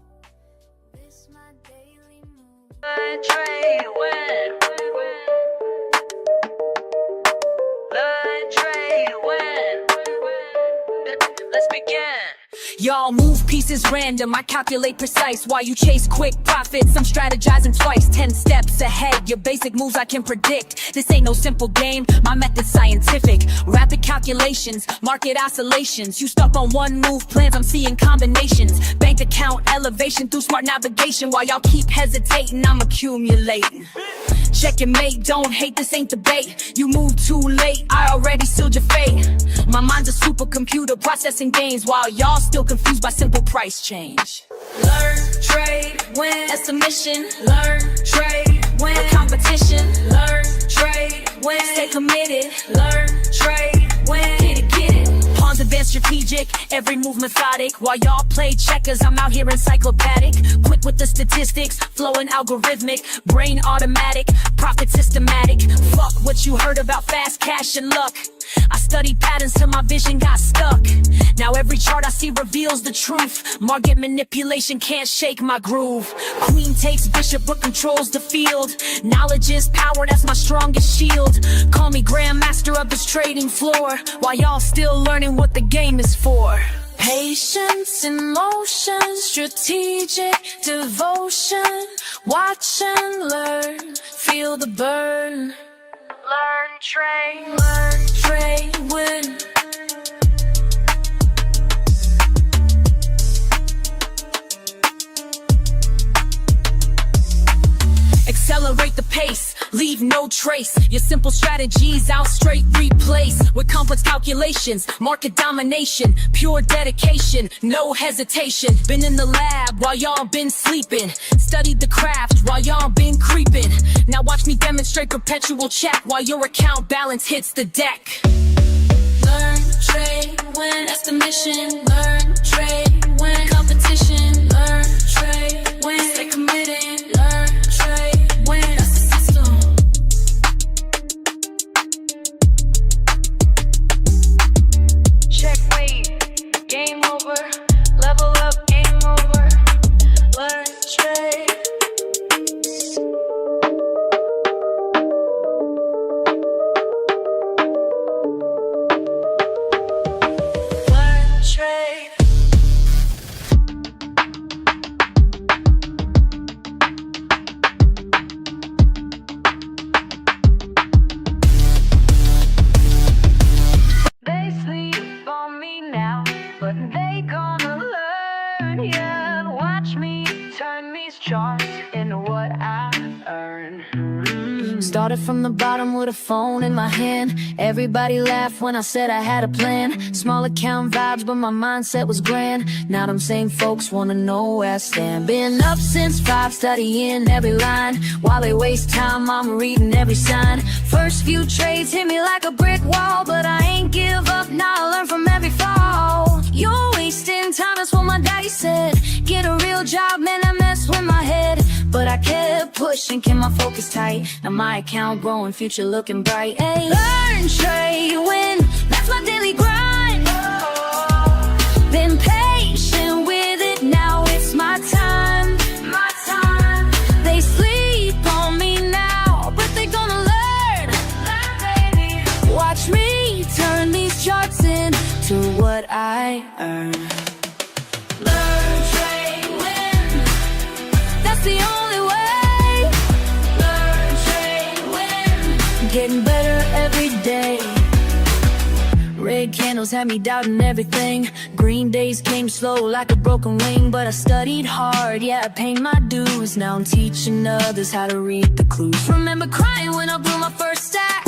Y'all move pieces random, I calculate precise. While you chase quick profits, I'm strategizing twice, 10 steps ahead. Your basic moves I can predict. This ain't no simple game, my method's scientific. Rapid calculations, market oscillations. You stuck on one move plans, I'm seeing combinations. Bank account elevation through smart navigation. While y'all keep hesitating, I'm accumulating. Check your mate, don't hate, this ain't debate. You move too late, I already sealed your fate. My mind's a supercomputer processing gains, while y'all still confused by simple price change. Learn, trade, win, that's the mission. Learn, trade, win, competition. Learn, trade, win, stay committed. Learn, trade, win, get it, get it. Pawns are advanced strategic, every move methodic. While y'all play checkers, I'm out here encyclopedic. Quick with the statistics, flowing algorithmic, brain automatic, profit systematic. Fuck what you heard about fast cash and luck. I studied patterns till my vision got stuck. Now every chart I see reveals the truth. Market manipulation can't shake my groove. Queen takes bishop but controls the field. Knowledge is power, that's my strongest shield. Call me grandmaster of this trading floor, while y'all still learning what the game is for. Patience in motion, strategic devotion. Watch and learn, feel the burn. Learn, trade, win. Accelerate the pace, leave no trace. Your simple strategies I'll straight replace with complex calculations, market domination, pure dedication, no hesitation. Been in the lab while y'all been sleeping, studied the craft while y'all been creeping. Now watch me demonstrate perpetual check while your account balance hits the deck. Learn, trade, win, that's the mission. Learn, trade, win, competition. Learn, trade, win, stay committed. Learn, trade, win, that's the system. Checkmate, game over. Level up, game over. Learn, trade. Started from the bottom with a phone in my hand. Everybody laughed when I said I had a plan. Small account vibes, but my mindset was grand. Now them same folks wanna know where I stand. Been up since 5, studying every line. While they waste time, I'm reading every sign. First few trades hit me like a brick wall, but I ain't give up, now I learn from every fall. You're wasting time, that's what my daddy said. Get a real job, man, I mess with my head. But I kept pushing, kept my focus tight. Now my account growing, future looking bright. Hey, learn, trade, win, that's my daily grind. Been patient with it, now it's my time. My time. They sleep on me now, but they gonna learn. Baby. Watch me turn these charts into what I earn. Learn, trade, win, that's the only way. Learn, trade, win, getting better every day. Red candles had me doubting everything. Green days came slow like a broken wing. But I studied hard, yeah, I paid my dues. Now I'm teaching others how to read the clues. Remember crying when I blew my first stack,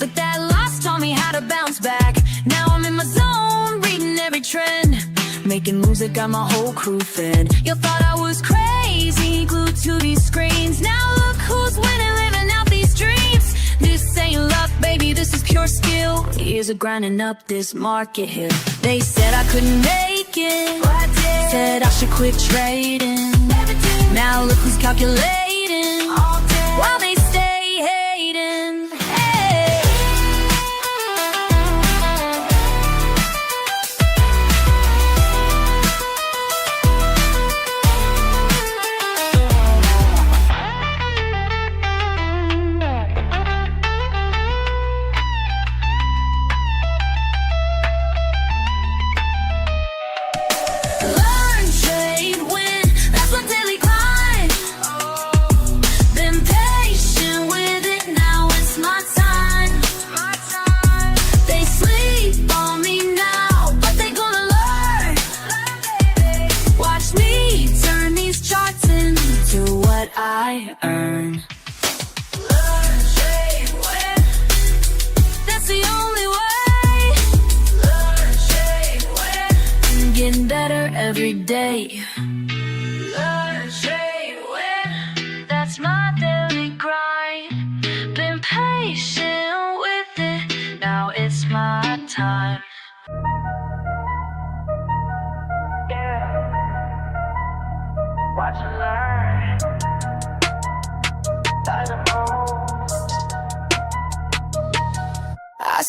but that loss taught me how to bounce back. Now I'm in my zone, reading every trend. Making moves that got my whole crew fed. You thought I was crazy, glued to these screens. Now look who's winning, living out these dreams. This ain't luck, baby, this is pure skill. Years of grinding up this market hill. They said I couldn't make it, but I did. Said I should quit trading. Now look who's calculating while they stay hating. Hey. Learn, trade, win, that's my daily grind. Been patient with it, now it's my time. They sleep on me now, but they gonna learn. Watch me turn these charts into what I earn. Learn, trade, win, that's the only way. Learn, trade, win, getting better every day. Learn, trade, win, that's my daily grind. Been patient with it, now it's my time.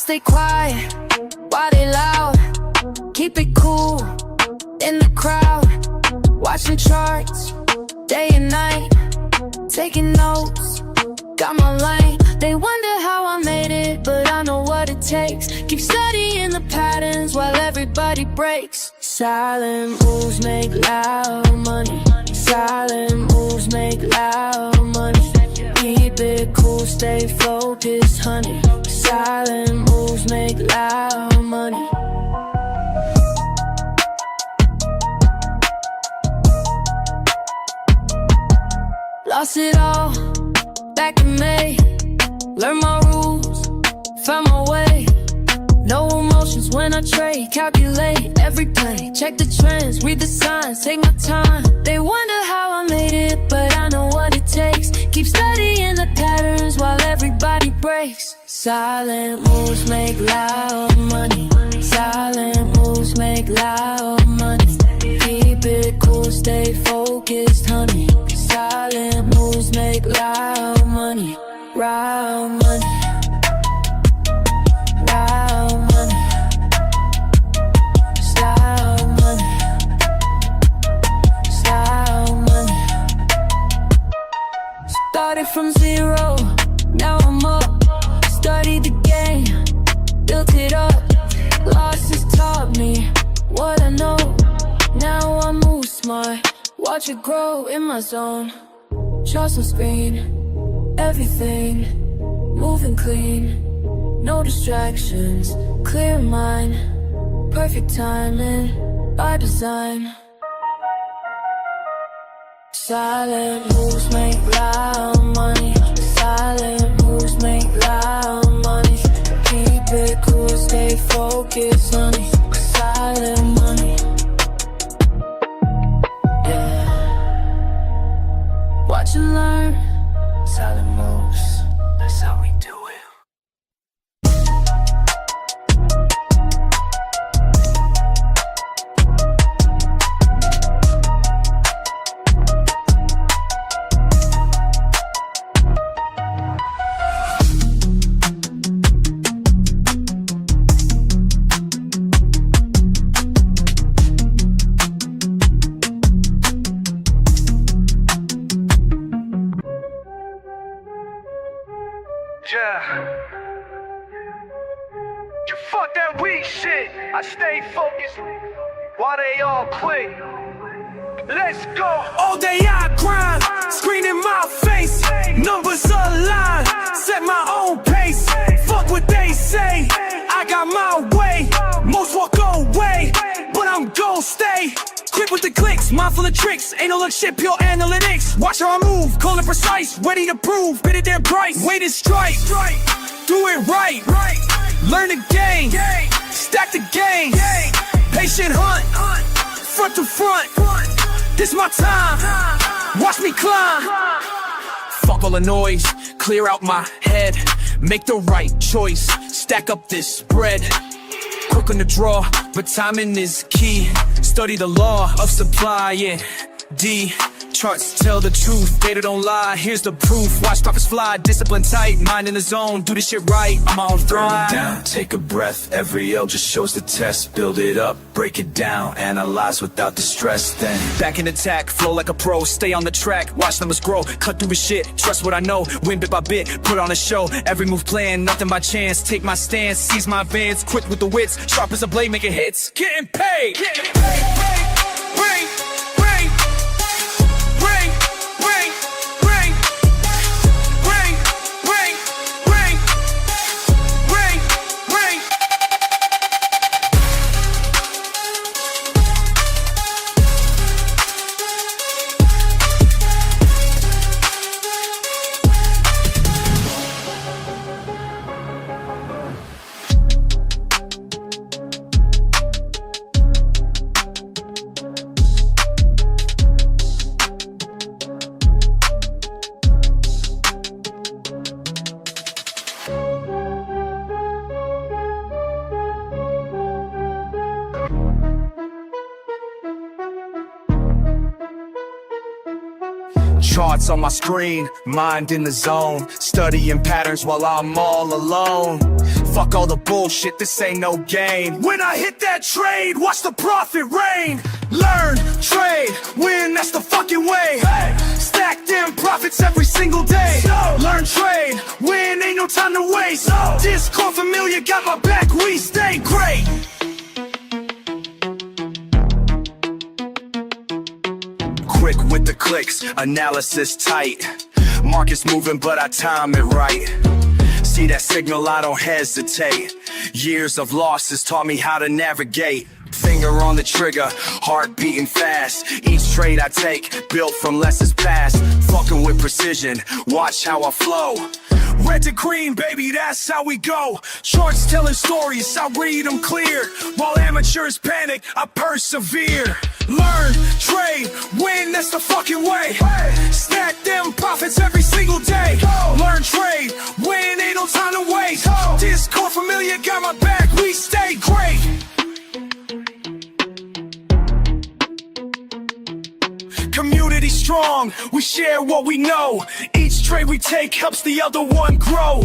stay quiet while they loud. Keep it cool in the crowd. Watching charts day and night. Taking notes, got my lane. They wonder how I made it, but I know what it takes. Keep studying the patterns while everybody breaks. Silent moves make loud money. Silent moves make loud money. Keep it cool, stay focused, honey. Silent moves make loud money. Lost it all back in May. Learned my rules, found my way. No emotions when I trade. Calculate every play. Check the trends, read the signs, take my time. They wonder how I made it, but I know what it takes. Keep studying the patterns while everybody breaks. Silent moves make loud money. Silent moves make loud money. Keep it cool, stay focused, honey. Silent moves make loud money. Loud money. Loud money. Loud money. Loud money. Started from zero, now I'm up. Studied the game, built it up. Losses taught me what I know. Now I move smart, watch it grow in my zone. Trust on screen, everything moving clean. No distractions, clear mind. Perfect timing, by design. Silent moves make loud money. Silent moves make loud money. Keep it cool, stay focused, honey. Silent money. Yeah. Watch and learn. Silent moves. That's how we do it. Yeah. You fuck that weak shit. I stay focused while they all quit. Let's go. All day I grind, screen in my face. Numbers align, set my own pace. Fuck what they say, I got my way. Most walk away, but I'm gon' stay. Quick with the clicks, mindful of tricks. Ain't no look shit, pure analytics. Watch how I move, call it precise. Ready to prove, bid it their price. Wait and strike, do it right. Learn the game, stack the game. Patient hunt, front to front. This my time, watch me climb. Fuck all the noise, clear out my head. Make the right choice, stack up this bread. Quick on the draw, but timing is key. Study the law of supply, yeah. D. Charts tell the truth, data don't lie. Here's the proof, watch profits fly. Discipline tight, mind in the zone, do this shit right. I'm on throne. Down, take a breath. Every L just shows the test. Build it up, break it down. Analyze without the stress. Then Back in attack, flow like a pro. Stay on the track, watch numbers grow. Cut through the shit, trust what I know. Win bit by bit, put on a show. Every move planned, nothing by chance. Take my stance, seize my advance. Quick with the wits, sharp as a blade, making hits. Getting paid, getting paid. Ring, ring, ring, ring, ring, ring, ring, ring, ring, ring. Charts on my screen, mind in the zone. Studying patterns while I'm all alone. Fuck all the bullshit, this ain't no game. When I hit that trade, watch the profit rain. Learn, trade, win, that's the fucking way. Stack them profits every single day. Learn, trade, win, ain't no time to waste. Discord familiar, got my back, we stay great. Quick with the clicks, analysis tight. Market's moving, but I time it right. See that signal, I don't hesitate. Years of losses taught me how to navigate. Finger on the trigger, heart beating fast. Each trade I take, built from lessons past. Fucking with precision, watch how I flow. Red to green, baby, that's how we go. Charts telling stories, I read them clear. While amateurs panic, I persevere. Learn, trade, win, that's the fucking way. Stack them profits every single day. Learn, trade, win, ain't no time to waste. Discord familiar, got my back, we stay great. Community strong, we share what we know. Each trade we take helps the other one grow.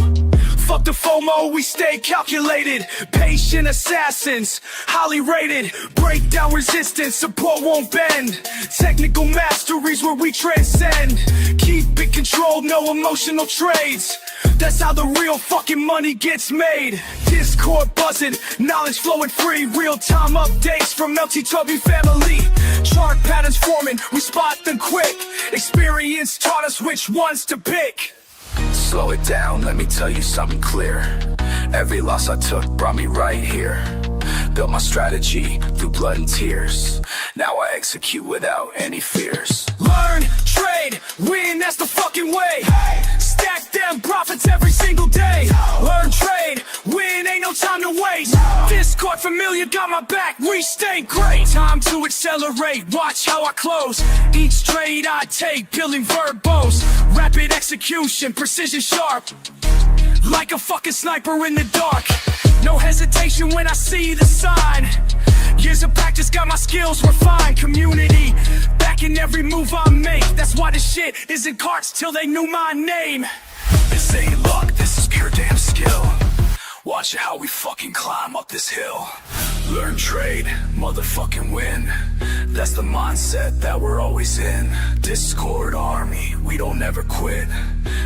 Fuck the FOMO, we stay calculated. Patient assassins, highly rated. Break down resistance, support won't bend. Technical masteries where we transcend. Keep it controlled, no emotional trades. That's how the real fucking money gets made. Discord buzzing, knowledge flowing free. Real-time updates from LTW family. Chart patterns forming, we spot them quick. Experience taught us which ones to pick. Slow it down, let me tell you something clear. Every loss I took brought me right here. Built my strategy through blood and tears. Now I execute without any fears. Learn, trade, win, that's the fucking way. Stack them profits every single day. Learn, trade, win, ain't no time to waste. Discord familiar, got my back, we stay great. Time to accelerate, watch how I close. Each trade I take, peeling verbose. Rapid execution, precision sharp. Like a fucking sniper in the dark. No hesitation when I see the sign. Years of practice got my skills refined. Community backing every move I make. That's why this shit isn't carts till they knew my name. This ain't luck, this is pure damn skill. Watch how we fucking climb up this hill. Learn, trade, motherfucking win. That's the mindset that we're always in. Discord army, we don't ever quit.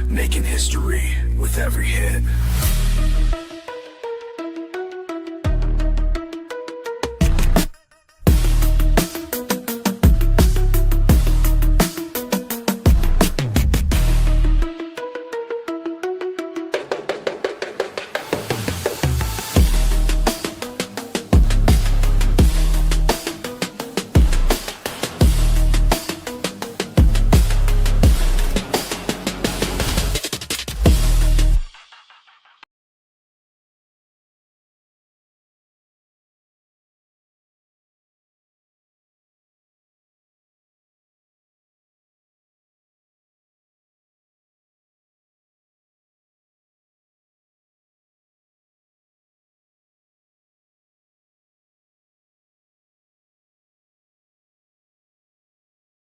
Making history with every hit.